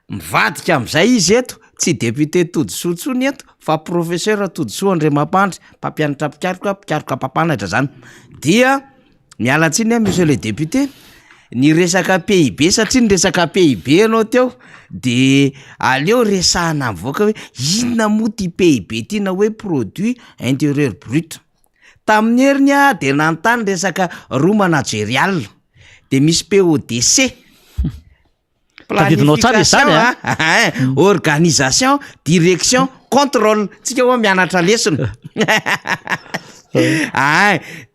mivadika am'izay izy eto tsy député todisoa tsony eto fa professeur todisoa Andriamampandry mpampianatra pikaroka mpampanatra zany dia mialatsiny a monsieur le député ny resaka PIB satria ny resaka PIB anao teo de aleo resahana avoaka hoe inona moa ty PIB ty na hoe produit intérieur brut tamin'ny heriny a de nantany resaka roa managerial de misy PODC tadidinao tsara izy zany organisation direction contrôle tsika hoa mianatra lesona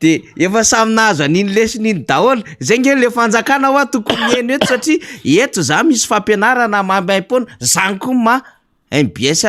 de efa samynazo an'iny lesona iny daholo zay nge le fanjakana hoa tokony eny eto satria eto za misy fampianarana mamaim-pona zany koa ma MBS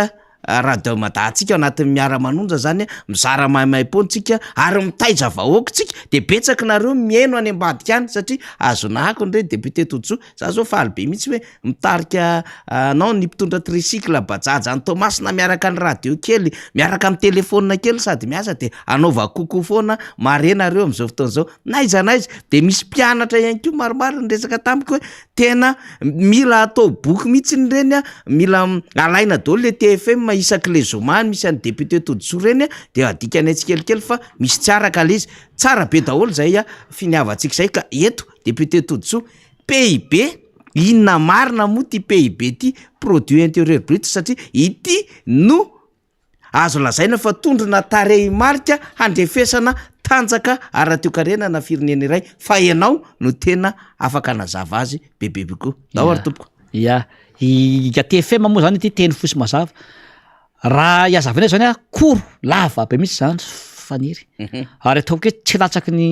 radio madahatsika anatin'ny miara-manonja zany mizara maimaipontsika ary mitaiza vahoaka tsika de betsaka nareo mieno any ambadika any satria azonahako ndre député Tojo za zao faly be mihitsy hoe mitarika anao ny mpitondra tricycle bajaja any Tomasina miaraka ny radio kely miaraka amin'ny telefônina kely sady miasa de anaova koko foana mare nareo am'izao fotoana zao naiza de misy mpianatra ihany koa maromaro ny resaka tamiko hoe tena mila atao boky mihitsy ny reny mila alaina daholo le TFM isaky le zomany misy any député Tojo reny de adikany tsikelikely fa misy tsara ka le izy tsara be daholo zay finiavantsika zay ka eto député Tojo PIB inona marina moa ty PIB ty produit intérieur brut satria ity no azo lazaina fa tondrona tarehy marika handrefesana tanjaka ara-toekarenana na firenena iray fa ianao no tena afaka nazava azy bebebe koa daholo tompoko ya TFM moa zany ty teny fosy mazava raha iazavana zany koro lava be mihitsy zany faniry ary ataoko hoe tsy latsaky ny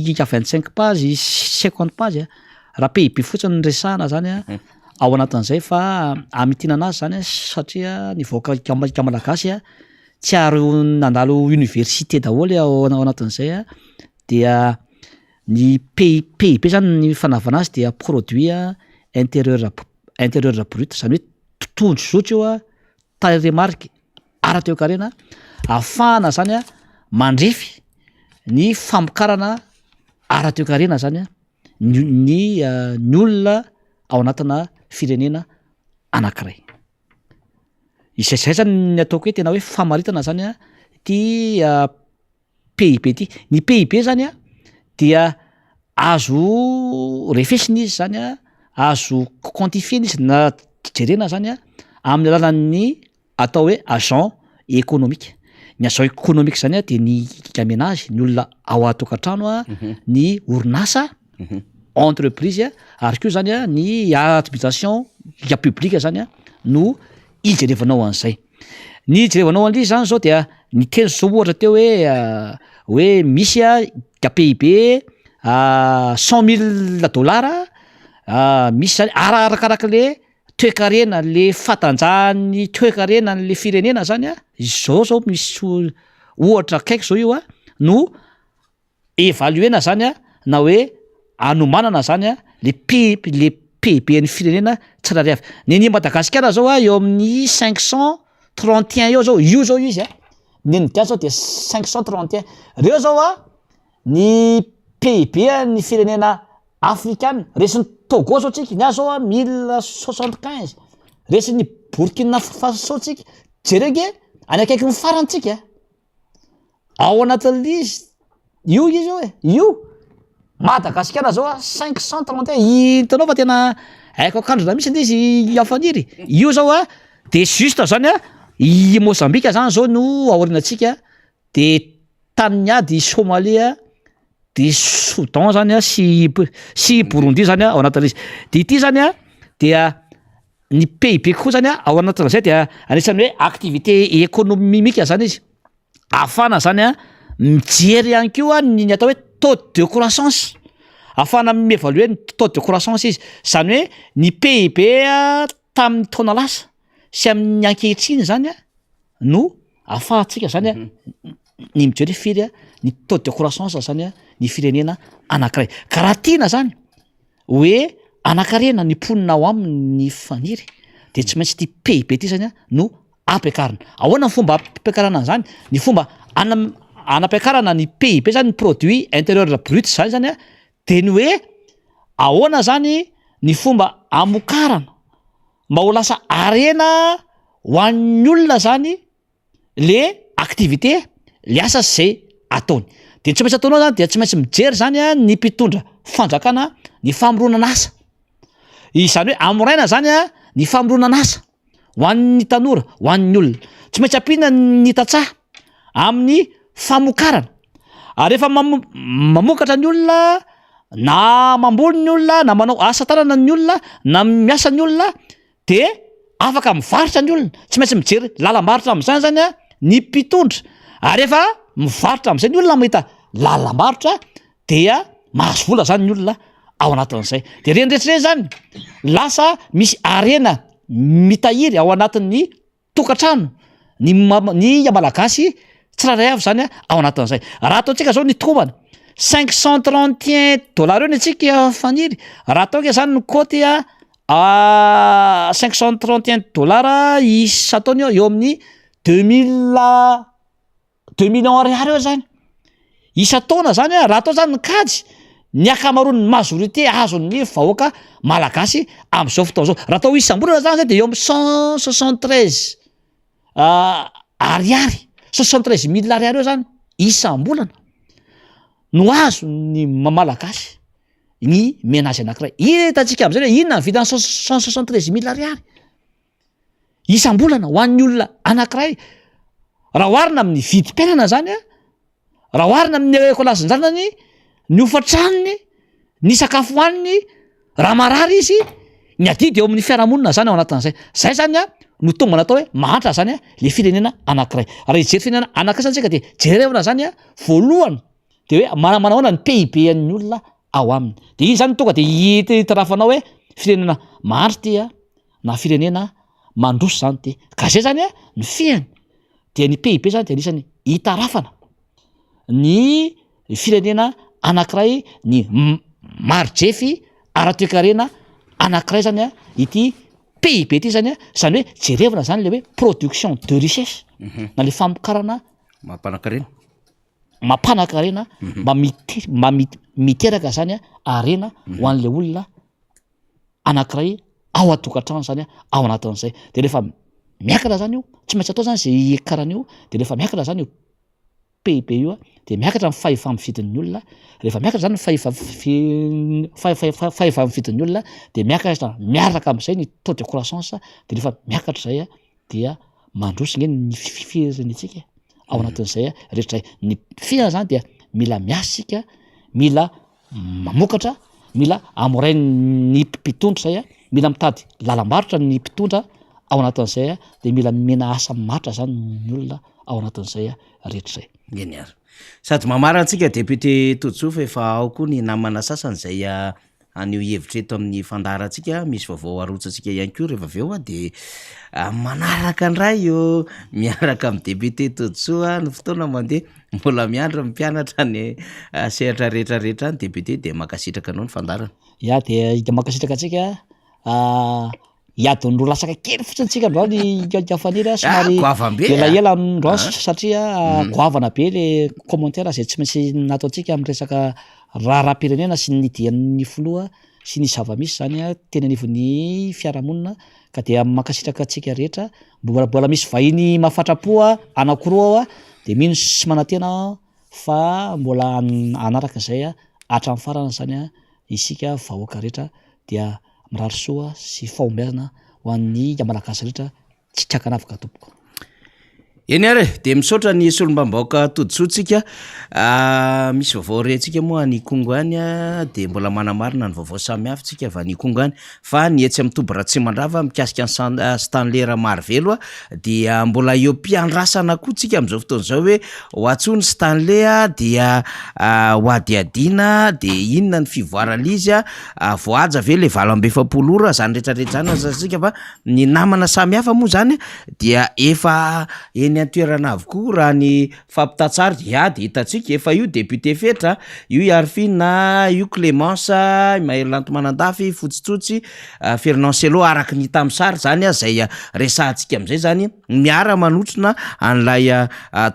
25 page 50 page raha PIB fotsiny ny resahana zany ao anatin'izay fa amitinana azy zany satria nivoaka malagasy tsy ary nandalo université daholo ao anatin'izay dia ny PIB zany ny fanavana azy dia produit intérieur brut zany hoe tondro zotry io tarehy marika ara-toekarena afahana zany mandrefy ny famokarana ara-toekarena zany ny olona ao anatina firenena anankiray izay zany ny ataoko hoe tena hoe famaritana zany ty PIB ty ny PIB zany dia azo refesina izy zany azo quantifiena izy na jerena zany amin'ny alalan'ny atao hoe agent économique ny agent économique zany de ny gamenazy ny olona ao atokantrano ny orinasa entreprise ary koa zany ny administration publique zany no ijerevanao an'izay ny ijerevanao an'ilay zany zao dia ny teny zao ohatra teo hoe misy PIB 100 000 $, misy zany arakaraka le toekarena le fatanjahany toekarena le firenena zany zao misy ohatra kaiky zao io no évaluena zany na hoe anomanana zany le PIB ny firenena tsirairay avy ny Madagasikara zao eo amin'ny 531 eo zao io zao izy ny dia zao dia 531 reo zao ny PIB ny firenena afrikana resin'ny Togo zao tsika ny azo 1075 resin'ny Burkina Faso tsika jerege any akaiky ny farantsika ao anatin'izy io io Madagasikara zao 531 hitanao fa tena aiko akandrona misy izy afaniry io zao de juste zany i Mozambique zany zao no aorinantsika de Taniady Somalia de Soudan zany sy Burundi zany ao anatin'izy de ity zany dia ny PIB koa zany ao anatin'izay dia anisany hoe activité économique zany izy afana zany mijery ihany koa ny atao hoe taux de croissance afana mievaluer ny taux de croissance izy zany hoe ny PIB tamin'ny taona lasa sy amin'ny ankehitriny zany no afahantsika zany ny mijery firy ny taux de croissance zany ny firenena anankiray karaha tiana zany hoe anakarena ny ponina ao amin'ny faniry de tsy maintsy ty PIB ty zany no ampiakarina ahoana ny fomba ampiakarana zany ny fomba anampiakarana ny PIB zany ny produit intérieur brut zany de ny hoe ahoana zany ny fomba amokarana mba ho lasa arena ho an'ny olona zany le activité le asa zay ataony de tsy maintsy ataonao zany de tsy maintsy mijery zany ny mpitondra fanjakana ny famoronana asa izany hoe amoraina zany ny famoronana asa ho an'ny tanora ho an'ny olona tsy maintsy ampina ny tatsaha amin'ny famokarana ary rehefa mamokatra ny olona na mamboly ny olona na manao asa tanana ny olona na miasa ny olona de afaka mivarotra ny olona tsy maintsy mijery lalam-barotra am'izany zany a ny mpitondra ary efa mivarotra am'izay ny olona mahita lalam-barotra dia mahazo vola zany ny olona ao anatin'izay de reny rehetrareny zany lasa misy arena mitahiry ao anatin'ny tokantrano ny malagasy tsiraray avy zany ao anatin'izay raha ataontsika zao ny tokomana $531 eo ny atsika faniry raha atao ke zany ny kôty a $531 isa-taona eo amin'ny 2 millions ariary eo zany isa-taona zany raha atao zany ny kajy ny akamaroan'ny majorité azon'ny vahoaka malagasy am'izao fotoana zao raha atao isam-bolana zany de eo amin'ny 173 ariary 63 000 ariary eo zany isam-bolana no azo ny malagasy ny menazy anankiray hitantsika am'zay hoe inona ny vidany 163 000 ariary isam-bolana ho an'ny olona anankiray raha oharina amin'ny vidim-piainana zany a raha oharina amin'ny ekolasin-janany ny ofatranony ny sakafo hoaniny raha marary izy ny adidy eo amin'ny fiarahamonina zany ao anatin'izay zay zany a no tonga natao hoe mahantra zany a le firenena anankiray raha ijery firenena anankiray zany tsika de jerevana zany a voalohany de hoe manahoana ny PIB an'ny olona ao aminy de iny zany tonga de hitarafanao hoe firenena mahantra ty a na firenena mandroso zany ty ka zay zany a ny fiany de ny PIB zany de anisany hitarafana ny firenena anankiray ny marjefy ara-toekarena anankiray zany a ity PIB ty zany a zany hoe jerevana zany le hoe production de richesse na le famokarana mampanankarena mba miteraka zany a arena ho an'le olona anankiray ao atokantrano zany a ao anatin'izay de rehefa miakatra zany io tsy maintsy atao zany zay karan'io de rehefa miakatra zany io PIB io a de miakatra ny fahefa-mifidin'ny olona rehefa miakatra zany fahefa-mifidin'ny olona de miakatra miaraka am'izay ny taux de croissance de rehefa miakatra zay a dia mandrosy ny firenetsika ao anatin'izay a rehetra ny fiaina zany dia mila miasika mila mamokatra mila amoray ny mpitondra zay a mila mitady lalam-barotra ny mpitondra ao anatin'izay a de mila mena asa matra zany ny olona ao anatin'izay a rehetra zay genial sady mamara antsika député Todjofa efa ao koa ny namana sasany zay anio hevitra eto amin'ny fandarantsika misy vaovao arotsantsika ihany koa rehefa aveo a de manaraka andray io miaraka amin'ny député Todjoa ny fotoana mandeha mbola miandra mpianatra ny sehatra rehetrarehetra ny député de makasitraka anao ny fandarana ya de makasitraka atsika iadiny ro lasaka kely fotsiny tsika androa ny faniry somary elaela androa satria goavana be le commentaire zay tsy maintsy nataontsika amin'ny resaka raharam-pirenena sy ny dian'ny filoha sy ny zava-misy zany a teny anivon'ny fiarahamonina ka dia makasitraka atsika rehetra mbola misy vahiny mahafatrapoa anankiroa ao a de mino sy manantena fa mbola anaraka izay a hatramin'ny farana zany a isika vahoaka rehetra dia mirary soa sy fahombiazana ho an'ny malagasy rehetra tsy trakanavaka tompoko eny ary de misaotra ny solombam-baoaka Todjoatsika misy vaovao rentsika moa ny Kongo any de mbola manamarina ny vaovao samihafa tsika va ny Kongo any fa ny etsy amin'ny Tobo Ratsimandrava mikasika ny Stanley Ramarivelo dia mbola eo mpiandrasana koa tsika am'izao fotoana zao hoe hoatsony Stanley dia hoadiadina de inona ny fivoarana izy voaja ve le 27 ora zany rehetrarehetra zany zasika fa ny namana samihafa moa zany dia efa eny antoerana avokoa raha ny fampitatsary ya de hitatsika efa io député fetra io Arfina io Clémence Mahelanto Manandafy fotsitsotsy Fernand Selo araka ny tamsary zany zay resahantsika am'izay zany miara manotrona an'lay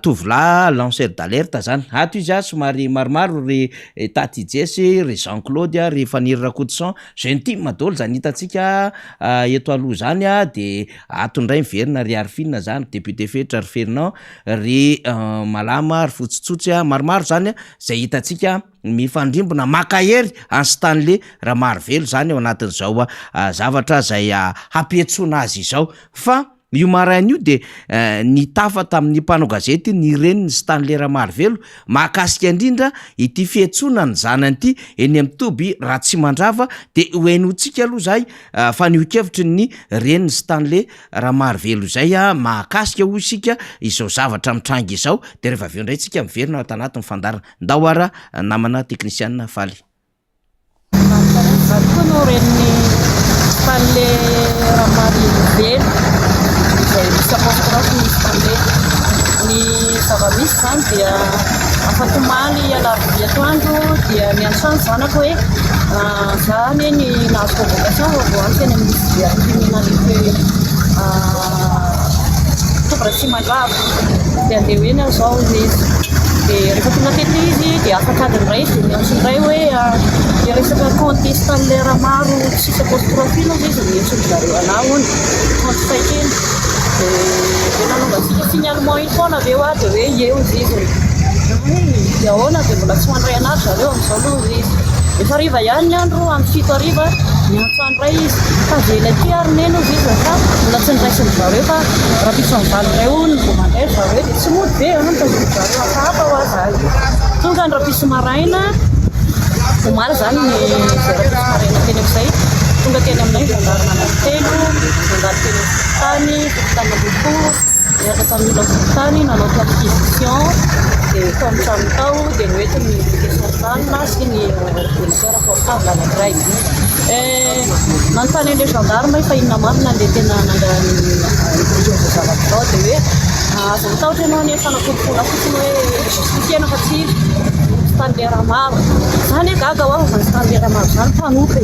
tovolahy lanceur d'alerte zany ato izy somary maromaro ry Tati Jesse ry Jean-Claude ry Fanny Rakotoson gentil madolo zany hitatsika eto aloha zany de atondray miverina ry Arfina zany député fetra ry Fernand ry Malama ry fotsitsotsy maromaro zany zay hitatsika mifandrimbona makahery an Stanley Ramarivelo zany ao anatin'izao zavatra zay hampietsona azy izao fa io marain'io de ny tafa tamin'ny mpanao gazety ny reniny Stanley Ramarivelo mahakasika indrindra ity fihetsoana ny zanany ity eny amin'ny Toby Ratsimandrava de hoenotsika aloha zay fa niokevitry ny reniny Stanley Ramarivelo zay mahakasika ho isika izao zavatra mitrangy izao de rehefa aveo indray tsika miverina ao tanaty mifandara ndahoara namana teknisianina faly kono reniny Stanley Ramarivelo izay misapostrat ny Stanley ny zava-misy zany dia afatomany alarobia atoandro dia miantsany zanako hoe zany ny nahazo convocation vao any teny misy diaminan'ity Toby Ratsimandrava dia andeha hoe na zao izy de rehefa tonga tety izy dia afaka adiny ray izy miantso indray hoe resaka compte Stanley Ramaro tsisy apostrophe izy miantsony zareo anao ony compte faikeny de nanaovasika signalement iny foana aveo de hoe eo izy dia ahoana de mbola tsy mandray anazy zareo am'izao aloha izy efa ariva ihany ny andro amin'ny 7 ariva miantso andray izy fa vela ty ary neno izy fa mbola tsy niraisiny zareo fa raha piso mivaly ray ony vao mandray zareo de tsy mody be mitazony zareo afapa ho azy azy tonga ny raha piso maraina omaly zany ny raha piso maraina teny am'izay tonga teny aminay zandarina anankitelo zandary teny tany fototany amboko miaraka tamin'olo fototany nanao perquisition de tamin'ny trano tao de noetiny éducation sy ny ordinateur portable anankiray nanontany an'le gendarme fa inona marina le tena nandrany zavatra tao de hoe azo mitahotra ianao ny fanakolokolo fotsiny hoe justifiena fa tsy Stanley Ramaro zany gaga ho aho zany Stanley Ramaro zany mpanoka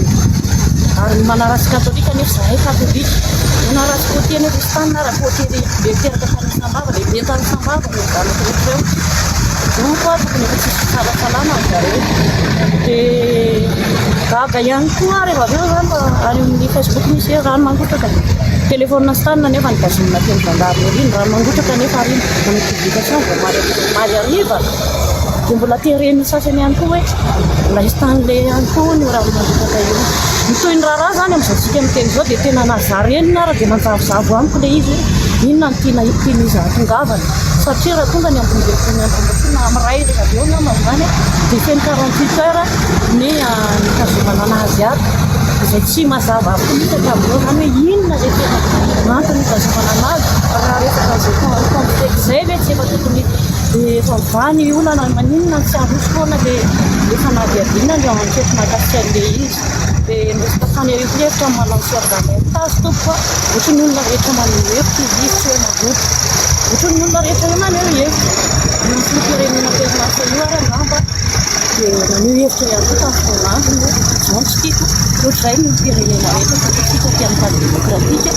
ary manaratsy katolika nefa zahay katolika manaratsy potier nefa stanna raha potier be teraka tanisambava lehibe tanisambava no zanako rehetra eo koa tokony efa tsisy fitsalatsalana zareo de gaga ihany koa rehefa aveo zany any amin'ny Facebook misy hoe rano mangotraka telefônina stanna nefa nigazonina teny zandarina riny rano mangotraka nefa riny manao publication vao maly ariva de mbola tereny sasany ihany koa hoe mbola Stanley ihany koa ny rano mangotraka io mitoy ny raharaha zany am'izao tsika miteny zao de tena nazarenina ara de manjavozavo amiko le izy inona ny tiany izy ahatongavana satria raha tonga ny ambony amiray rehefa aveo nama zany de feny 48 heures ny nikazomana anazy ato izay tsy mazava apolitaka am'zao zany hoe inona zay tena antony nikazomana anazy raha resaka zay complexe zay ve tsy efa tokony efa mivany olana maninona tsy aroso foana le efa nadiadina ny enquête mahakasika an'le izy de resaka fanerivohevitra manao organisy tompo fa ohatrany olona rehetra maneho hevitra izy izy tsy hoe mazoto ohatrany olona rehetra hoe maneho hevitra noflofirenena perinasa io ary angamba de maneho hevitra ihany koa tamin'ny fotoanandro no zao tsy tiako ohatr'izay ny firenena rehetra fatsika ty amin'ny tany démocratique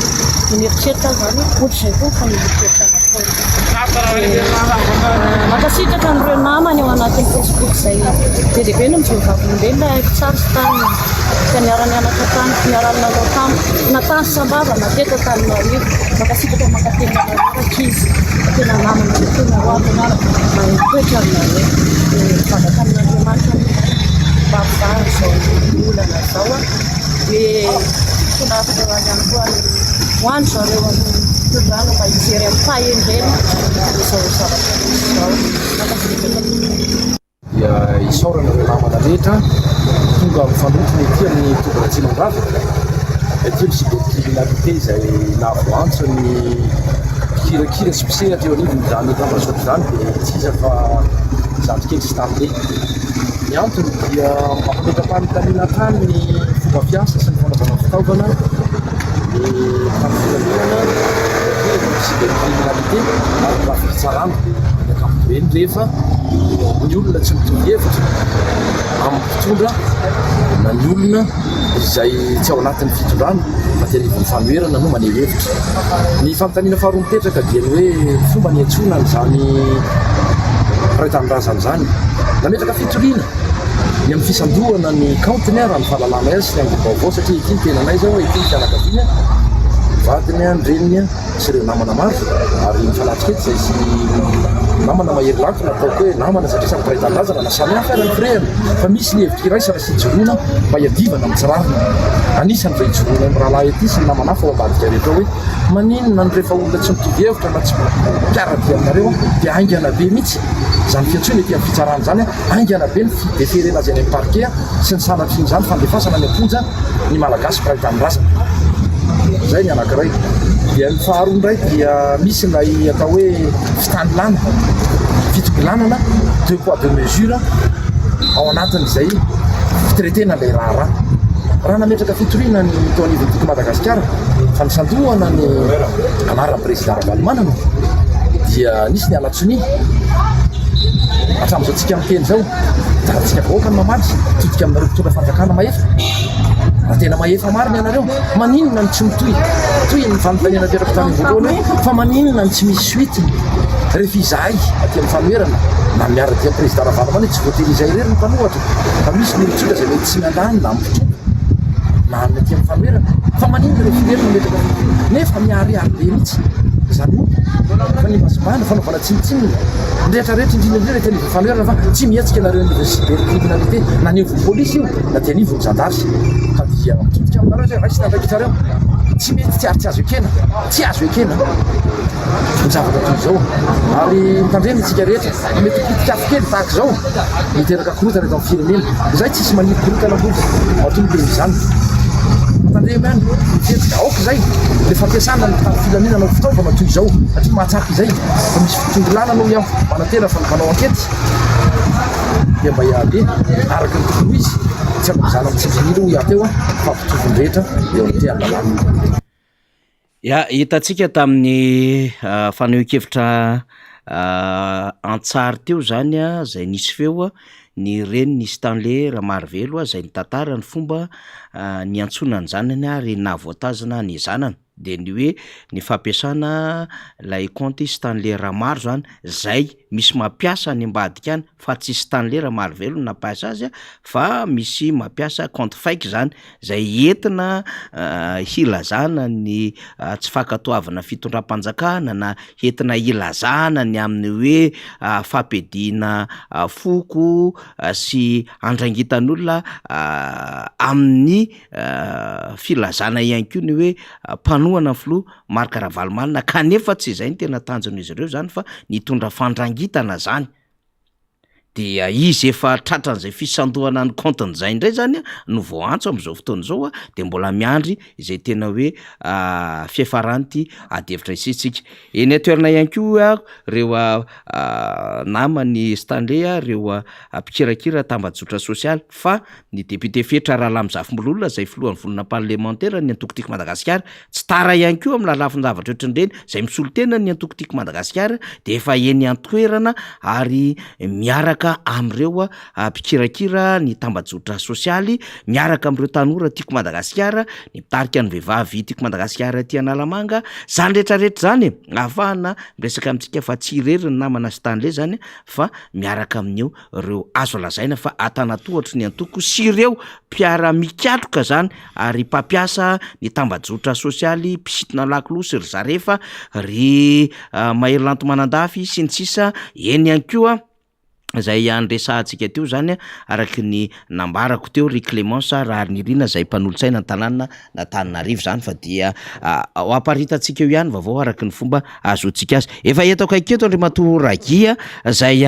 no mieritreritra zany ohatr'izay koa fa mieritreritra makasitraka n'ireo namany ao anatin'ny Facebook zay de lehibe no mijehovavolombelona haiko tsara sy tany fianiarany anatra tany fiarany nanao tamy natany sambava nateta tany marivo makasitraka makatena araka izy tena namana le tena roatonara manitoetra aminareo fagaka amin'andriamanitra bavary zao olana zao de tona afaka rany ihany koa hoany zareo amin'ny rano mba hijery amin'ny fahendrena izao zavatra izao makasitraka dia isaorana ireo namana rehetra tonga mifandotry ny ety amin'ny Toby Ratsimandrava ety misy criminalité izay nahavoantso ny kirakira sy pisehatra eo anivony zany tambazoto zany dia tsy iza fa zandrikely Stanley ny antony dia mampametram-panontaniana tany ny fomba fiasa sy ny fanaovana fitaovana ny fampirenena misy le criminalité ary raha fitsarana ny ankapobeny rehefa ny olona tsy mitovy hevitra amin'ny mpitondra na ny olona izay tsy ao anatin'ny fitondrana fa tena fanoherana no maneho hevitra ny fanontaniana faharoa mipetraka dia ny hoe fomba ny antsoina n'izany ray-tanindrazana zany nametraka fitoriana ny amin'ny fisandohana ny conteneur amin'ny fahalalana azy sy amin'ny vaovao satria ity ny tenanay zao ity ny fianakaviana vadiny andreniny sy ireo namana maro ary mifanatrikety zay sy namana mahery lankona ataoko hoe namana satria samy paraitan-drazana na samy hafa ara ny frehany fa misy ny hevitra iraisana sy joroana mba hiadivana mitsirarina anisany fa hijoroana amin'ny rahalahy ety sy ny namana hafa ao ambadika rehetra hoe maninona ny rehefa olona tsy mitovy hevitra na tsy mpiaradia aminareo dia aingana be mihitsy zany fiantsoana ety amin'ny fitsarana zany aingana be ny fideferena azy any amin'ny parquet sy ny sanatry n'izany fandefasana ny amponja ny malagasy paraitan-drazana zay ny anankiray dia ny faharoa ndray dia misy lay atao hoe fitandilana fitokilanana 2 poids 2 mesure ao anatin'izay fitretena lay raha nametraka fitoriana ny tao anivon'ity Madagasikara fa nisandohana ny anaran'ny président Ravalomanana dia nisy ny alatsony hatramin'izao tsika miteny zao darantsika vahoaka ny mamaly todika aminareo mpitondra fanjakana mahefa raha tena mahefa mariny ianareo maninona ny tsy mitoy ny fanontaniana teraka tamin'ny voalohany fa maninona ny tsy misy suite rehefa izahay aty amin'ny fanoherana na miara-dia président Ravalomanana tsy voatery izay irery ny mpanohatra fa misy ny olontsika zay mety tsy miandany na mipitro na amin'ny aty amin'ny fanoherana fa maninona rehefa irery nametraka nefa miariary be mihitsy zany fa ny mazomana fanaovana tsinitsinina rehetrarehetra indrindra teny fanoherana fa tsy mihetsika nareo université de criminalité na nivon'ny polisy io na dia nivon'ny gendarme ka dia mitodika aminareo zay raisy nandraiky tsareo tsy mety tsy ary tsy azo ekena tsy azo ekena ny zavatra toy zao ary mitandreny tsika rehetra mety pitikafo kely tahaka zao miteraka korotana eto amin'ny firenena zay tsisy maniry korotana mboly matombo le izany tandremy any mifetsika aoka zay le fampiasana ny filaminana fitaovana toy zao satria mahatsapy izay fa misy fitongilana no iaho manatena fa manao ankety dia mba iabe araka ny tokony izy tsy amizana mitsivihilo iateo fa mpitovondrehetra eo amin'ny teandalanina ya hitantsika tamin'ny fanehoan-kevitra antsary teo zany a zay nisy feo ny reny nisy Stanley Ramarvelo zay nitantara ny fomba ny antsonany zanany ary nahavoatazana ny zanany de ny hoe ny fampiasana lay compte Stanley Ramar zany zay misy mampiasa ny ambadika any fa tsy Stanley Ramarvelo nampiasa azy fa misy mampiasa compte fake zany zay entina hilazana ny tsy fankatoavana fitondram-panjakana na entina hilazana ny amin'ny hoe fampedina foko sy andrangitan'olona amin'ny filazana ihany koa ny hoe mpanohana filoha Marc Ravalomanana kanefa tsy izay ny tena tanjon'izy ireo zany fa nitondra fandrangitana zany dia izy efa tratran'izay fisandohana ny compte-n'izay indray zany no voantso amin'izao fotoana izao de mbola miandry izay tena hoe fiafaranty adevitra isitsika eny atoerana ihany koa reo namany Stanley reo mpikirakira tambajotra sosialy fa ny député Fetra Rahalamizafimbololona zay filohan'ny volana parlementaire ny Antokotiko Madagasikara tsy tara ihany koa amin'ny lalafin'zavatra ohatran'ireny zay misolo tena ny Antokotiko Madagasikara de efa eny an-toerana ary miaraka amreo mpikirakira ny tambajotra sosialy miaraka amreo tanora tiako Madagasikara ny mitarika ny vehivavy tiako Madagasikara ty Analamanga zany rehetrarehetra zany ahafahana miresaka amintsika fa tsy irery ny namana Stanley zany fa miaraka amin'io reo azo lazaina fa atanatohatry ny antoko sy ireo mpiara mikatroka zany ary mpampiasa ny tambajotra sosialy mpisitona lakilosy ry zarefa ry mahery manandafy sy ny sisa eny ihany koa zay andresahantsika teo zany araky ny nambarako teo ry Clémence raha nirina zay mpanolotsaina ny tanàna Antananarivo zany fa dia aparitantsika eo ihany vaovao araky ny fomba azotsika azy efa etako aketo Andriamatoa Ragia zay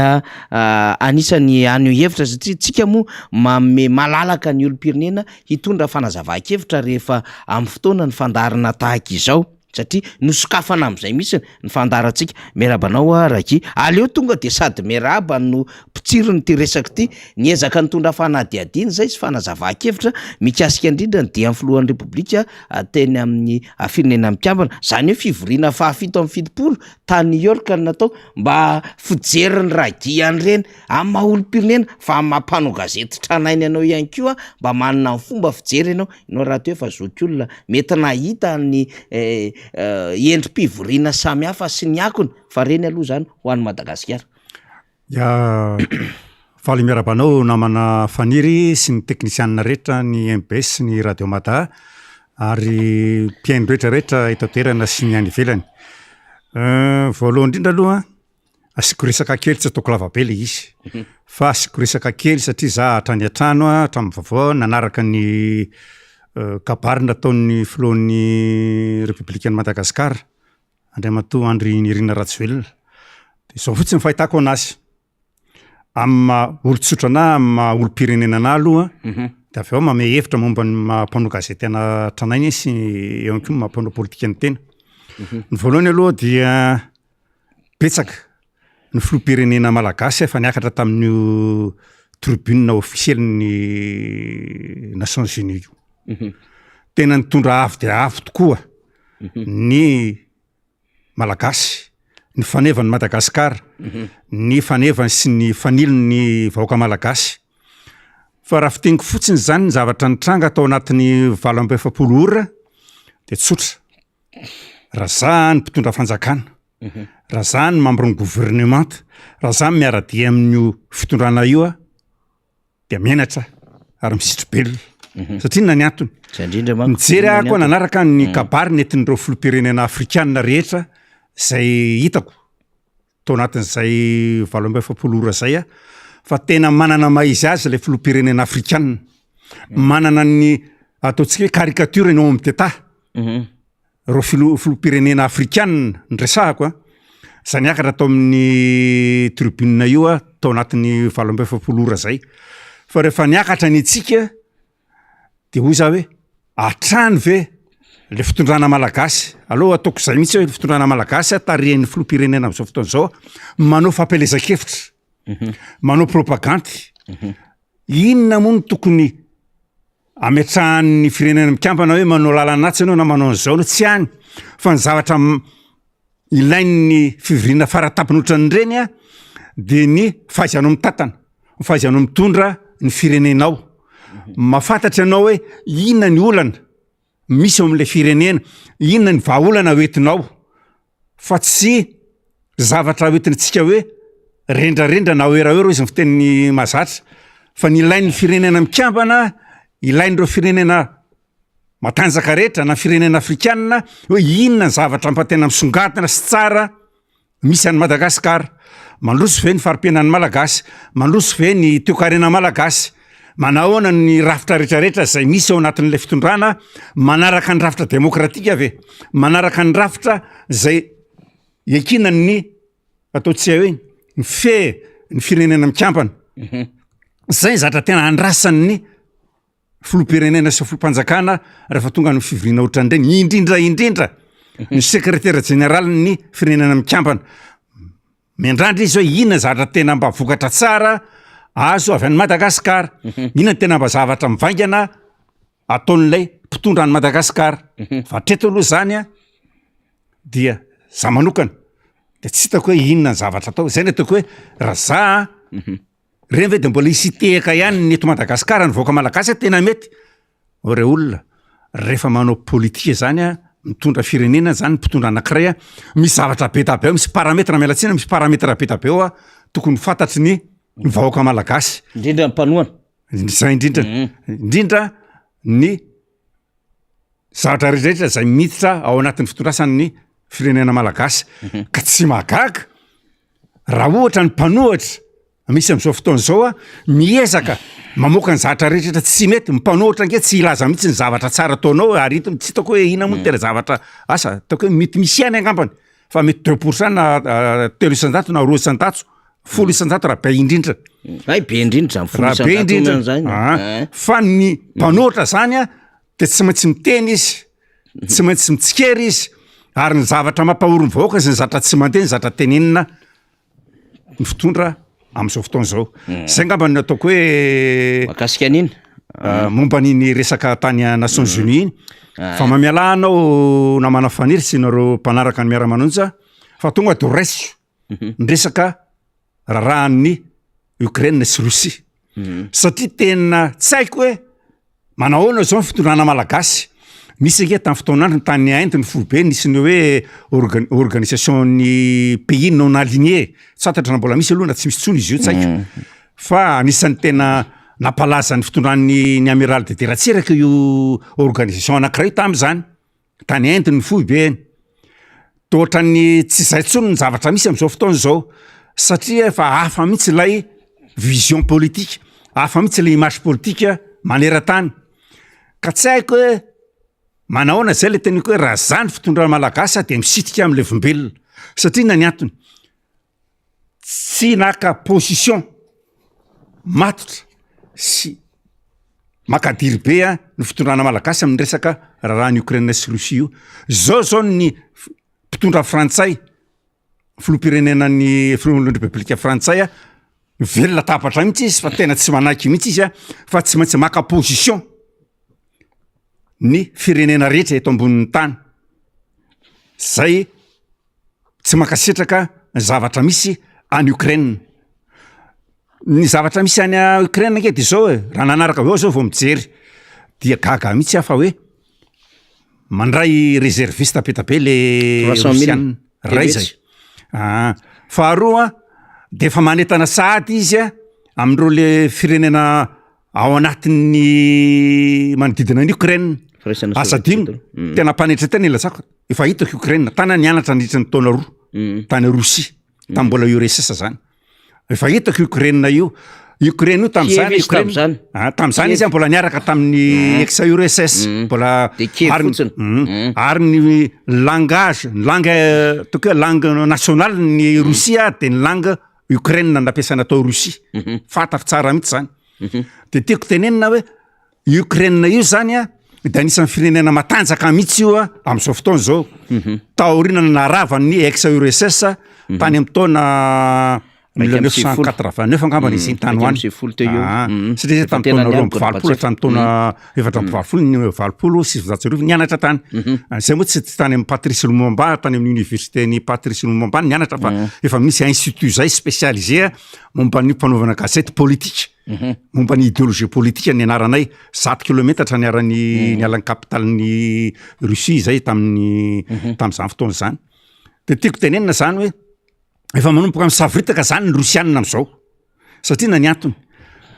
anisany anio hevitra satria tsika moa mame malalaka ny olom-pirenena hitondra fanazava-kevitra rehefa amin'ny fotoana ny fandarana tahaka izao satria nosokafana amin'izay mihitsy ny fandarantsika miarabanao Ragia aleo tonga de sady miaraba no pitsiriny ty resaka ty niezaka nitondra fanadiadiny zay sy fanazava-kevitra mikasika indrindra ny dia amin'ny filohan'ny repoblika teny amin'ny firenena mpiambana zany hoe fivoriana fahafito amin'ny fitopolo tany New York ny natao mba fijeriny Ragia an'ireny amin'ny maha-olom-pirenena fa mampanao gazety tranainy ianao ihany koa mba manana ny fomba fijery ianao raha teo efa zoky olona mety nahita ny endrim-pivoriana samy hafa sy ny akony fa reny aloha zany ho an'ny Madagasikara. Ya faly miarabanao namana Faniry sy ny teknisianina rehetra ny MBS ny Radio Mada ary mpiaino rehetrarehetra etoterana sy ny any ivelany. Voalohany indrindra aloha asiko resaka kely tsy ataoko lavabe le izy fa asiko resaka kely satria za hatrany an-trano hatramin'ny vaovao nanaraka ny kabary nataon'ny filohan'ny République ny Madagasikara Andriamatoa Andry Nirina Rajoelina. De zao fotsiny fahitako anazy amin'ny olon-tsotra anahy amin'ny olom-pirenena anahy aloha de avy eo mame hevitra momba ny mampanao gazety ana tranainy sy eo ihany koa mampanao politika ny tena. Ny voalohany aloha dia betsaka ny filoham-pirenena malagasy efa niakatra tamin'io tribune officielle-ny Nations Unies io. Tena nitondra avo de avo tokoa ny malagasy, ny fanevany Madagasikara, ny fanevany sy ny faniliny vahoaka malagasy. Fa raha fiteniko fotsiny zany ny zavatra nitranga tao anatin'ny 27 ora de tsotra. Raha za ny mpitondra fanjakana, raha za ny membre ny gouvernement, raha za miara-dia amin'io fitondrana io de mianatra ary misitry belona. Satria inona ny antony? Mijery ako nanaraka ny kabary nentin'ireo filoham-pirenena afrikanina rehetra zay hitako tao anatin'izay 27 ora zay fa tena manana maizy azy le filoham-pirenena afrikanina. Manana ny ataontsika hoe caricature ny homme d'état. Reo filoham-pirenena afrikanina ny resahako zay niakatra tao amin'ny tribune io tao anatin'ny 27 ora zay. Fa rehefa niakatra ny itsika de hoy za hoe atrany ve le fitondrana malagasy. Aloha ataoko zay mihitsy hoe fitondrana malagasy tarihin'ny filoham-pirenena amin'izao fotoana izao manao fampelezan-kevitra, manao propagandy. Inona moa no tokony ametrahan'ny firenena mikambana hoe manao lalanatsy ianao na manao an'izao no tsy hany fa ny zavatra ilain'ny fivoriana faratapin'otrany ireny de ny fahaizanao mitantana, ny fahaizanao mitondra ny firenenao. Mahafantatra ianao hoe inona ny olana misy ao amin'ilay firenena, inona ny vahaolana hoentinao, fa tsy zavatra hoentintsika hoe rendrarendra na oeraoera izy ny fitenin'ny mahazatra, fa ny ilain'ny firenena mikambana, ilain'ireo firenena matanjaka rehetra na firenena afrikanina hoe inona ny zavatra ampatena misongadina sy tsara misy any Madagasikara. Mandroso ve ny farim-piainan'ny malagasy, mandroso ve ny toe-karena malagasy, manahoana ny rafitra rehetrarehetra zay misy ao anatin'ilay fitondrana, manaraka ny rafitra demokratika ve, manaraka ny rafitra zay iakina ny ataontsika hoe ny fe ny firenena mikambana. Zay zatra tena andrasan'ny filoham-pirenena sy filoham-panjakana rehefa tonga ny fivoriana ohatran'ireny, indrindra ny secrétaire général ny firenena mikambana. Miandrandra izy hoe inona zavatra tena mba vokatra tsara azo avy any Madagasikara, inona tena mba zavatra mivaingana ataon'ilay mpitondra any Madagasikara. Fa hatreto aloha zany dia za manokana de tsy hitako hoe inona ny zavatra atao. Zay ny ataoko hoe raha za reny ve de mbola hisitehaka ihany ny eto Madagasikara ny vahoaka malagasy tena mety. Ore olona rehefa manao politika zany mitondra firenena zany mpitondra anankiray misy zavatra be tabe eo, misy parametra mialatsina, misy parametra be tabe eo tokony fantatry ny vahoaka malagasy. Indrindra mpanoana. Zay indrindra ny zavatra rehetrarehetra zay miditra ao anatin'ny fitondrasan'ny firenena malagasy. Ka tsy mahagaga raha ohatra ny mpanohatra misy amin'izao fotoana izao miezaka mamoaka ny zavatra rehetrarehetra tsy mety, mpanohatra ange tsy ilaza mihitsy ny zavatra tsara ataonao ary hitony tsy hitako hoe inona moa tena zavatra asa ataoko hoe mety misy ihany angambany fa mety 2% na 300 na 200 folo isan-jato raha be indrindra. Ay be indrindra raha be indrindra. Fa ny mpanohatra zany de tsy maintsy miteny izy, tsy maintsy mitsikery izy, ary ny zavatra mampahoro ny vahoaka izy ny zavatra tsy mandeha, ny zavatra tenenina ny fitondra amin'izao fotoana izao. Zay ngamba ny ataoko hoe mahakasika an'ina momba n'iny resaka tany Nations Unies iny. Fa mamiala anao namana faniry sy nareo mpanaraka ny miara-manonja fa tonga de resio ny resaka rahan'ny Ukraine sy Russie. Satria tena tsy haiko hoe manahoana zao ny fitondrana malagasy. Misy ange tamin'ny fotoan'andro ny tany Inde ny folobe nisy ny hoe organisation ny pays non aligné. Tsy fantatra na mbola misy aloha na tsy misy tsony izy io tsy haiko. Fa anisan'ny tena nampalaza ny fitondran'ny ny amiral de Deratsiraka io organisation anankiray tamin'izany tany Inde ny foibe tohatra ny tsy zay tsony ny zavatra misy am'izao fotoana zao satria efa hafa mihitsy ilay vision politique hafa mihitsy ilay image politique maneran-tany ka tsy haiko hoe manahoana zay le teniko hoe raha zany fitondrana malagasy de misitrika am'le vombelona satria na ny antony tsy naka position matotra sy makadiry be ny fitondrana malagasy amin'ny resaka raha ny Ukraine sy Russie io zao ny mpitondra frantsay filoham-pirenenan'ny République frantsay velona tapatra mihitsy izy fa tena tsy manaky mihitsy izy fa tsy maintsy maka position ny firenena rehetra eto ambonin'ny tany zay tsy makasitraka zavatra misy any Ukraine ny zavatra misy any Ukraine nke de zao raha nanaraka avao zao vao mijery dia gaga mihitsy fa hoe mandray réserviste petabe le 300,000 ray zay faharoa de fa manetana sahady izy amindreo le firenena ao anatin'ny manodidina ny Ukraine asadino tena mpanetry tena ilatsako efa hitako Ukraine tana nianatra nandritra ny taona roa tany Russie tam mbola URSS zany efa hitako Ukraine io Ukraine io tam'izany tam'izany izy mbola niaraka tamin'ny ex URSS mbola ary ny langage langue langue nationale ny Russia de ny langue Ukraine nampiasaina tao Russie fantatro tsara mihitsy zany de tiako tenenina hoe Ukraine io zany de anisan'ny firenena matanjaka mihitsy io am'izao fotoana zao taoriana naravany ex URSS tany amin'ny taona 1989 angambany izy tany hoany satria tamin'ny taona roa amby valopolo hatramin'ny taona efatra amby valopolo sy sivanjato nianatra tany zay moa tsy tany amin'ny Patrice Lumumba tany amin'ny université ny Patrice Lumumba nianatra fa efa misy institut zay spécialisé momba ny mpanaovana gazety politique momba ny idéologie politique ny anaranay 100 kilomètre niarany nialan'ny capitalen'ny Russie zay tam'izany fotoana zany de tiako tenenina zany hoe efa manomboka misavoritaka zany ny Rosianina am'izao satria na ny antony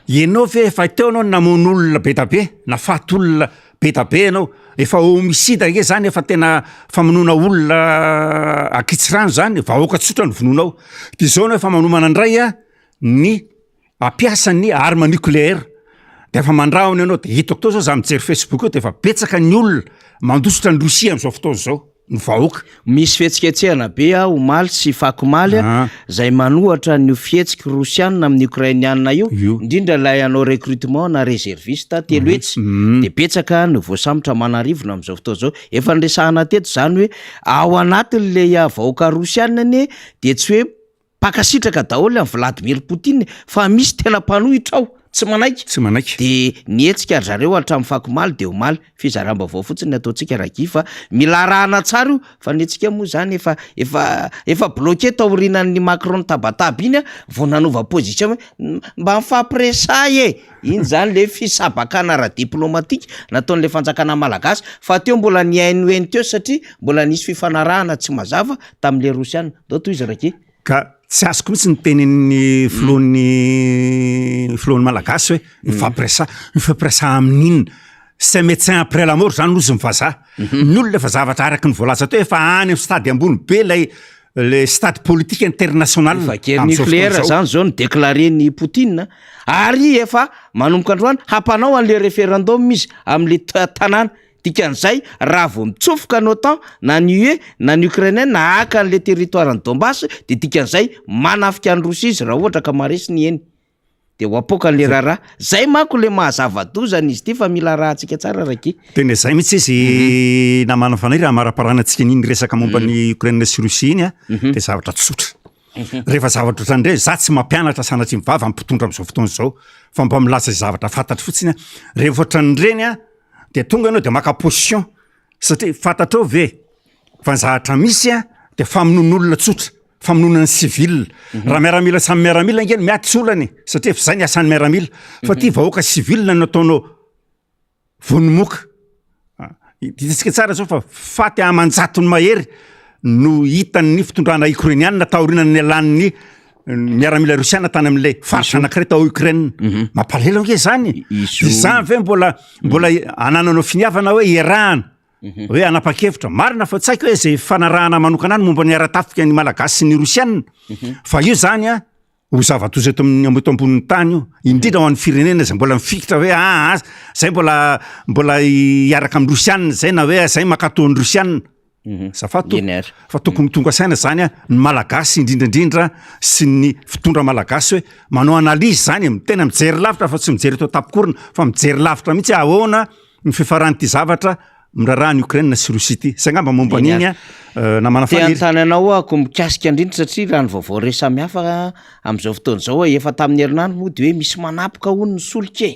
ianao ve efa teo anao namon'olona be da be nafatolona be da be anao efa homicide ke zany efa tena famonona olona akitsirano zany vahoaka tsotra ny vononao de zao anao efa manomana andray ny ampiasa ny arme nucléaire de efa mandrahona anao de hitako tao zao za mijery Facebook eo de efa betsaka ny olona mandosotra ny Rosia am'izao fotoana zao ny vahoaka misy fihetsiketsehana be omaly sy fakomaly zay manohatra ny fihetsiky Rosianina amin'ny Ukrainianina io indrindra lay anao recrutement na réserviste telo etsy de betsaka ny voasambotra manarivona am'izao fotoana zao efa nresahana teto zany hoe ao anatin'le vahoaka Rosianina de tsy hoe pakasitraka daholo amin'ny Vladimir Poutine fa misy tena mpanohitra ao tsy manaiky de nietsika zareo hatramin'ny fakomaly de omaly fizaramba vao fotsiny ataontsika raha fa mila rahana tsara io fa netsika moa zany efa bloqué taorinan'ny Macron tabataba iny vao nanova position mba mifampiresay iny zany le fisabakana ara diplomatique nataon'le fanjakana malagasy fa teo mbola niainoeny teo satria mbola nisy fifanarahana tsy mazava tamin'le Rosianina dao toy izy rake ka tsy azoko mihitsy ny tenin'ny filohan'ny malagasy hoe mifampiresaha amin'inona c'est médecin après la mort zany nozy mivazaha ny olona efa zavatra araky ny voalaza teo efa any amin'ny stade ambony be le stade politique international guerre nucléaire zany zao ny déclaré ny Poutine ary efa manomboka androany hampanao an'le référendum izy amin'le tanàna dikan'izay raha vao mitsofoka anao tan na ny UE na ny Ukraine na haka an'le territoire ny Donbass de dikan'izay manafika ny Rosia izy raha ohatra ka maresy ny eny de ho apoka an'le raharaha zay manko le mahazava-dozany izy ty fa mila raha antsika tsara raky tena zay mihitsy izy namana fanay raha maraparanantsika n'iny resaka momba ny Ukraine sy Rosia iny de zavatra tsotra rehefa zavatra ohatrandray za tsy mampianatra sanatry mivava ampitondra am'izao fotoana zao fa mba milaza zavatra fantatry fotsiny rehefa ohatran'ireny de tonga anao de maka position satria fantatrao ve fa zahatra misy de famonon'olona tsotra famononan'ny civil raha miaramila samy miaramila ngeny miaty solany satria zay ny asan'ny miaramila fa ty vahoaka civil nataonao vonomoka ditsika tsara zao fa faty amanjatony mahery no hitan'ny fitondrana ukrainianina taorinan'ny alan'ny miaramila Rosiana tany amin'ilay faritra anankiray tao Ukraine. Mampalahelo ange zany. Izany ve mbola anananao finiavana hoe Iran. Hoe anapa-kevitra marina fa tsy haiko hoe zay fanarahana manokana any momba ny ara-tafika ny Malagasy sy ny Rosiana. Fa io zany ho zava-tozy eto ambonin'ny tany io, indrindra ho an'ny firenena zay mbola mifikitra hoe zay mbola hiaraka amin'ny Rosiana zay na hoe zay makatoan'ny Rosiana. Fa tokony tonga saina zany ny Malagasy indrindrandrindra sy ny fitondra Malagasy hoe manao analizy zany tena mijery lavitra fa tsy mijery eto tapikorina fa mijery lavitra mihitsy ahoana ny fifaran'ity zavatra miraraha ny Ukraine sy Rosia ity. Zay ngamba momba an'iny na manafaniry. Te-antananao ako mikasika indrindra satria raha ny vaovao re samihafa amin'izao fotoana izao efa tamin'ny herinandro moa de hoe misy manapoka hono ny solika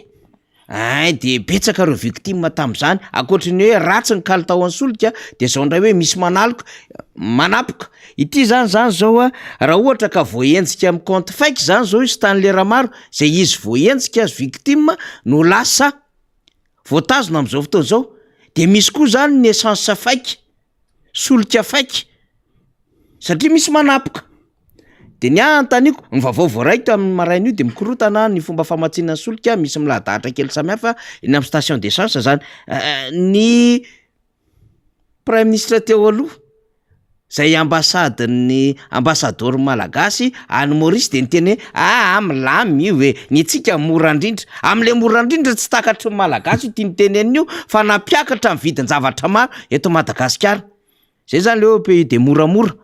de betsaka reo victime tamin'izany ankoatran'ny hoe ratsy ny kalitao an'ny solika de zao ndray hoe misy manapoka ity zany zao raha ohatra ka voahenjika amin'ny compte fake zany zao izy tany lera maro zay izy voahenjika azy victime no lasa voatazona amin'izao fotoana izao. De misy koa zany ny essence fake, solika fake, satria misy manapoka. De ny antaniko, ny vaovao voaraiko amin'ny maraina io de mikorotana ny fomba famatsiana solika, misy milahadahatra kely samihafa eny amin'ny station d'essence zany. Ny Prime Ministre teo aloha, zay ny ambassadeur Malagasy any Maurice de niteny milamy io ny tsika morandrindra am'le morandrindra tsy takatry ny Malagasy io tianyteneniny io fa nampiakatra amin'ny vidin-javatra maro eto Madagasikara. Zay zany le pays de moramora.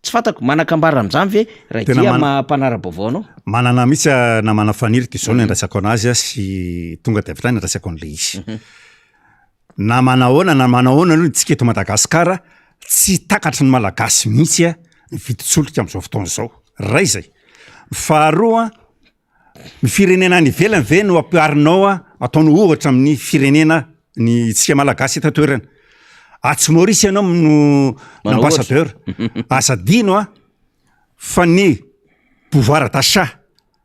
Tsy fatako manakambara amin'izany ve raha mampanara-baovao anao? Manana mihitsy na manafaniry ty zao ny andrasako anazy sy tonga de avy tany andrasako an'le izy. Na manahoana aloha tsika eto Madagasikara tsy takatry ny Malagasy mihitsy ny vidin-tsolika amin'izao fotoana izao. Ray zay. Faharoa ny firenena any ivelany ve no ampiarinao ataonao ohatra amin'ny firenena ny tsika Malagasy eto toerana. Tsy Maurice ianao no ambassadeur. Asadino fa ny pouvoir d'achat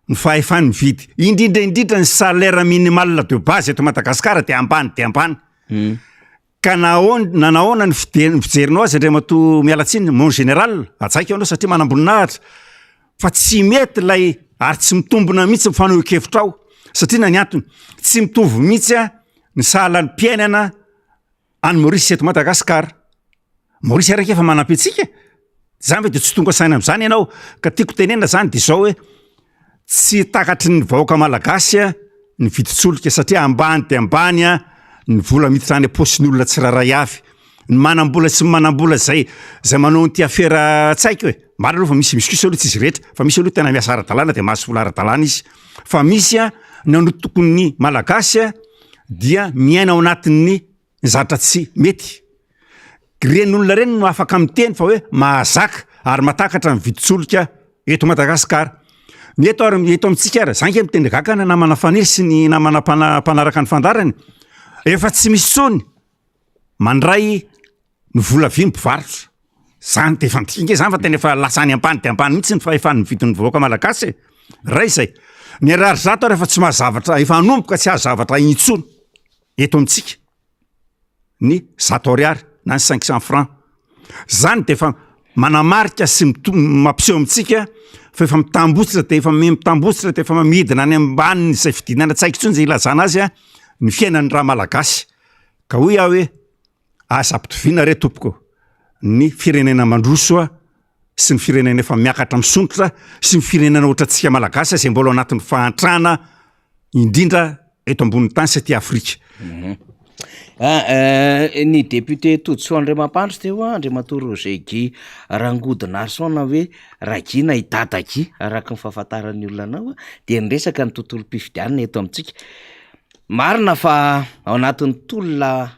ny fahefany mividy. Indrindra ny salaire minimal de base eto Madagasikara de ambany. Ka nahoana ny fijerinao azy Andriamatoa Mialatsiny mon général, atsaika anao satria manamboninahitra fa tsy mety lay ary tsy mitombona mihitsy mifanohon-kevitra ao satria na ny antony tsy mitovy mihitsy ny sahalan'ny mpiainana any Maurice eto Madagasikara. Maurice araiky efa manampy antsika. Zany hoe de tsy tonga saina amin'izany ianao ka tiako tenena zany de zao hoe tsy takatry ny vahoaka Malagasy ny vidin-tsolika satria ambany de ambany ny vola miditra any am-posin'ny olona tsiraray avy. Ny manambola sy manambola zay manao ny ty affaire tsaika hoe. Marina aloha fa misy kosa aloha tsy izy rehetra, fa misy aloha tena miasa ara-dalàna de mahazo vola ara-dalàna izy. Fa misy ny ano tokony Malagasy dia miaina ao anatin'ny zatra tsy mety. Ren'olona reny no afaka miteny fa hoe mahazaka ary matakatra ny vidin-tsolika eto Madagasikara. Ny eto amintsika zange mitendry gakana na manafaniry sy ny namana mpanaraka ny fandarany. Efa tsy misy tsony mandray ny vola vy mpivarotra. Zany de efa mitinge zany fa tena efa lasany ambany de ambany mihitsy ny fahefany vidin'ny vahoaka Malagasy. Ray zay. Ny arary zato rehefa tsy mahazavatra, efa hanomboka tsy ahazavatra intsony eto amintsika. Ny 100 ariary na ny 500 francs. Zany de efa manamarika sy mampiseho amintsika fa efa mitambotsitra de efa mamidina any ambany izay fidinana tsaika intsony zay ilazana azy ny fiainan'ny raha Malagasy. Ka hoy hoe aza-pitoviana re tompoko ny firenena mandroso sy ny firenena efa miakatra misontrotra sy ny firenena ohatrantsika Malagasy zay mbola anatin'ny fahantrana indrindra eto ambonin'ny tany sy aty Afrika. Ny député Toutsoa Andriamampandry teo Andriamatoa Roger Guy Rangodinarson hoe ragina idadaky araka ny fahafantaran'ny olona anao dia niresaka ny tontolo mpifidianana eto amintsika. Marina fa ao anatin'ny tolona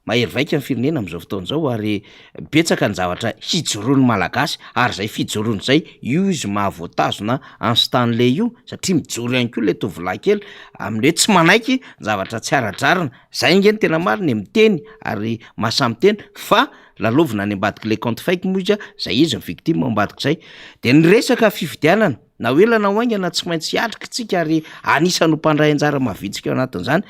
mahery vaika ny firenena amin'izao fotoana izao ary betsaka ny zavatra hijoroan'ny Malagasy ary zay fijoroany zay io izy mahavoatazona any Stanley io satria mijoro ihany koa le tovolahy kely amin'ny hoe tsy manaiky zavatra tsy ara-drarina. Zay nge ny tena marina miteny ary mahasamiteny fa lalovina any ambadiky le compte fake moa zay izy ny victime ambadiky zay. De niresaka fifidianana na oelana oaingana tsy maintsy hiatrika tsika ary anisany mpandray anjara mahavitsika eo anatin'izany.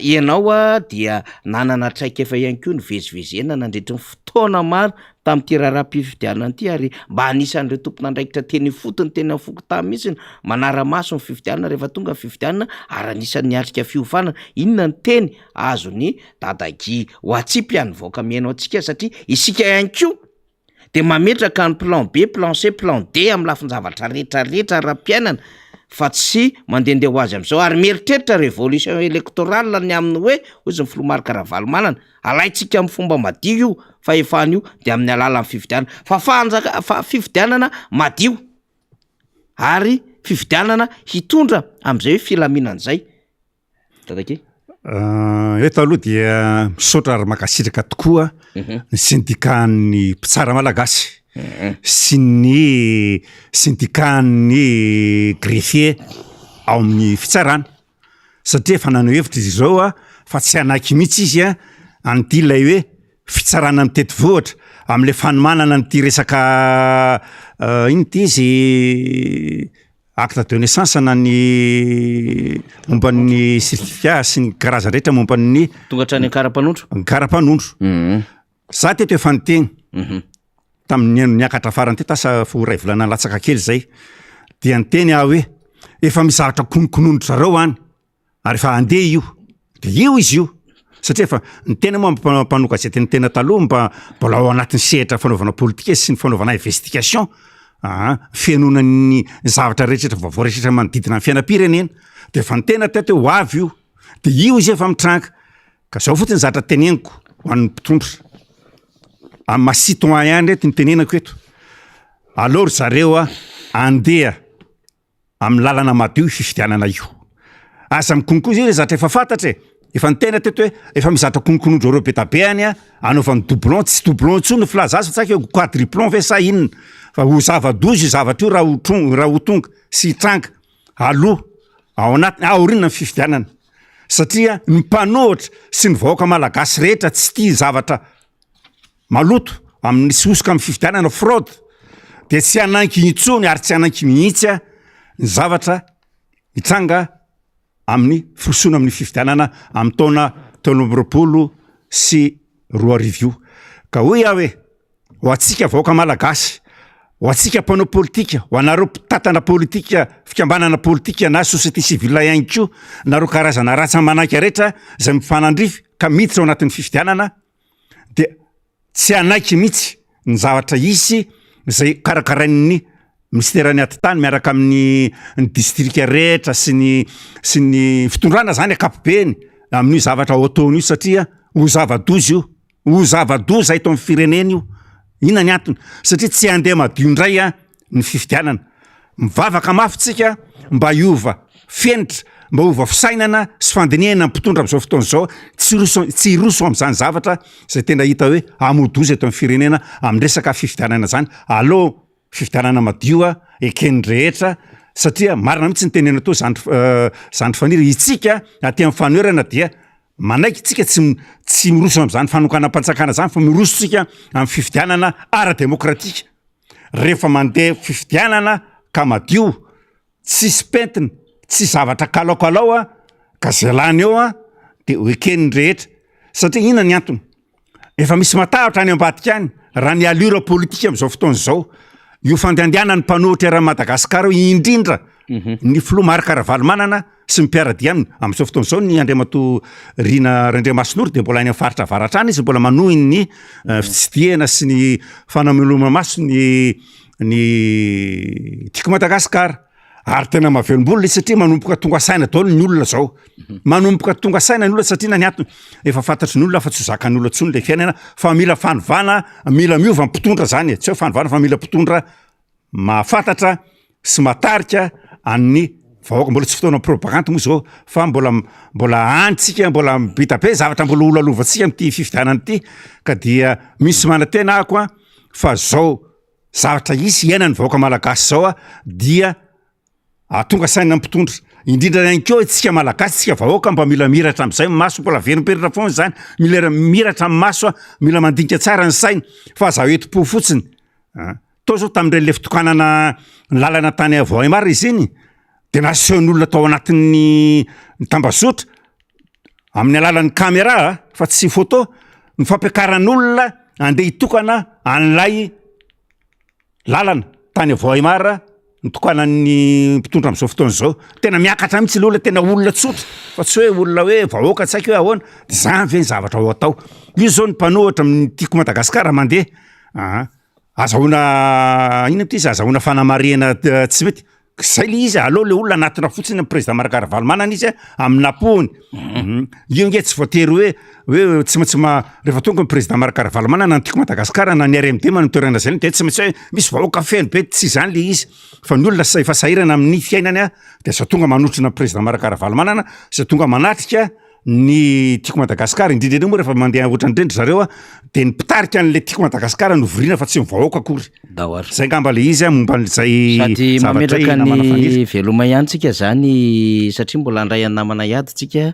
Ianao dia nanana traika efa ihany koa ny vezivezena nandritry ny fotoana maro tamin'ity raharam-pifidianana ity ary mba anisan'ireo tompona andraikitra teny fotony teny foko tamihitsiny manara-maso ny fifidianana rehefa tonga ny fifidianana ary anisan'ny atrika fiovana inona ny teny azony dadagy ho atsipy voaka miainao antsika satria isika ihany koa de mametraka ny plan B, plan C, plan D amin'ny lafin-javatra rehetrarehetra raha-piainana fa tsy mandehandeha ho azy amin'izao ary mieritreritra révolution électorale ny amin'ny hoe ozy ny filomarika Ravalomanana alaitsika amin'ny fomba madio io fa efan'io de amin'ny alalan'ny fifidianana fa fifidianana madio ary fifidianana hitondra amin'izay hoe filaminan'izay dadake eto aloha dia misaotra ary makasitraka tokoa ny syndicat-ny mpitsara malagasy sy ny syndicat-ny greffier ao amin'ny fitsarana satria efa nanao hevitra izy izao fa tsy anaky mihitsy izy an'ity ilay hoe fitsarana mitety vohatra amin'le fanomanana n'ity resaka ino ty izy acte de naissance na ny momban'ny certificat sy ny karaza rehetra momban'ny tongatra ny karapanondro za teto efa niteny tamin'ny niakatra farany ty tasa fo ray volana latsaka kely zay dia niteny aho hoe efa mizahatra konokonondro zareo any ary efa andeha io de io izy io satria efa ny tena moa mpanoka zay teny tena taloha mbola ao anatin'ny sehatra fanaovana politika sy ny fanaovana investigation fianonan'ny zavatra rehetrrehetra vaovao rehetrrehetra manodidina ny fiainam-pirenena de efa ny tena teto ho avy io de io izy efa mitranka ka zao fotsiny zatra teneniko ho an'ny mpitondra amin'ny citoyen reto ny tenenako eto alors zareo andeha amin'ny lalana madio fifidianana io asa mikonoko izy zatra efa fantatra efa ny tena teto hoe efa mizatra konokonondro reo be tabeany anaovany doublon tsy doublon tsony filazazy fa tsaka hoe quadruplon ve sa inona fa ho zava-dozy io zavatra io raha ho tonga sy hitranga aloha ao anatiny aoriana ny fifidianana satria ny mpanohatra sy ny vahoaka malagasy rehetra tsy tia zavatra maloto amin'ny sy osoka amin'ny fifidianana fraude de tsy ananky intsony ary tsy ananky mihitsy ny zavatra hitranga amin'ny firosoana amin'ny fifidianana amin'ny taona 2020 sy 2020 ka hoy aho hoe ho atsika vahoaka malagasy ho atsika mpanao politika ho anareo mpitatana politika fikambanana politika na société civile ihany koa nareo karazana ratsa mananka rehetra zay mifanandrify ka miditra ao anatin'ny fifidianana de tsy anaiky mihitsy ny zavatra isy zay karakarain'ny ministèrany atitany miaraka amin'ny district rehetra sy ny fitondrana zany akapobeny amin'io zavatra ao ataony io satria ho zava-dozy io ho zava-doza eto amin'ny firenena io ina ny antony satria tsy andeha madio indray ny fifidianana mivavaka mafytsika mba hiova fienitra mba hiova fisainana sy fandinihana mpitondra am'izao fotoana zao tsy hiroso am'izany zavatra zay tena hita hoe amodozy eto amin'ny firenena amin'ny resaka fifidianana zany alo fifidianana madio ekeny rehetra satria marina mihitsy ny tenena to zandry faniry itsika aty amin'ny fanoerana dia manaiky tsika tsy miroso am'izany fanokana mpantsakana zany fa mirosontsika amin'ny fifidianana ara-demokratika rehefa mandeha fifidianana ka madio tsisy pentina tsy zavatra kalaokalao ka zay lany eo de ekeny rehetra satria ina ny antony efa misy matahotra any ambadika any raha ny allure politika am'izao fotoana zao io fandehandehanany mpanohitra raha Madagasikara indrindra ny filomarika Ravalomanana sy mipiaradia aminy amin'izao fotoana zao ny Andriamato Rina Randriamasinoro de mbola any amin'ny faritra avaratra any izy mbola manohy ny fitsidihana sy ny fanameloma maso ny tiako Madagasikara ary tena mahavelom-bolona satria manomboka tonga saina daholo ny olona zao manomboka tonga saina ny olona satria na ny antony efa fantatry ny olona fa tsy ho zakany olona tsony le fiainana fa mila fanovana mila miova mpitondra zany tsy hoe fanovana fa mila mpitondra mahafantatra sy matarika amin'ny vahoaka mbola tsy fotoana propagande moa zao fa mbola antsika mbola bita be zavatra mbola olalovatsika am'ty fifidianana ity ka dia misy manantena ako fa zao zavatra isy iainany vahoaka malagasy zao dia tonga saina mpitondra indrindra ihany keo tsika malagasy tsika vahoaka mba mila miratra am'izay maso mbola verimperitra foana zany mila miratra amin'ny maso mila mandinika tsara ny saina fa zaho eto-po fotsiny to zao tamin'ireny le fitokanana ny lalana tany Voaimar izy iny de nasehon'olona tao anatin'ny tambazotra amin'ny alalan'ny caméra fa tsy photo ny fampiakaran'olona andeha hitokana an'lay lalana tany Voaimara nitokanan'ny mpitondra am'izao fotoana zao. Tena miakatra mihitsy le olona, tena olona tsotra fa tsy hoe olona hoe vahoaka tsy haiko hoe ahoana, de zany ve ny zavatra ho atao. Io zao ny mpanohatra amin'ny tiako Madagasikara mandeha azahoana ino ty izy, azahoana fanamarihana tsy mety. Zay le izy aleo le olona anatina fotsiny ny président Marakaravalomanana izy amin'apony. Io nge tsy voatery hoe tsy maintsy rehefa tonga ny président Marakaravalomanana tiako Madagasikara na ny RMD manao toerana zay de tsy maintsy hoe misy vahoaka feno be, tsy zany le izy. Fa ny olona efa sahirana amin'ny fiainany de sa tonga manotrina président Marakaravalomanana, sa tonga manatrika ny tiako Madagasikara, indrindra moa rehefa mandeha ohatran'ireny zareo de ny mpitarika an'le tiako Madagasikara no virina fa tsy ny vahoaka akory. Zay ngamba le izy momba n'izay sady mametraka ny veloma ihany tsika zany, satria mbola andray namana iady tsika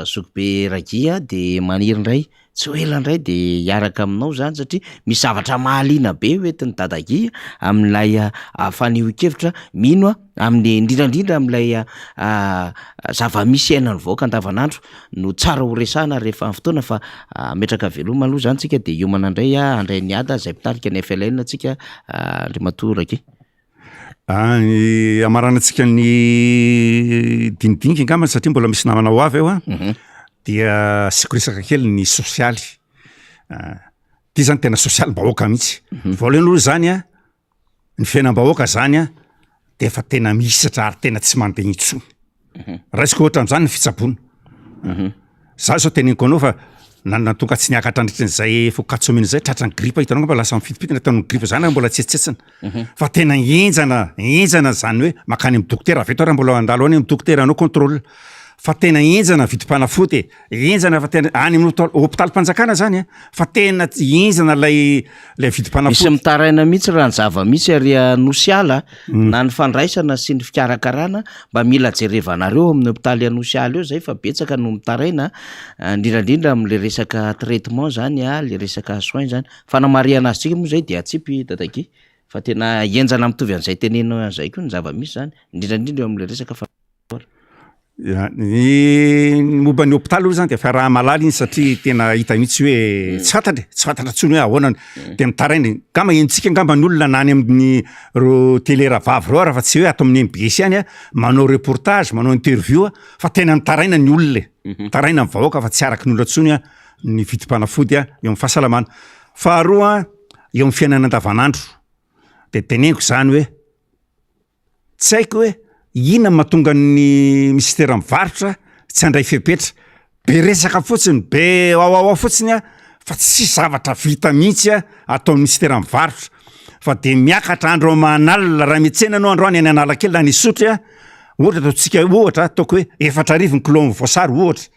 Sokobe Ragia de maniry ndray tsy ho ela ndray de hiaraka aminao zany, satria misy zavatra mahaliana be hoentin'ny dadagia amin'ilay faneho-kevitra mino amin'ny indrindrandrindra amin'ilay zava-misy ainan'ny vahoaka andavanandro no tsara ho resahana rehefa amin'ny fotoana. Fa metraka veloma aloha zany tsika de hiomana indray andray ny ada zay mpitarika ny FLN tsika Andriamatoa Ragia. Amarana antsika ny dinidinika angamba satria mbola misy namana ho avy eo dia siko resaka kely ny sosialy. Ty zany tena sosialim-bahoaka mihitsy. Voalohany aloha zany ny fiainam-bahoaka zany de efa tena misatra ary tena tsy mandeha intsony. Raisiko ohatra am'zany ny fitsaboana. Za zao teneniko anao fa natonga tsy niakatra andritran'izay fokatsomina zay tratran'ny gripa hitanao ngamba lasa mifitipitina tamin'ny gripa zany mbola tsetsitsetsina. Fa tena enjana zany hoe makany amin'ny dokotera, avy eto raha mbola andalo any amin'ny dokotera anao contrôle. Fa tena enjana vidim-panafody, enjana fa tena any amin'ny hôpitalim-panjakana zany fa tena enjana lay vidim-panafody. Misy mitaraina mihitsy raha ny zava-misy ary Anosiala na ny fandraisana sy ny fikarakarana mba mila jerevanareo amin'ny hôpitaly Anosiala eo zay fa betsaka no mitaraina indrindrandrindra amin'le resaka traitement zany le resaka soins zany. Fanamarihana azy tsika moa zay de atsipy dadagia fa tena enjana mitovy an'izay tenenao an'izay koa ny zava-misy zany indrindrandrindra amin'le resaka ny momba ny hôpitaly aloha zany de fa raha malala iny satria tena hita mihitsy hoe tsy fantatra tsony hoe ahoana de mitarainy ngamba entsika ngamba ny olona nany amin'ny ro télé ravavy reo raha fa tsy hoe ato amin'ny MBS any manao reportage, manao interview fa tena mitaraina ny olona mitaraina ny vahoaka fa tsy araky ny olona tsony ny vidim-panafody eo amin'ny fahasalamana. Faharoa eo amin'ny fiainana andavanandro de teneniko zany hoe tsy haiko hoe inona mahatonga ny ministera mivarotra tsy handray fepetra be resaka fotsiny be ao fotsiny fa tsy zavatra vita mihitsy ataon'ny ministera mivarotra fa de miakatra andro manalina. Raha metsena anao androany any Analakely na ny Isotry ohatra ataontsika ohatra ataoko hoe 4 ny kilô voasary ohatra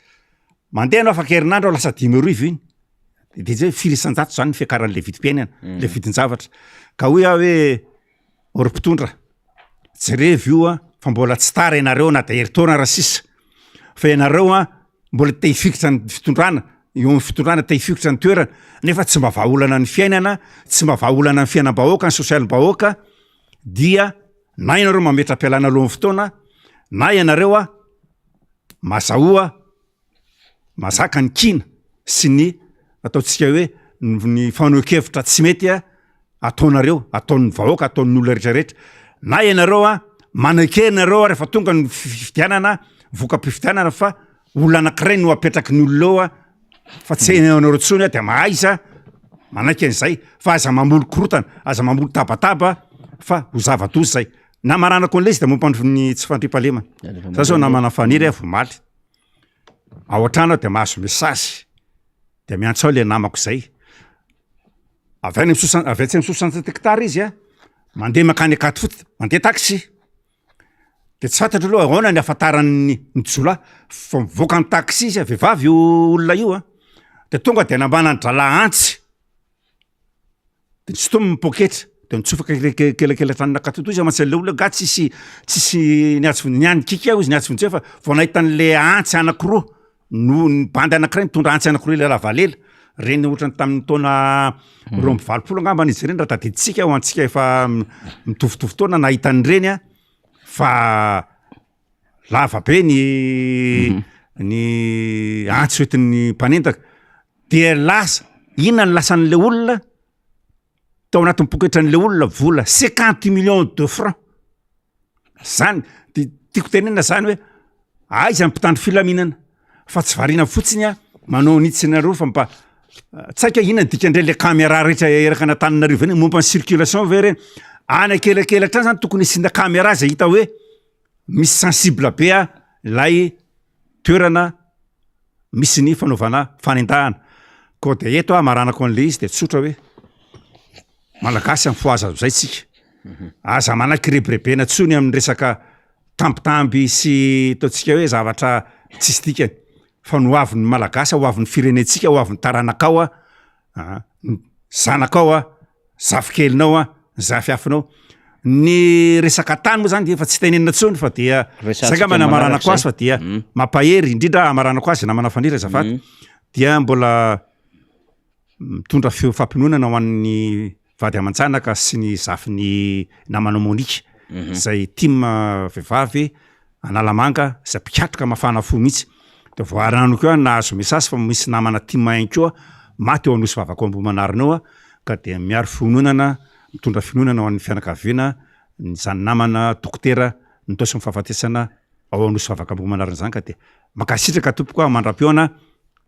mandeha anao afaka-herinandro lasa 5 iny de zay firisan-jato zany ny fiakaran'le vidim-piainana le vidin-javatra ka hoe mpitondra jerevy io fa mbola tsy tara ianareo na de heritaona raha sisa fa ianareo mbola te hifikitra ny fitondrana eo amin'ny fitondrana te hifikitra ny toerana nefa tsy mba vahaolana ny fiainana, tsy mba vahaolana ny fiainam-bahoaka, ny sosialim-bahoaka dia na ianareo mametra-pialana alohan'ny fotoana na ianareo mazahoa mazaka ny kina sy ny ataontsika hoe ny faneho-kevitra tsy mety ataonareo, ataon'ny vahoaka, ataon'ny olona rehetrarehetra na ianareo manan-kenareo rehefa tonga ny fifidianana voka-pifidianana fa olona anankiray no apetraky ny olona fa tsy ianareo tsony de mahaiza manaiky an'izay fa aza mamolo korotana, aza mamolo tabataba fa ho zava-doza zay na maranako an'le izy de mompan'ny tsy fandriam-pahalemana. Za zao namana faniry vomaly ao an-trano de mahazo mesazy de miantso ao le namako zay avy any amin'ny 60 hectare izy mandeha makany akaty foty mandeha taxi de tsy fantatra aloha ahoana ny afantaran'ny jola fa mivoaka ny taxi izy vehivavy olona io de tonga de nambana ny drala antsy de tsy tomy mipoketra de nitsofaka kelakelatrany nakatoto izy amantsy le olona ga tsisy niany kika izy niatsy vonjeo fa vao nahitan'le antsy anankiroa no ny bandy anankiray nitondra antsy anankiroa le lavalela reny ohatrany tamin'ny taona 20 angamba izy ireny raha tadiditsika ho antsika efa mitovitovy taona nahitany reny fa lava be ny antsy hoetin'ny mpanendaka de lasa inona ny lasan'le olona tao anatin'ny poketran'le olona vola 50 millions de francs zany tiako tenena zany hoe aiza ny mpitandro filaminana fa tsy varina fotsiny a manao nitsinareo fa mpa tsaika inona dikandray le caméra rehetra eraka anatananareo eny momba ny circulation ve reny any akelakelatra zany tokony isinda caméra zay hita hoe misy sensible be a lay toerana misy ny fanaovana fanendahana ko de eto a maranako an'le izy de tsotra hoe malagasy amin'ny foaza zay tsika aza manakirebrebena tsony amin'ny resaka tambitamby sy ataotsika hoe zavatra tsisy dikany fa no avin'ny malagasy ho avin'ny firenetsika ho avin'ny taranakao a zanakao a zafikelinao a zafiafinao ny resaka tany moa zany de efa tsy tenenina tsony fa dia zay ka manamaranako azy fa dia mampahery indrindra amaranako azy namana fanira zafaty dia mbola mitondra fampinonana ho an'ny vady aman-tsanaka sy ny zafin'ny namanao Monika zay tima vehivavy analamanga zay mpikatroka mafana fo mihitsy de voarano koa nahazo mesasy fa misy namana tima ihany koa maty eo anosy vavako ambomanarina ka de miaro finonana mitondra finonana ho an'ny fianakaviana zany namana dokotera nitosy mifahafatesana ao anosy vavaka ambomanarina zany ka de makasitraka tompoko mandram-peona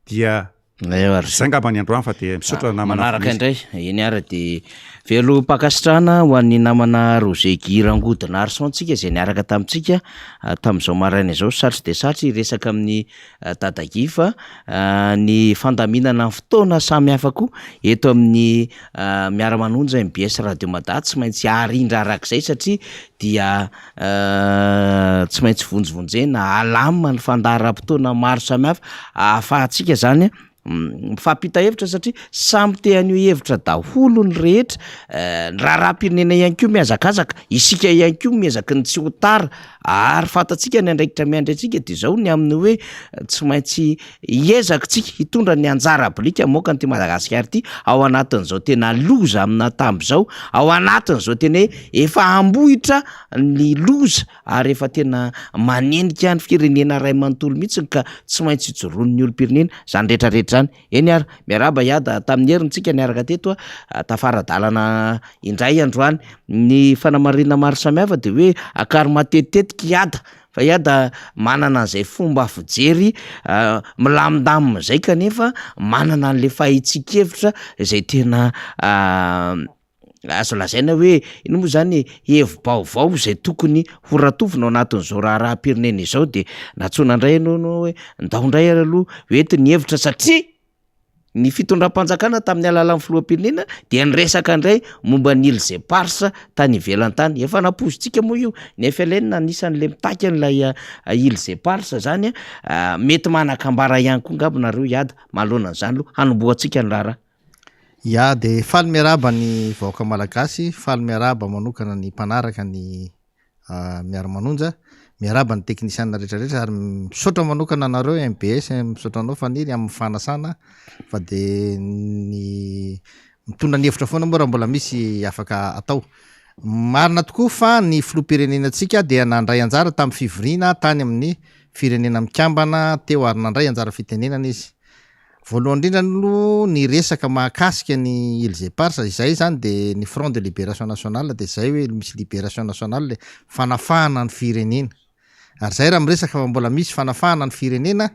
dia zay ngamba ny androany fa de misotra namana manaraka indray eny ara de velo pakasitrana ho an'ny namana Roger Girangodina Arsantsika zay niaraka tamintsika tamin'izao maraina izao satry de satry resaka amin'ny dadagifa ny fandaminana fotoana samy hafa koa eto amin'ny miara-manonja MBS Radio Madaty tsy maintsy arindra arak'izay satria dia tsy maintsy vonjovonjena alamina ny fandaharam-potoana maro samy hafa ahafahantsika zany mifampita hevitra satria samy te an'io hevitra daholo ny rehetra raha raha-pirenena ihany koa miazakazaka isika ihany koa miazaky ny tsy ho tara ary fantatsika ny andraikitra miandraitsika de zao ny amin'ny hoe tsy maintsy hiezaka tsika hitondra ny anjara abilika moka ny ty Madagasikara ty ao anatin'izao tena loza amina tamby zao ao anatin'izao tena efa ambohitra ny loza ary efa tena manenika ny firenena ray manontolo mihitsy ka tsy maintsy hijoroan'ny olo-pirenena zany rehetrarehetra zany eny ary miaraba iada tamin'ny herintsika niaraka teto tafaradalana indray androany ny fanamarina maro samihafa de hoe akary matetitetika iada fa iada manana an'izay fomba fijery milamindamina zay kanefa manana an'le fahitsikevitra zay tena azo lazaina hoe ino moa zany hevi-baovao zay tokony ho ratovina ao anatin'izao raha-pirenena izao de natsona indray anao hoe ndao indray aloha hoety ny hevitra satria ny fitondram-panjakana tamin'ny alalan'ny filoham-pirenena dia niresaka indray momba ny Ilze Parsa tany ivelan-tany efa napozintsika moa io ny FLN anisan'le mitaka an'ilay Ilze Parsa zany mety manakambara ihany koa ngabo nareo iada manoloana an'izany aloha hanomboantsika ny raharaha. Ya de faly miaraba ny vahoaka malagasy, faly miaraba manokana ny mpanaraka ny miara-manonja, miaraba ny teknisianina rehetrarehetra ary misaotra manokana anareo MBS misaotra anao faniry amin'ny fanasana fa de ny mitondra ny hevitra foana moa raha mbola misy afaka atao. Marina tokoa fa ny filoham-pirenenantsika dia nandray anjara tamin'ny fivoriana tany amin'ny firenena mikambana teo ary nandray anjara fitenenana izy. Voalohany indrindra aloha ny resaka mahakasika ny Ilze Parsa izay zany de ny Front de Libération Nationale de zay hoe misy Libération Nationale le fanafahana ny firenena. Ary zay raha miresaka fa mbola misy fanafahana ny firenena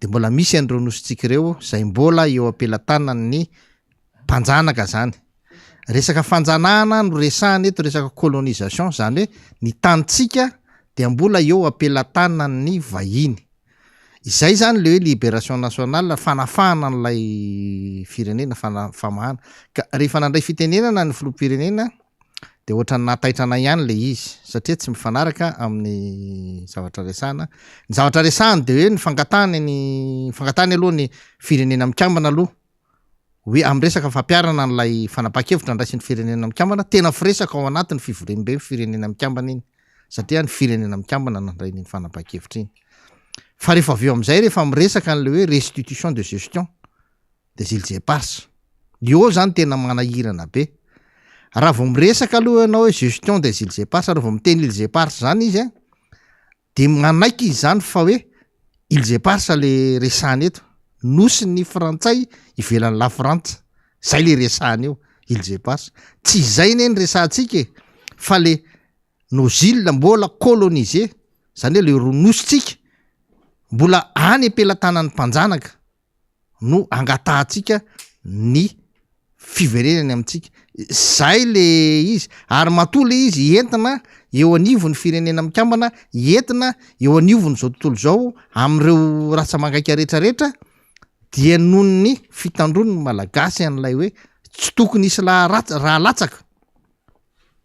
de mbola misy an'ireo nositsika ireo zay mbola eo ampelantanan'ny mpanjanaka zany. Resaka fanjanahana no resahana eto resaka colonisation zany hoe ny tanitsika de mbola eo ampelantanan'ny vahiny. Izay zany le hoe Libération Nationale fanafahana n'ilay firenena famahana ka rehefa nandray fitenenana ny filoham-pirenena de ohatra natahitrana ihany le izy satria tsy mifanaraka amin'ny zavatra resahana. Ny zavatra resahana de hoe ny fangatahany aloha ny firenena mikambana aloha hoe amresaka fampiarana n'ilay fanapahan-kevitra andraisin'ny firenena mikambana tena firesaka ao anatin'ny fivoriam-be firenena mikambana iny satria ny firenena mikambana nandray ny fanapahan-kevitra iny. Fa rehefa avy eo am'izay rehefa miresaka an'le hoe restitution de gestion des Ilze Parsa. Io zany tena manahirana be. Raha vao miresaka aloha ianao hoe gestion des Ilze Parsa raha vao miteny Ilze Parsa zany izy de manaiky izy zany fa hoe Ilze Parsa le resahana eto nosy ny frantsay ivelan'ny la Frantsa zay le resahana eo ilzepasa tsy zay ne ny resantsika fa le nozila mbola kolonize zany hoe le ronositsika mbola any ampelantanany mpanjanaka no angatahtsika ny fiverenany amintsika zay le izy ary matoa le izy entina eo anivony firenena mikambana entina eo anivony zao tontolo zao am'ireo ratsamangaiky rehetrarehetra dia noho ny fitandroniny malagasy an'lay hoe tsy tokony isy raha latsaka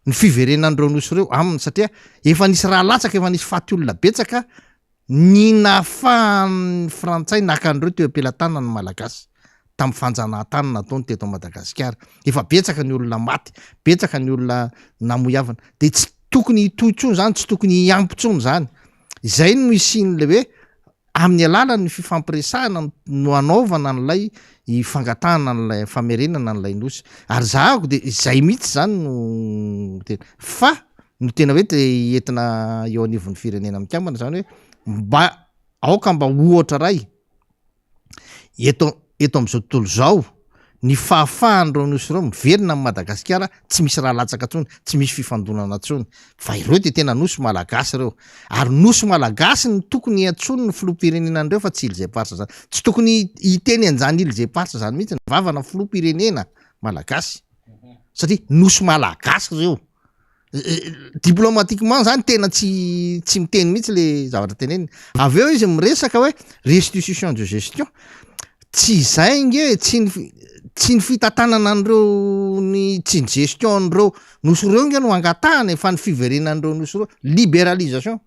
ny fiverenan'ireo nosy ireo aminy satria efa nisy raha latsaka efa nisy faty olona betsaka ny nafahan'ny frantsay nakan'ireo teo ampelantanana ny malagasy tamin'ny fanjanahantany nataony teto Madagasikara efa betsaka ny olona maty betsaka ny olona namoiavana de tsy tokony hitohitsony zany tsy tokony hiampotsony zany izay no isin'le hoe amin'ny alalany fifampiresahana no anaovana an'lay fangatahana an'lay famerenana an'lay nosy ary zahako de zay mihitsy zany no tena fa no tena hoe te entina eo anivon'ny firenena mikambana zany hoe mba aoka mba ohatra ray eto am'izao tontolo zao ny fahafahan'ireo nosy ireo miverina amin'ny Madagasikara tsy misy raha latsaka tsony tsy misy fifandonana tsony fa ireo de tena nosy malagasy ireo ary nosy malagasy ny tokony atsony ny filoham-pirenenan'ireo fa tsy ilzeparsa zany tsy tokony hiteny an'izany ilzeparsa zany mihitsy ny vavana filoham-pirenena malagasy satria nosy malagasy ireo diplomatiquement zany tena tsy miteny mihitsy le zavatra teneniny avy eo izy miresaka hoe restitution de gestion tsy zay nge tsy ny fitantanana an'ireo ny tsy ny gestion an'ireo nosy ireo nge no angatahana fa ny fiverenan'ireo nosy ireo libéralisation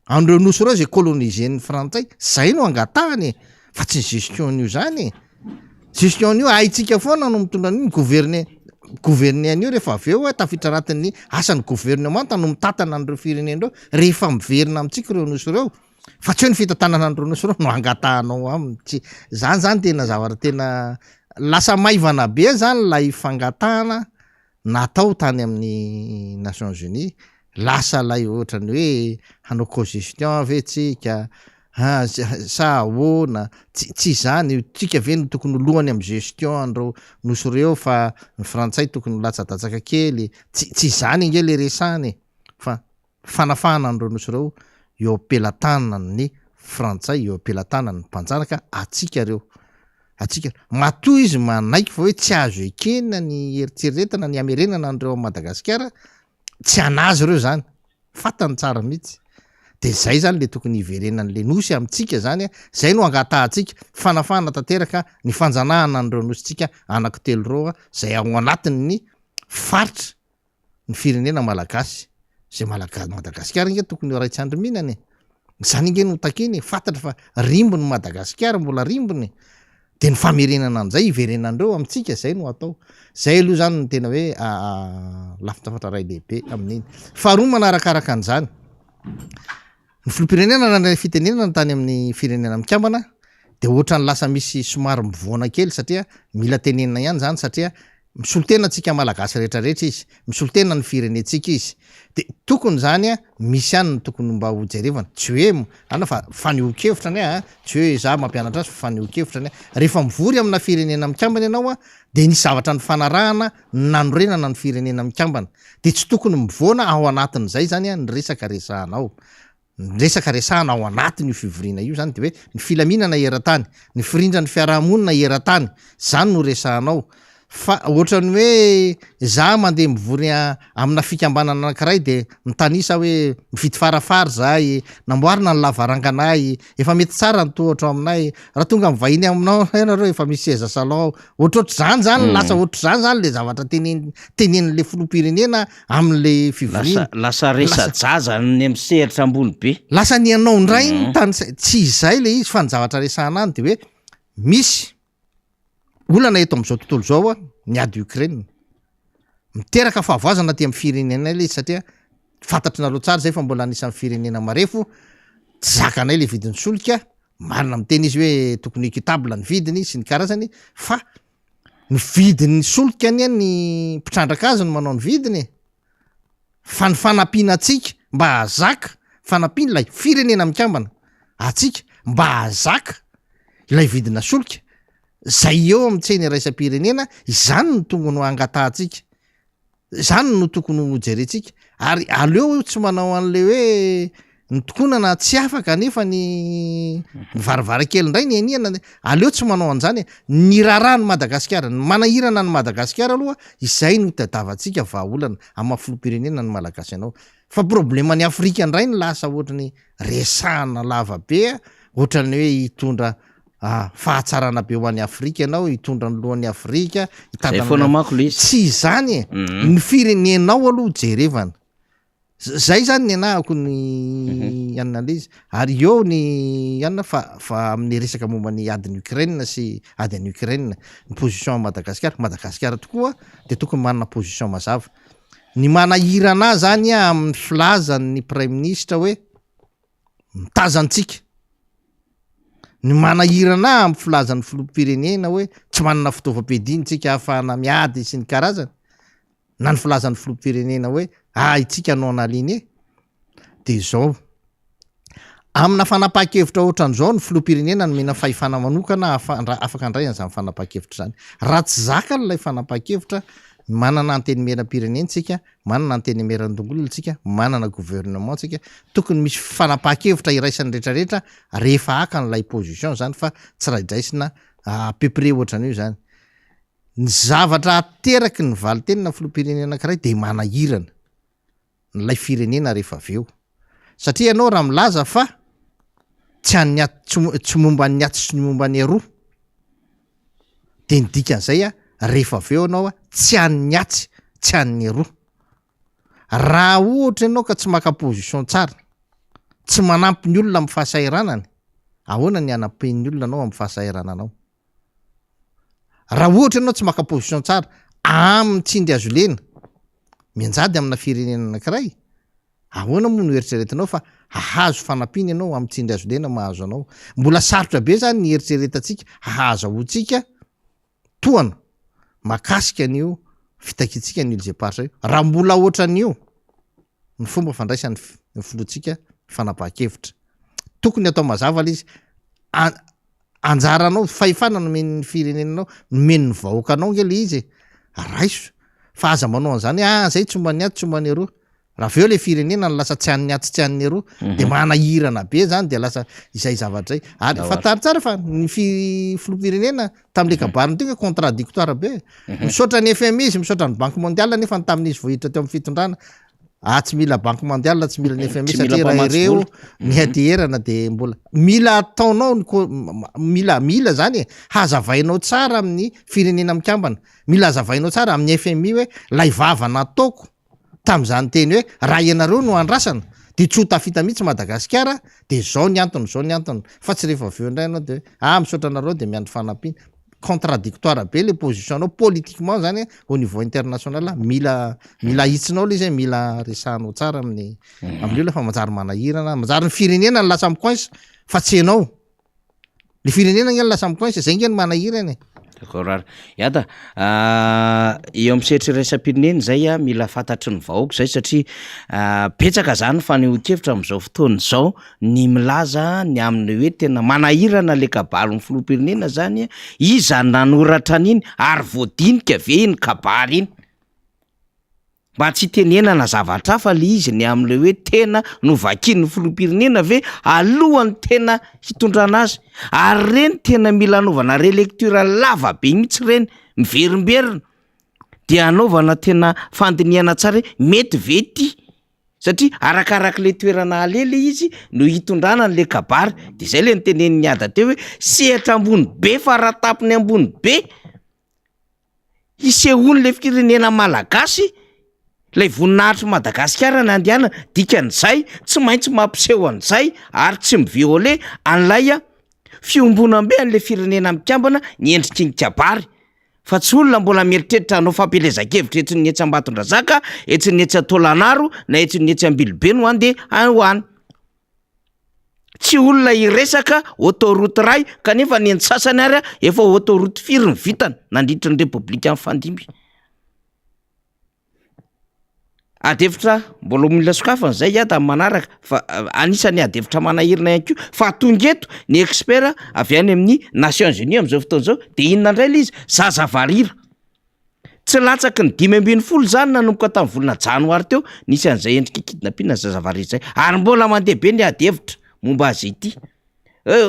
an'ireo nosy ireo zay colonisen'ny frantsay zay no angatahany fa tsy ny gestion io zany gestion io haitsika foana no mitondra ny gouverner an'io rehefa avy eo tafitra anatin'ny asan'ny gouvernement no mitatana an'ireo firenen'ireo rehefa miverina amintsika ireo nosy ireo fa tsy hoe ny fitantanana an'ireo nosy ireo no angatahanao aminy tsy zany tena zavatra tena lasa maivana be zany lay fangatahana natao tany amin'ny Nations Unies lasa lay ohatrany hoe hanao cogestion ve tsika sa ahoana tsy zany tsika ve no tokony lohany amin'ny gestion an'ireo nosy ireo fa ny frantsay tokony latsa-datsaka kely tsy zany nge le resany fa fanafahana an'ireo nosy ireo eo ampelantanany ny frantsay eo ampelantanany ny mpanjanaka atsika matoa izy manaiky fa hoe tsy azo ekena ny eritreretana ny amerenana an'ireo Madagasikara tsy anazy ireo zany fatany tsara mihitsy de zay zany le tokony hiverenan'le nosy amintsika zany zay no angatahantsika fanafahana tanteraka ny fanjanahana an'ireo nosytsika anaky telo reo zay ao anatin'ny faritra ny firenena malagasy zay Madagasikara nge tokony raitsy andro mihinany zany nge no takiny fantatra fa rimbony Madagasikara mbola rimbony de ny famerenana an'izay hiverenan'ireo amintsika zay no atao zay aloha zany no tena hoe lafitafatra ray lehibe amin'iny faharoa manarakaraka an'izany ny filoham-pirenena nandray fitenenana tany amin'ny firenena mikambana de ohatrany lasa misy somary mivoana kely satria mila tenenina ihany zany satria misolotena antsika malagasy rehetrarehetra izy misolotena ny firenetsika izy de tokony zany misy ihany ny tokony mba hojerevana tsy hoe ana fa faneho-kevitra any tsy hoe za mampianatra azy fa faneho-kevitra any rehefa mivory amina firenena mikambana ianao de nisy zavatra ny fanarahana nanorenana ny firenena mikambana de tsy tokony mivoana ao anatin'izay zany ny resaka resahanao ny resaka resahana ao anatiny io fivoriana io zany de hoe ny filaminana eran-tany ny firindra ny fiarahamonina eran-tany zany no resahanao fa ohatrany hoe za mandeha mivory amina fikambanana anankiray de mitanisa hoe mividy farafara zahay namboarina ny lavaranganay efa mety tsara ny tohatra aminay raha tonga mivahiny aminao ianareo efa misy seza salon ohatrohatr' zany lasa ohatr'zany zany le zavatra tenen'le filoham-pirenena amin'le fivoriana lasa resa-jaza ny am'sehatra ambony be lasa ny anao ndray ny tany tsy izay le izy fa ny zavatra resahana any de hoe misy olana eto am'izao tontolo zao niady Ukraine miteraka fahavoazana ty amin'ny firenenay le izy satria fantatrinareo tsara zay fa mbola anisan'ny firenena marefo tsy zakanay le vidiny solika marina miteny izy hoe tokony équitable ny vidiny sy ny karazany fa ny vidiny solika any ny mpitrandraka azy no manao ny vidiny fa ny fanampiana atsika mba hazaka fanampiana ilay firenena mikambana atsika mba hazaka ilay vidina solika zay eo amitseny raisam-pirenena izany no tokony ho angatahntsika, zany no tokony ho jerentsika. Ary aleo tsy manao an'le hoe nytokonana tsy afaka nefa ny varavarakely indray ny eniana, aleo tsy manao an'izany. Ny rarahany Madagasikara, ny manahirana ny Madagasikara aloha izay no tadavantsika vahaolana amin'ny filoham-pirenena ny malagasy anao. Fa problema ny Afrika indray ny lasa ohatrany resahana lavabe, ohatrany hoe hitondra fahatsarana be ho an'ny Afrika ianao, hitondra ny lohan'ny Afrika, tsy izany ny firenenao aloha jerevana. Zay zany ny anahako ny an'le izy. Ary eo ny anina fa amin'ny resaka momba ny adiny Ukraine sy adiny Ukraine, ny position Madagasikara, Madagasikara tokoa de tokony manana position mazava. Ny manahirana zany amin'ny filazan'ny Prime Ministre hoe mitazantsika. Ny manahirana amin'ny filazan'ny filoham-pirenena hoe tsy manana fitaovam-piadinitsika ahafahana miady sy ny karazany. Na ny filazan'ny filoham-pirenena hoe itsika anao naliany de zao. Amina fanapahan-kevitra ohatran'izao ny filoham-pirenena no mena fahefana manokana afaka andray an'izany fanapahan-kevitra zany. Raha tsy zaka n'ilay fanapahan-kevitra, manana antenimieram-pirenentsika, manana antenimieran-dongolontsika, manana gouvernementsika, tokony misy fanapahan-kevitra iraisan'ny rehetrarehetra rehefa aka n'ilay position zany, fa tsy raidraisina à peu près ohatran'io zany. Ny zavatra ateraky ny valitenina filoham-pirenena anankiray de manahirana n'ilay firenena rehefa avy eo. Satria ianao raha milaza fa tsy momba ny aty sy ny momba ny aroa, de ny dikan'izay rehefa avy eo anao tsy an'ny atsy, tsy an'ny aroa. Raha ohatra ianao ka tsy maka position tsara, tsy manampy ny olona amin'ny fahasairanany, ahoana ny anampin'ny olona anao amin'ny fahasairananao? Raha ohatra ianao tsy maka position tsara amin'ny tsindry azo lena mianjady amina firenena anankiray, ahoana moa no eritreretinao fa hahazo fanampiana ianao amin'ny tsindry azo lena mahazo anao? Mbola sarotra be zany ny eritreretantsika hahazahoantsika toana makasika an'io fitakitsika ny ilzeparitra io. Raha mbola ohatran'io ny fomba fandraisan'ny filohantsika fanapahan-kevitra, tokony atao mazava le izy. Anjaranao fahefana nomen'ny firenenanao, nomen'ny vahoakanao nge le izy raiso, fa aza manao an'izany zay tsy momba ny aty, tsy momba ny aroa. Raha aveo le firenena ny lasa tsy an'ny aty, tsy an'ny aroa, de manahirana be zany, de lasa izay zavatra zay. Ary fatary tsara fa ny filoham-pirenena tam'le kabariny teo contradictoire be. Misaotra ny FMI izy, misaotra ny Banque mondiale nefa ny tamin'izy vohitra teo amin'ny fitondrana, tsy mila Banque mondiale, tsy mila ny FMI satria raha ireo ny aderana de mbola mila ataonao mila zany hazavainao tsara amin'ny firenena mikambana, mila hazavainao tsara amin'ny FMI hoe lay vava nataoko tam'izany teny hoe raha ianareo no andrasana de tsy ho tafita mihitsy Madagasikara, de zao ny antony, zao ny antony. Fa tsy rehefa avy eo indray anao de misaotra anareo de miandry fanampiana. Contradictoire be le position anao politiquement zany au niveau international. Mila hitsinao le izy, mila resahanao tsara amin'ny olona fa manjary manahirana, manjary ny firenena ny lasa amikoinsa fa tsy ianao. Le firenena nge ny lasa amikoinsa, zay nge ny manahirana. D'accord rara. Iada, eo amin'ny sehatry raisam-pirenena zay mila fantatry ny vahoaka zay satria betsaka zany fanehoan-kevitra amin'izao fotoana izao ny milaza ny amin'ny hoe tena manahirana le kabary ny filoham-pirenena zany iza nanoratra an'iny ary voadinika ve iny kabary iny. Mba tsy tenenana zavatra hafa le izy ny am'le hoe tena novakian'ny filoham-pirenena ve alohany tena hitondrana azy. Ary reny tena mila anaovana relecture lava be mihitsy reny, miverimberina, de anaovana tena fandiniana tsara mety ve ty, satria arakaraka le toerana alele izy no hitondrana le kabary. De zay le nitenen'ny niada teo hoe sehatra ambony be faratapony ambony be isehony le firenena malagasy. Lay voninahitry Madagasikara na andiana dikan'izay tsy maintsy mampiseho an'izay ary tsy miviole an'lay fiombonam-be an'le firenena mikambana ny endriky ny kabary. Fa tsy olona mbola mieritreritra hanao fampelezan-kevitra etsy ny etsy Ambatondrazaka, etsy ny etsy Tolagnaro na etsy ny etsy Ambilobe no andeha hoany. Tsy olona iresaka autoroute ray kanefa ny sasany ary efa autoroute firy ny vitany nandritra ny Repoblika ny Fandimby. adevitra mbola mila sokafana zay a tamin'ny manaraka fa anisany adevitra manahirina ihany ko fa tongeto ny expert avy any amin'ny Nations Unies am'izao fotoana zao de inona indray le izy zazavarira tsy latsaky ny 5 zany nanomboka tamin'ny volana janoary teo nisy an'izay endrika kidnapping zazavarira zay ary mbola mandeha be ny adevitra momba azy ity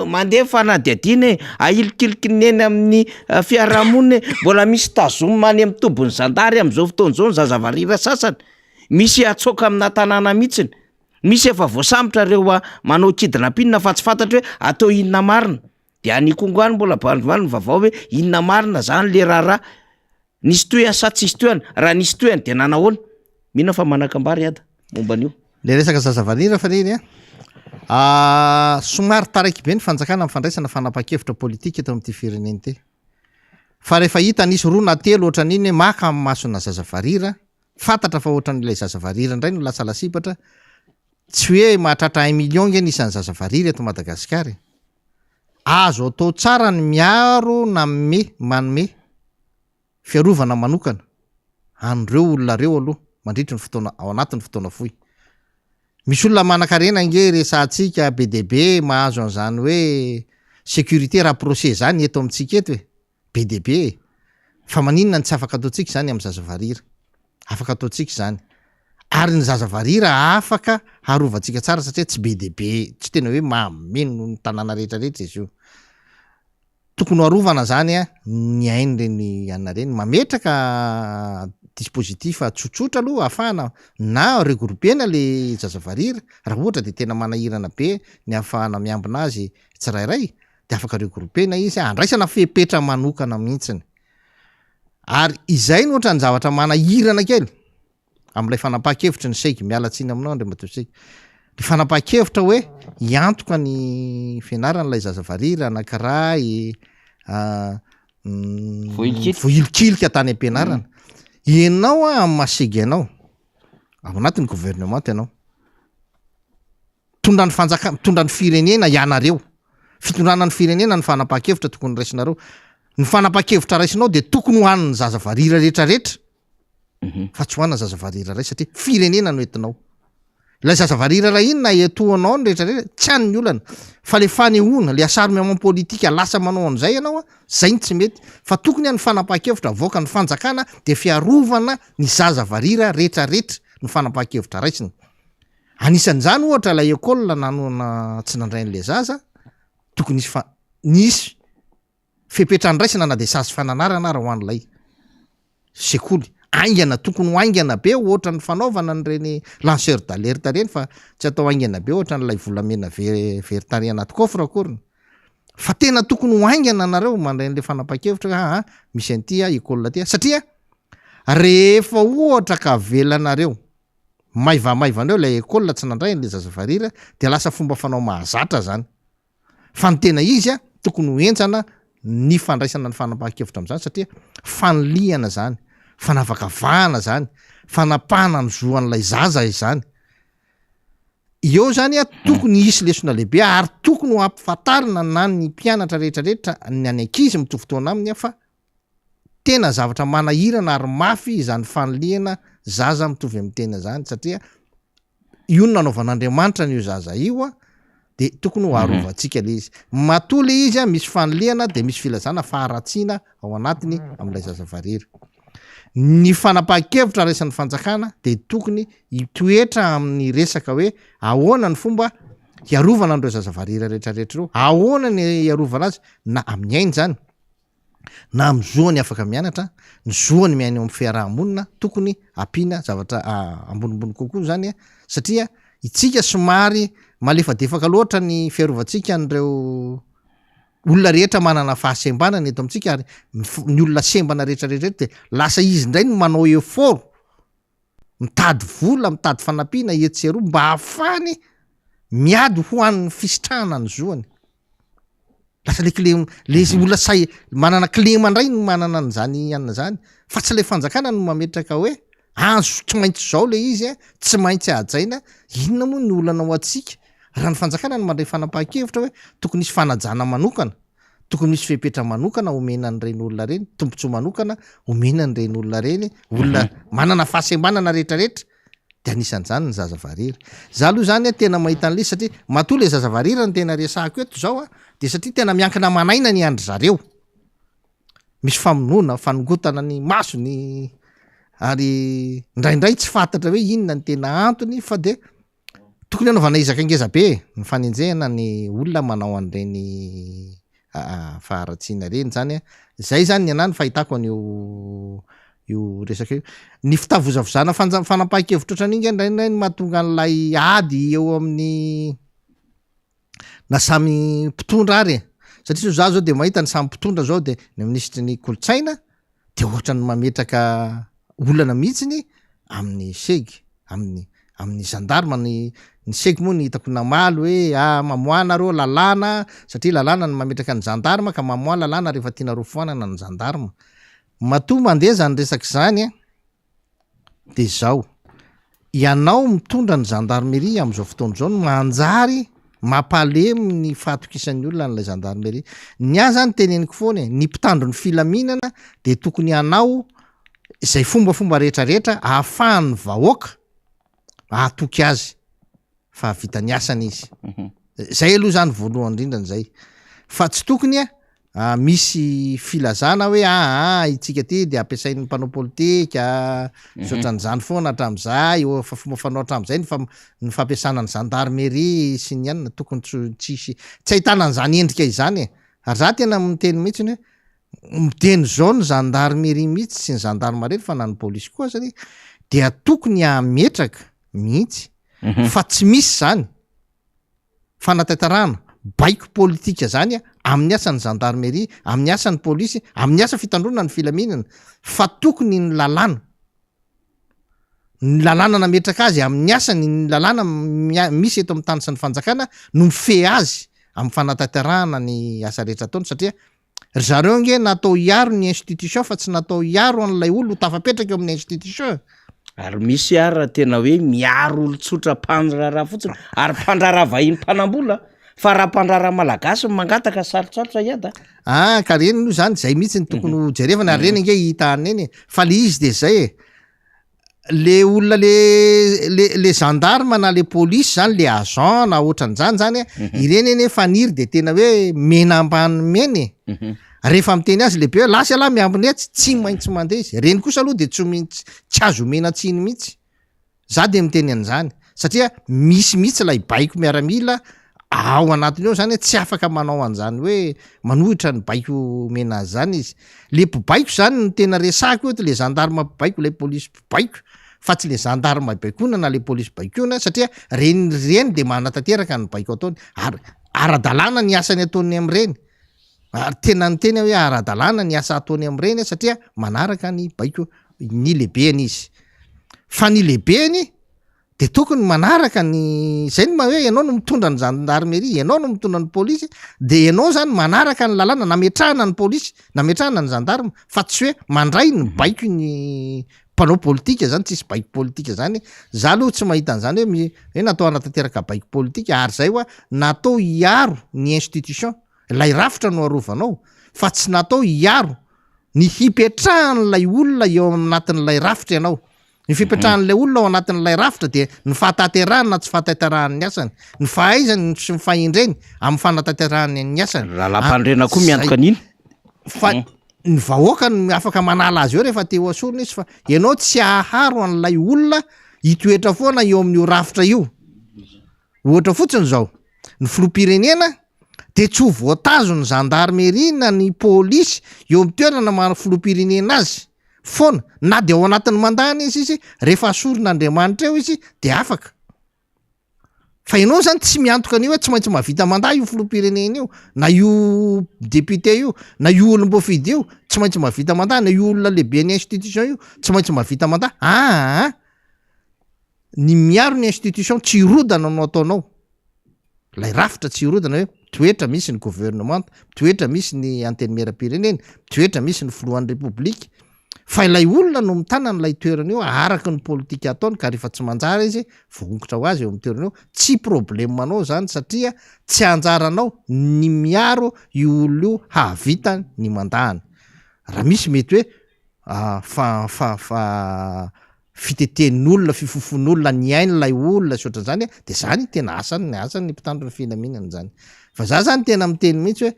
mandeha fanadiadiny ahilikilikineny amin'ny fiarahamoniny mbola misy tazomany amin'ny tombony zandary am'izao fotoana zao ny zazavarira sasany misy atsoka amina tanàna mihitsiny misy efa voasambotra reo manao kidnapping fa tsy fantatra hoe atao inona marina de any kongoany mbola bandivaliny vavao hoe inona marina zany le raharaha nisy toehany sa tsisy toehany raha nisy toehany de nanahoana mihina fa manakambary ada momba an'io le resaka zazavarira fa reny somary taraiky be ny fanjakana mifandraisana fanapa-kevitra politika eto amin'ity fireneny ty fa rehefa hita nisy roa na telo ohatra n'iny hoe maka amin'ny masona zazavarira fantatra fa ohatran'ilay zazavarira indray no lasa lasipatra tsy hoe mahatratra 1 million nge nisany zazavarira eto Madagasikara azo atao tsara ny miaro na manome fiarovana manokana an'ireo olona reo aloha mandritry ny fotoana ao anatin'ny fotoana fohy misy olona manan-karena nge resantsika BDB mahazo an'izany hoe sécurité rapproché zany eto amintsika eto hoe BDB fa maninona ny tsy afaka ataontsika zany amin'ny zazavarira afaka ataontsika zany ary ny zazavarira afaka harovantsika tsara satria tsy BDB tsy tena hoe mameno ny tanàna rehetrarehetra izy io tokony harovana zany ny ainy reny anina reny mametraka dispositif tsotsotra aloha ahafahana na regroupena le zazavarira raha ohatra de tena manahirana be ny ahafahana miambina azy tsirairay de afaka regroupena izy andraisana fepetra manokana mihitsiny ary izay no ohatra ny zavatra manahirana kely am'ilay fanapa-kevitra ny saiky mialatsiny aminao Andriamatoa ny fanapa-kevitra hoe iantoka ny fianaran'ilay zazavarira anankiray voilikilika tany am-pianarana ianao am'masega ianao ao anatin'ny gouvernement ianao mitondra ny firenena ianareo fitondrana ny firenena ny fanapa-kevitra tokony raisinareo ny fanapa-kevitra raisinao de tokony ho an'ny zazavarira rehetrarehetra fa tsy hoanna zazavarira ray satria firenena no entinao ilay zazavarira raha inona etoanao ny rehetrarehetra tsy anyny olana fa le fanehoana le asary-miamam politika lasa manao an'izay ianao zay ny tsy mety fa tokony any fanapa-kevitra avoaka ny fanjakana de fiarovana ny zazavarira rehetrarehetra ny fanapa-kevitra raisina anisan'izany ohatra ilay école nanona tsy nandrain'le zaza tokony nisy fepetrany raisina na de sazy fananarana raha ho an'ilay sekoly aingana tokony ho aingana be ohatra ny fanaovana nyreny lanceur d'alerte reny fa tsy atao aingana be ohatra n'ilay volamena veritany anaty coffre akoriny fa tena tokony ho aingana nareo mandray n'le fanapa-kevitra misy an'ity école ty satria rehefa ohatra ka velanareo maivamaivaneo ilay école tsy nandray n'le zazavarira de lasa fomba fanao mahazatra zany fa ny tena izy tokony ho enjana ny fandraisana ny fanapa-kevitra am'zany satria fanoliana zany fanavakavahana zany fanapahana ny zoan'ilay zaza izany eo zany tokony isy lesona lehibe ary tokony ho ampifantarina na ny mpianatra rehetrarehetra ny any ankizy mitofotoana aminy fa tena zavatra manahirana ary mafy izany fanoliana zaza mitovy amin'ny tena zany satria io nanaovan'Andriamanitra n'io zaza io de tokony ho arovantsika le izy matoly izy misy fanoliana de misy filazana faharatsiana ao anatiny amin'ilay zazavarira ny fanapa-kevitra raisan'ny fanjakana de tokony hitoetra amin'ny resaka hoe ahoana ny fomba hiarovana an'ireo zazavarira rehetrarehetra reo ahoana ny hiarovana azy na amin'ny ainy zany na amin'ny zoany afaka mianatra ny zoany miaina amin'ny fiarahamonina tokony ampiana zavatra ambonimbony kokoa zany satria itsika somary malefadefaka loatra ny fiarovantsika an'ireo olona rehetra manana fahasembanana eto amintsika ary ny olona sembana rehetrarehetra de lasa izy indray no manao effort mitady vola mitady fanampiana etseroa mba hahafany miady ho an'ny fisitrahana ny zoany lasa le clé le olona say manana clé mandray no manana an'izany anina zany fa tsy le fanjakana no mametraka hoe azo tsy maintsy zao le izy tsy maintsy ajaina inona moa ny olana ao atsika raha ny fanjakana no mandray fanapa-kevitra hoe tokony misy fanajana manokana tokony misy fepetra manokana omena n'ireny olona reny tombontsoa manokana omena n'ireny olona reny olona manana fahasembanana rehetrarehetra de anisan'izany ny zazavarira za aloha zany tena mahita an'le satria matoa le zazavarira ny tena resahako eto zao de satria tena miankina manaina ny andry zareo misy famonoana fanongotana ny masony ary ndraindray tsy fantatra hoe inona ny tena antony fa de tokony anaovana izaka ngeza be ny fanenjehana ny olona manao an'ireny faharatsiana reny zany zay zany ny anany fahitako an'io resaka io ny fitavozavozana fanapaha-kevitra ohatran'inga ndraindray ny mahatonga an'lay ady eo amin'ny na samy mpitondra ary satria za zao de mahita ny samy mpitondra zao de ny ministry ny kolotsaina de ohatra ny mametraka olana mihitsiny amin'ny segy amin'ny gendarme ny segy moa ny hitako namaly hoe mamoana reo lalàna satria lalàna ny mametraka ny gendarme ka mamoa lalàna rehefa tiana rofoanana ny gendarme matoa mandeha zany resaka zany de zao ianao mitondra ny gendarmerie am'izao fotoana zao no manjary mampalemy ny fahatokisan'ny olona n'lay gendarmerie ny a zany teneniko foana ny mpitandro ny filaminana de tokony anao zay fombafomba rehetrarehetra ahafahany vahoaka ahatoky azy fa vita ny asany izy zay aloha zany voalohany indrindrany zay fa tsy tokony misy filazana hoe itsika ty de ampiasain'ny mpanao politika sotran'izany foana hatram'izay fa fomba fanao hatram'izay ny fampiasana ny gendarmerie sy ny anina tokony tsisy tsy ahitana an'izany endrika izany ary za tena miteny mihitsiny hoe miteny zao ny gendarmerie mihitsy sy ny gendarmerie fa na ny polisy koa satria dia tokony ametraka mihitsy fa tsy misy zany fanataitarana baiko politika zany amin'ny asan'ny gendarmerie amin'ny asan'ny polisy amin'ny asa fitandrona ny filaminana fa tokony ny lalàna nametraka azy amin'ny asany ny lalàna misy eto amin'ny tany sy ny fanjakana no mife azy amin'ny fanataitarana ny asa rehetra ataony satria zareo nge natao hiaro ny institution fa tsy natao hiaro an'lay olo tafapetraka eo amin'ny institution ary misy ary tena hoe miaro olo tsotra mpandraraha fotsiny ary mpandraraha vahiny mpanambola fa raha mpandraraha malagasy mangataka sarotsarotra iada ka reny no zany zay mihitsy ny tokony jerevana ary reny nge hitahany eny fa le izy de zay le olona le gendarme na le polisy zany le agent na ohatran'izany zany ireny eny faniry de tena hoe mena ambany meny rehefa miteny azy lehibe hoe lasy alahy miambinetsy tsy maintsy mandeha izy reny kosa aloha de tsy azo mena tsiny mihitsy za de miteny an'izany satria misy mihitsy lay baiko miaramila ao anatiny eo zany tsy afaka manao an'izany hoe manohitra ny baiko mena azy zany izy le mpibaiko zany ny tena resako eto le gendarme mpibaiko le polisy mpibaiko fa tsy le gendarme baikona na le polisy baikona satria reny de manatanteraka ny baiko ataony ary ara-dalàna ny asany ataony am'ireny ary tena ny tena hoe ara-dalàna ny asa ataony am'ireny satria manaraka ny baiko ny lehibeany izy fa ny lehibeany de tokony manaraka ny zay ny hoe ianao no mitondra ny gendarmerie ianao no mitondra ny polisy de ianao zany manaraka ny lalàna nametrahana ny polisy nametrahana ny gendarme fa tsy hoe mandray ny baiko ny mpanao politika zany tsisy baiko politika zany za aloha tsy mahita an'izany hoe natao anatanteraka baiko politika ary zay hoa natao hiaro ny institution lay rafitra no arovanao fa tsy natao hiaro ny hipetrahan'lay olona eo anatin'lay rafitra ianao ny fipetrahan'lay olona ao anatin'lay rafitra de ny fahataterahany na tsy fahataterahany ny asany ny fahaizany sy ny fahendreny amin'ny fanatanterahany ny asany rahalapandrena koa miantoka an'iny fa ny vahoaka ny afaka manala azy eo rehefa te ho asorona izy fa ianao tsy aharo an'lay olona hitoetra foana eo amin'io rafitra io ohatra fotsiny zao ny filoham-pirenena de tsy ho voatazo ny gendarmerie na ny polisy eo amin'ny toerana maro filoham-pirenena azy foana na de ao anatin'ny mandany izy rehefa asoron'Andriamanitra eo izy de afaka fa ianao zany tsy miantoka an'io hoe tsy maintsy mahavita mandahy io filoham-pirenena io na io député io na io olom-boafidy io tsy maintsy mahavita mandahy na io olona lehibe ny institution io tsy maintsy mahavita mandahy ny miaro ny institution tsy rodana no ataonao lay rafitra tsy rodana hoe toetra misy ny gouvernement toetra misy ny antenimieram-pirenena toetra misy ny filohan'ny republika fa ilay olona no mitana n'lay toerana io araky ny politika ataony ka rehefa tsy manjara izy voongotra ho azy eo amin'ny toerana io tsy problemanao zany satria tsy anjaranao ny miaro io olona io hahavita ny mandahany raha misy mety hoe fiteten'olona fifofon'olona ny ainy lay olona sotra zany de zany tena asany mpitandro ny filaminana zany fa za zany tena miteny mihitsy hoe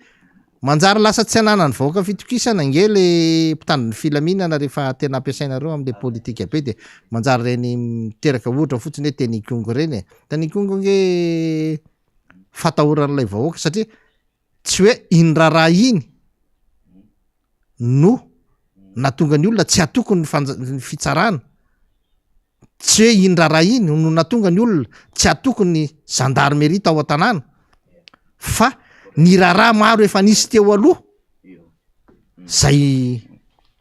manjary lasa tsy anana ny vahoaka fitokisana nge le mpitandro ny filaminana rehefa tena ampiasainareo am'le politika be de manjary reny miteraka ohatra fotsiny hoe teny Kongo reny teny Kongo nge fatahoran'lay vahoaka satria tsy hoe iny raharaha iny no natonga ny olona tsy atokony ny fitsarana tsy hoe iny raharaha iny no natonga ny olona tsy atokony ny gendarmerie tao an-tanàna fa ny raharaha maro efa nisy teo aloha zay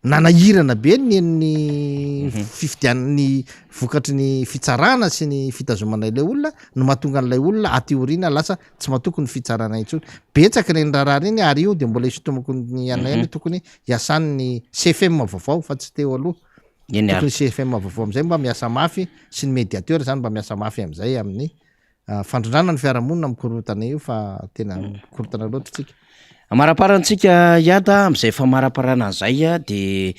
nanahirana be ny fifidian'ny vokatry ny fitsarana sy ny fitazomana ilay olona no mahatonga an'ilay olona atyoriana lasa tsy mahatoky ny fitsarana intsony betsaka reny raharaha reny ary io de mbola isotomako ny anainy tokony hiasany ny CFM vaovao fa tsy teo aloha tokony CFM vaovao am'izay mba miasa mafy sy ny médiateur zany mba miasa mafy am'izay amin'ny fandrondrana ny fiarahamonina mikorotana io fa tena mikorotana loatra tsika maraparantsika iada am'izay fa maraparana an'izay a de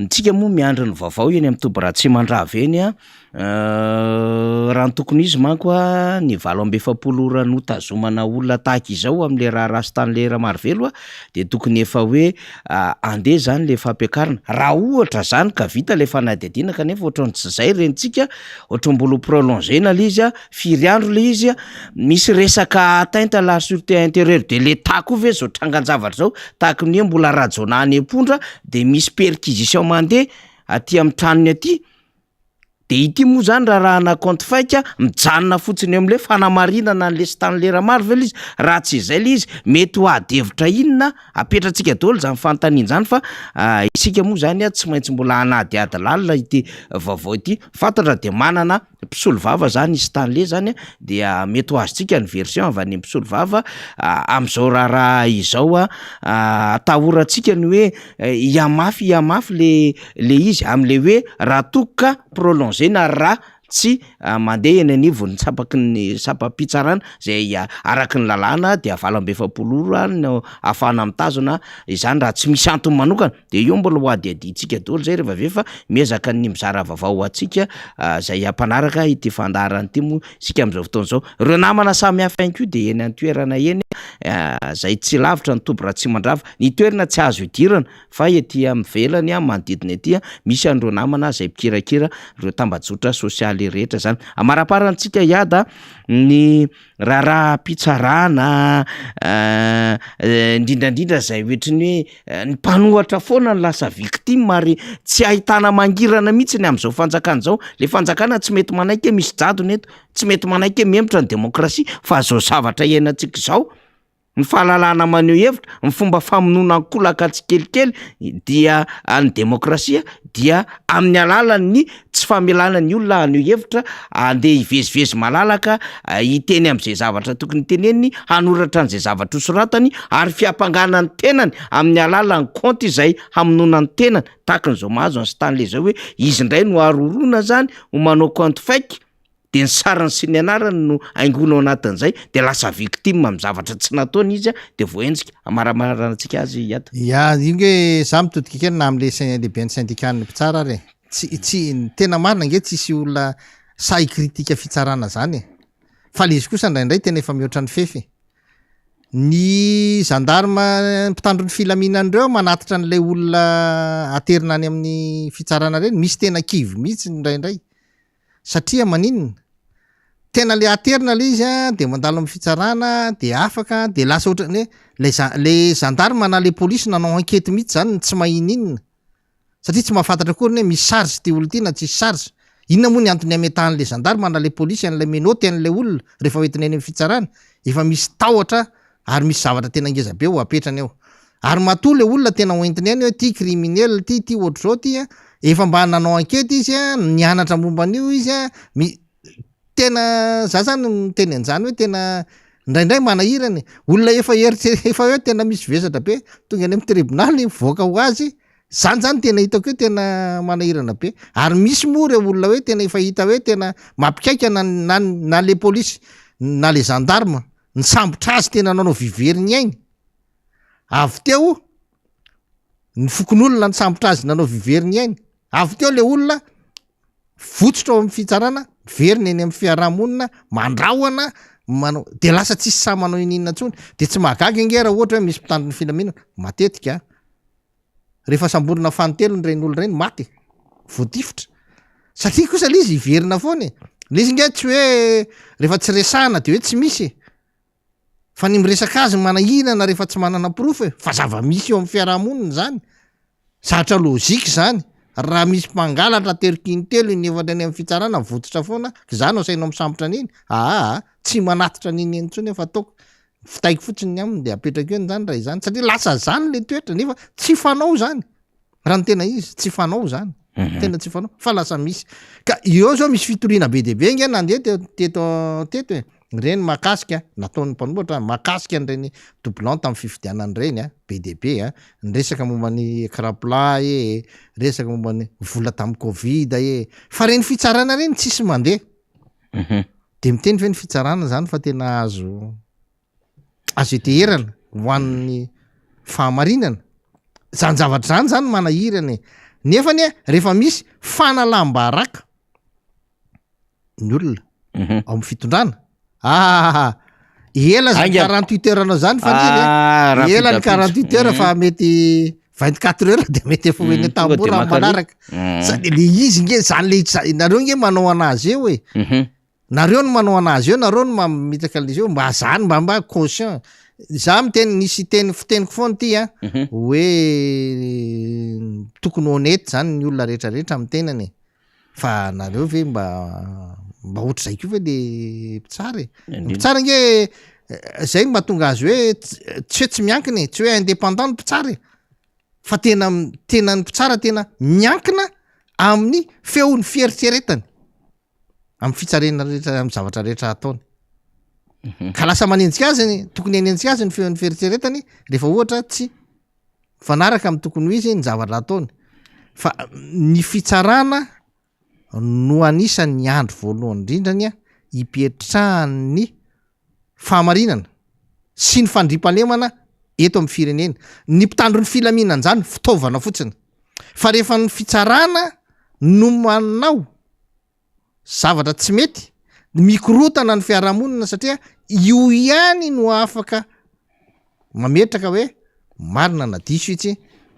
tsika moa miandry ny vaovao eny amin'ny tobo Ratsimandrava eny a raha ny tokony izy manko a ny 27 ora no tazomana olona tahaka izao am'le raha rasy tany le Ramarivelo a de tokony efa hoe andeha zany le fampiakarana raha ohatra zany ka vita le fanadihadiana kanefa ohatran'ny zay rentsika ohatry mbola prolongena le izy a firy andro le izy a misy resaka atteinte à la sûreté intérieure de l'État koa ve zao trangan-javatra zao tahaka ny hoe mbola rajonany empondra de misy perquisition mandeha aty amin'ny tranony aty de ity moa zany raha na compte faika mijanona fotsiny am'le fanamarinana an'le Stanley Ramarivelo izy raha tsy izay le izy mety ho adevitra inona apetratsika daholo zany fanontaniana zany fa isika moa zany a tsy maintsy mbola anadiady lalina ity vaovao ity fantatra de manana mpisolo vava zany i Stanley zany de mety ho azontsika ny version avy any mpisolo vava am'izao raha izao atahorantsika ny hoe iamafy le izy am'le hoe raha toka prolongé na raha tsy mandeha eny anivony tsapaky ny sapam-pitsarana zay araky ny lalàna de 27 ora no ahafahana mitazona izany raha tsy misy antony manokana de io mbola ho adiaditsika daholo zay rehefa ve fa miezaka ny mizara vaovao atsika zay ampanaraka ity fandaharany ity moa sika am'izao fotoana zao reo namana samy hafa ihany koa de eny an-toerana eny zay tsy lavitra ny tobo Ratsimandrava ny toerana tsy azo idirana fa ety am'velany manodidina ety misy an'ireo namana zay mpikirakira reo tambajotra sosialy rehetra zany amaraparantsika iada ny raha-pitsarana indrindrandrindra zay ohatriny hoe ny mpanohatra foana ny lasa victime ary tsy ahitana mangirana mihitsy ny am'izao fanjakana zao le fanjakana tsy mety manaiky misy jadony eto tsy mety manaiky miemotra ny demokrasia fa zao zavatra iainantsika zao ny fahalalana maneho hevitra ny fomba famonoana kolaka tsikelikely dia ny demokrasia dia amin'ny alalany tsy famelana ny olona haneho hevitra andeha hivezivezy malalaka hiteny am'izay zavatra tokony teneniny hanoratra an'izay zavatra soratany ary fiampanganany tenany amin'ny alalany compte izay hamonoana ny tenany tahaka n'izao mahazo ny Stanley zao hoe izy indray no arorona zany ho manao compte fake de ny sarany sy ny anarany no aingonao anatin'izay de lasa victime amin'ny zavatra tsy nataony izy de voenjika amararantsika azy iata io nge za mitodika kely na am'le lehibe ny syndicat-ny mpitsara re tsy tena marina nge tsisy olona sahy kritika fitsarana zany fa le izy kosa indraindray tena efa mihoatra ny fefy ny gendarme mpitandro ny filaminan'ireo manatitra an'lay olona aterina any amin'ny fitsarana reny misy tena kivy mihitsy indraindray satria maninona tena le aterina le izy de mandalo amin'ny fitsarana de afaka de lasa ohatrany hoe le gendarme na le polisy nanao enquête mihitsy zany tsy mahininona satria tsy mahafantatra akory hoe misy charge ty olo ty na tsisy charge inona moa ny antony ametahan'le gendarme na le polisy an'lay menoty an'lay olona rehefa hoentina eny amin'ny fitsarana efa misy tahotra ary misy zavatra tena ngeza be ho apetrany eo ary matoa le olona tena hoentiny eny hoe ty criminel ty ohatr'zao ty efa mba nanao enquête izy nianatra momban'io izy tena za zany miteny an'izany hoe tena indraindray manahirany olona efa hoe tena misy vesatra be tonga any amin'ny tribunaly voaka ho azy zany tena hitako hoe tena manahirana be ary misy moa reo olona hoe tena efa hita hoe tena mampikaika na le polisy na le gendarme ny sambotra azy tena nanao viveriny ainy avy teo ny fokon'olona ny sambotra azy nanao viveriny ainy avy teo le olona votsitra ao amin'ny fitsarana verina eny amin'ny fiarahamonina mandrahoana manao de lasa tsisy sa manao ininona ntsony de tsy mahagaga ingera ohatra hoe misy mpitandriny filaminana matetika rehefa samborina fanotelo reny olo reny maty voatifitra satria kosa le izy iverina foana le izy nge tsy hoe rehefa tsy resahana de hoe tsy misy fa ny miresaka azy manahinana rehefa tsy manana profo fa zava-misy eo amin'ny fiarahamonina zany zatra lôzika zany raha misy mpangalatra terokintelo ny efatra any amin'ny fitsarana vototra foana zany asainao misambotra an'iny tsy manatitra an'iny entsony fa ataoko fitaiko fotsiny ny aminy de apetraka eo zany raha izany satria lasa zany le toetra nefa tsy fanao zany raha ny tena izy tsy fanao zany tena tsy fanao fa lasa misy ka eo zao misy fitoriana be deabe nge nandeha teto reny makasika nataon'ny mpanomboatra makasika an'reny doublon tamin'ny fifidianany reny be deabe nyresaka momban'ny écran-plat resaka momban'ny vola tamin'ny covid fa reny fitsarana reny tsisy mandeha de miteny ve ny fitsarana zany fa tena azo eteherana ho an'ny fahamarinana zany zavatra zany manahirana nefany rehefa misy fanalambaraka ny olona ao amin'ny fitondrana ela zany 48 heures anao zany fa ela ny 48 heures fa mety 24 heures de mety efa hoeny tambora manaraka sady le izy nge zany le nareo nge manao anazy eo nareo no manao anazy eo nareo no mamitaka l'izy eo mba zany mba conscient za miteny nisy fiteniko foana ty hoe tokony honnête zany ny olona rehetrarehetra amin'ny tenany fa nareo ve mba ohatra zay ko ve le mpitsara nge zay mahatonga azy hoe tsy hoe tsy miankina tsy hoe indépendant ny mpitsara fa tena ny mpitsara tena miankina amin'ny feon'ny fieritseretany amin'ny fitsarena rehetra amin'ny zavatra rehetra ataony ka lasa manenjika azy tokony enenjika azy ny feon'ny fieritseretany rehefa ohatra tsy fanaraka amin'ny tokony ho izy ny zavatra ataony fa ny fitsarana no anisan'ny andro voalohany indrindrany hipetrahany fahamarinana sy ny fandripalemana eto amin'ny firenena ny mpitandro ny filaminana zany fitaovana fotsiny fa rehefa ny fitsarana no manao zavatra tsy mety mikorotana ny fiarahamonina satria io ihany no afaka mametraka hoe marina na diso itsy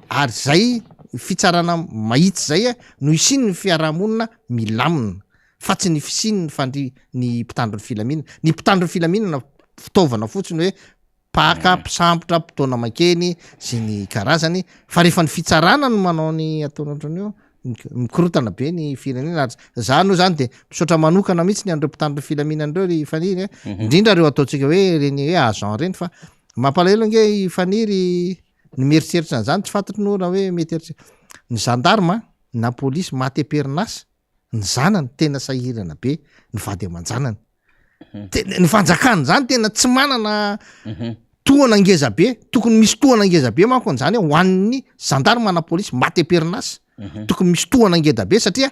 ary zay fitsarana mahitsy zay no isiny ny fiarahamonina milamina fa tsy ny fisiny ny mpitandro ny filaminana ny mpitandro ny filaminana fitaovana fotsiny hoe paka mpisambotra mpitona makeny sy ny karazany fa rehefa ny fitsarana no manao ny ataony ohatran'io mikorotana be ny firenena zany zany de misaotra manokana mihitsy ny andreo mpitandro filaminanreo ry faniry indrindra reo ataontsika hoe reny hoe agent reny fa mampalahelo nge faniry ny mieritseritra zany tsy fantatry nora hoe mety ny gendarme na polisy maty perinasa ny zanany tena sahirana be ny vady aman-janany ny fanjakany zany tena tsy manana tohana angeza be tokony misy tohana angeza be manko an'zany ho an'ny gendarme na polisy maty perinasa tokony misy tohana angeda be satria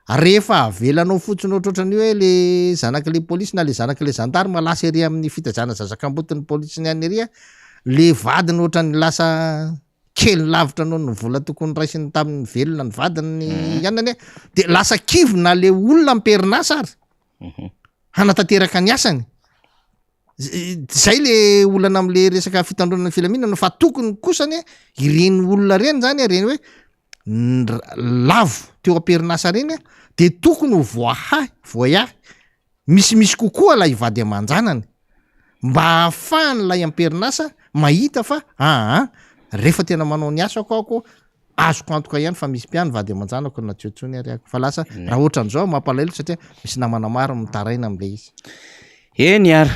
rehefa avelanao fotsiny ohatrohatran'io hoe le zanak'le polisy na le zanak'le gendarme lasa ery amin'ny fitazana zazakambotiny polisy ny any ery le vadiny ohatran'ny lasa kely lavitra anao ny vola tokony raisiny tamin'ny velona ny vadiny ianany de lasa kivona le olona miperinasa ary hanatanteraka ny asany zay le olana am'le resaka fitandronana ny filaminana fa tokony kosany ireny olona reny zany reny hoe lavo teo am-perinasa reny de tokony ho voahay misimisy kokoa lay ivady aman-janany mba ahafahany lay am-perinasa mahita fa rehefa tena manao ny asako azoko antoka ihany fa misy mpiany vady aman-janako na tsiotsony ary ako fa lasa raha ohatran'izao mampalahelo satria misy namana maro mitaraina am'le izy eny ary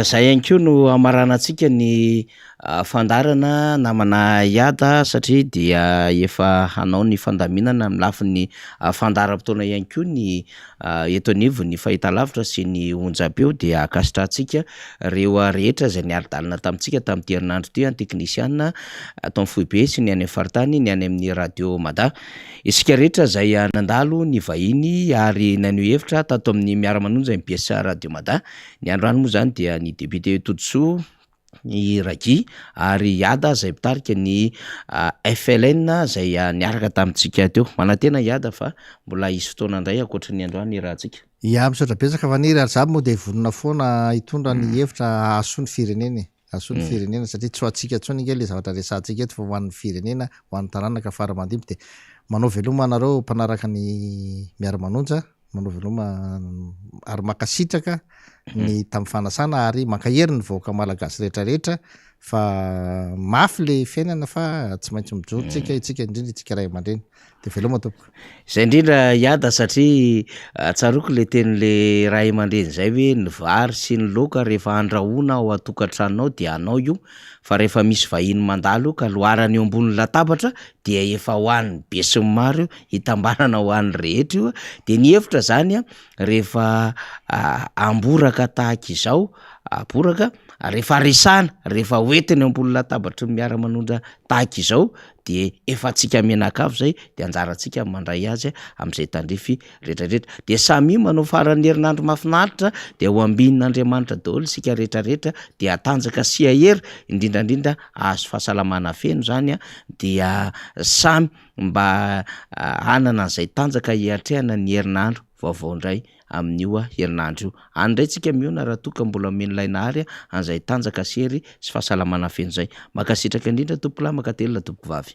zay ihany koa no amaranantsika ny fandarana namana iada satria dia efa hanao ny fandaminana amin'ny lafin'ny fandaram-potoana ihany koa ny eto anivo ny fahitalavitra sy ny onjam-peo dia akasitratsika reo rehetra zay niara-dalina tamintsika tamin'ity herinandro ty teknisiana atao foibe sy ny any faritany ny any amin'ny radio mada isika rehetra zay nandalo ny vahiny ary nanio hevitra tato amin'ny miara-manonja MBS radio mada ny androany moa zany dia ny député Todsoa ny Ragy ary Iada zay mpitarika ny FLN zay niaraka tamintsika teo. Manantena Iada fa mbola isy fotoana indray ankoatra ny androany ny rahantsika. Ya misaotra betsaka faniry ary zany moa de vonona foana hitondra ny hevitra ahasoany firenena ahasoany firenena satria tsy ho antsika tsony nge le zavatra resantsika eto fa ho an'ny firenena ho an'ny taranaka fara-mandimby de manao veloma anareo mpanaraka ny miara-manonja manao veloma ary makasitraka ny tamin'ny fanasana ary mankahery ny vahoaka malagasy rehetrarehetra fa mafy le fiainana fa tsy maintsy mijoro tsika indrindra itsika ray aman-dreny de veloma tompoko. Zay indrindra Iada satria tsaroko le tenin'le ray aman-dreny zay hoe ny vary sy ny laoka rehefa andrahoana ao atokantranonao de anao io fa rehefa misy vahiny mandalo ka loarany eo ambony latabatra dia efa hoan'ny be sy ny maro hitambarana ho an'ny rehetra io de ny hevitra zany rehefa amboraka tahaka izao aboraka rehefa resana rehefa hoentiny eo ambony latabatra miara-manondra tahaka izao de efa tsika menakavy zay de anjarantsika mandray azy am'izay tandrify rehetrarehetra de samy manao farany herinandro mahafinaritra de ho ambinin'Andriamanitra daholo sika rehetrarehetra de atanjaka sy ahery indrindrandrindra azo fahasalamana feno zany dia samy mba hanana an'izay tanjaka hiatrehana ny herinandro vaovao indray amin'io herinandro io. Andray tsika miona raha toka mbola men'ilay nahary an'izay tanjaka sery sy fahasalamana feno zay. Makasitraka indrindra tompolahy makatelina tompoko vavy.